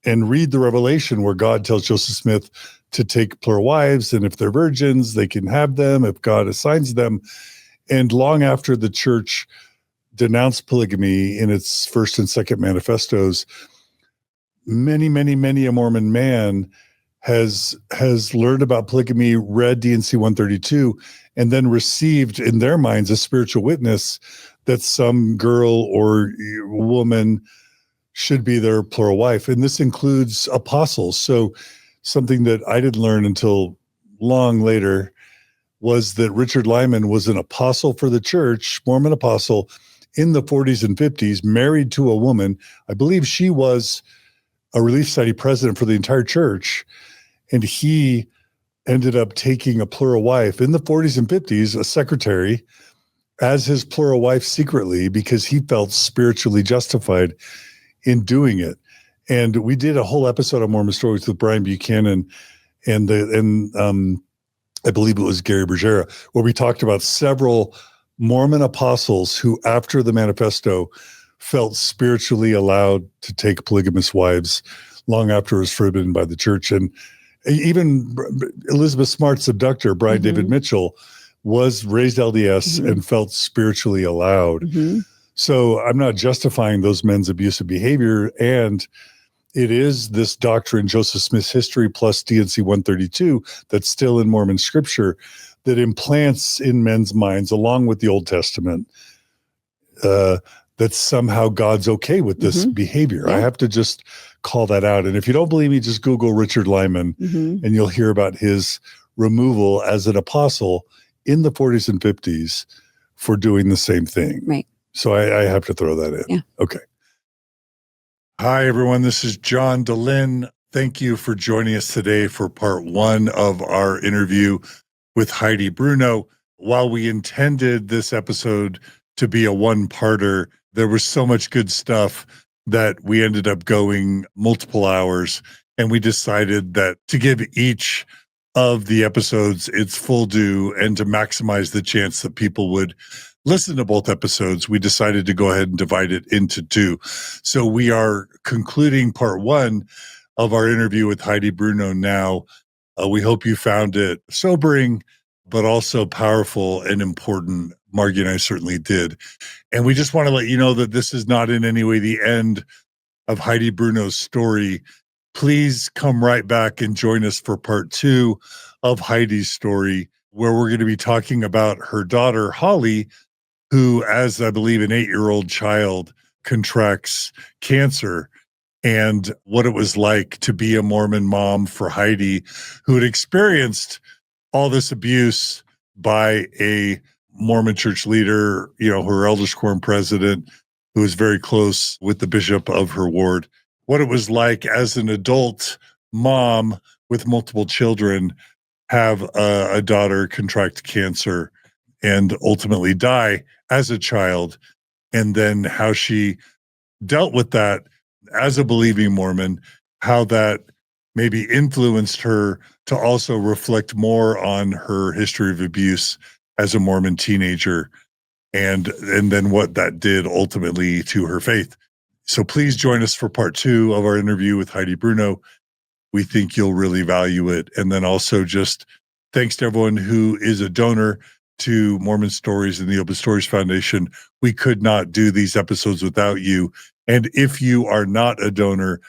A: and read the revelation where God tells Joseph Smith to take plural wives, and if they're virgins, they can have them if God assigns them. And long after the church denounced polygamy in its first and second manifestos, many, many, many a Mormon man has learned about polygamy, read D&C 132, and then received in their minds a spiritual witness that some girl or woman should be their plural wife. And this includes apostles. So something that I didn't learn until long later was that Richard Lyman was an apostle for the church, Mormon apostle, in the 40s and 50s, married to a woman. I believe she was a Relief Society president for the entire church. And he ended up taking a plural wife in the 40s and 50s, a secretary, as his plural wife secretly, because he felt spiritually justified in doing it. And we did a whole episode on Mormon Stories with Brian Buchanan and I believe it was Gary Bergera, where we talked about several Mormon apostles who, after the manifesto, felt spiritually allowed to take polygamous wives long after it was forbidden by the church. And even Elizabeth Smart's abductor, Brian David Mitchell, was raised LDS and felt spiritually allowed. So I'm not justifying those men's abusive behavior. And it is this doctrine, Joseph Smith's history plus D&C 132, that's still in Mormon scripture, that implants in men's minds, along with the Old Testament, that somehow God's okay with this behavior. I have to just call that out. And if you don't believe me, just Google Richard Lyman and you'll hear about his removal as an apostle in the 40s and 50s for doing the same thing.
B: Right.
A: So I have to throw that in.
B: Yeah.
A: Okay. Hi, everyone. This is John DeLynn. Thank you for joining us today for part 1 of our interview with Heidi Bruno. While we intended this episode to be a one-parter, there was so much good stuff that we ended up going multiple hours, and we decided that to give each of the episodes its full due and to maximize the chance that people would listen to both episodes, we decided to go ahead and divide it into 2. So we are concluding part one of our interview with Heidi Bruno now. We hope you found it sobering, but also powerful and important. Margie and I certainly did. And we just want to let you know that this is not in any way the end of Heidi Bruno's story. Please come right back and join us for part two of Heidi's story, where we're going to be talking about her daughter, Holly, who, as I believe an 8-year-old child, contracts cancer, and what it was like to be a Mormon mom for Heidi, who had experienced all this abuse by a Mormon church leader, her Elders Quorum President, who was very close with the bishop of her ward. What it was like as an adult mom with multiple children, have a daughter contract cancer and ultimately die as a child, and then how she dealt with that as a believing Mormon, how that maybe influenced her to also reflect more on her history of abuse as a Mormon teenager, and then what that did ultimately to her faith. So please join us for part two of our interview with Heidi Bruno. We think you'll really value it. And then also just thanks to everyone who is a donor to Mormon Stories and the Open Stories Foundation. We could not do these episodes without you. And if you are not a donor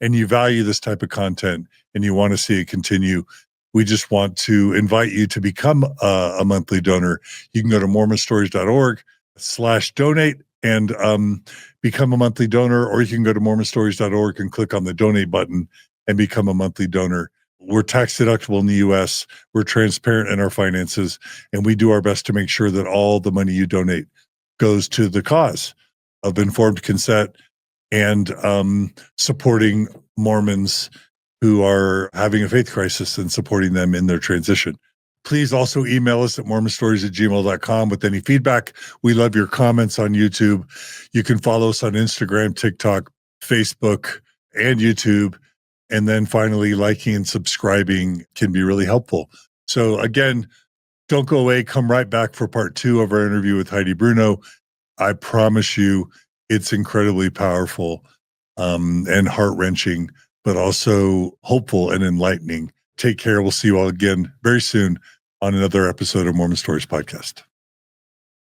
A: and you value this type of content and you want to see it continue, we just want to invite you to become a monthly donor. You can go to mormonstories.org/donate and become a monthly donor, or you can go to mormonstories.org and click on the donate button and become a monthly donor. We're tax deductible in the US. We're transparent in our finances, and we do our best to make sure that all the money you donate goes to the cause of informed consent and supporting Mormons who are having a faith crisis and supporting them in their transition. Please also email us at mormonstories@gmail.com with any feedback. We love your comments on YouTube. You can follow us on Instagram, TikTok, Facebook, and YouTube. And then finally, liking and subscribing can be really helpful. So again, don't go away. Come right back for part two of our interview with Heidi Bruno. I promise you it's incredibly powerful and heart-wrenching, but also hopeful and enlightening. Take care. We'll see you all again very soon on another episode of Mormon Stories Podcast.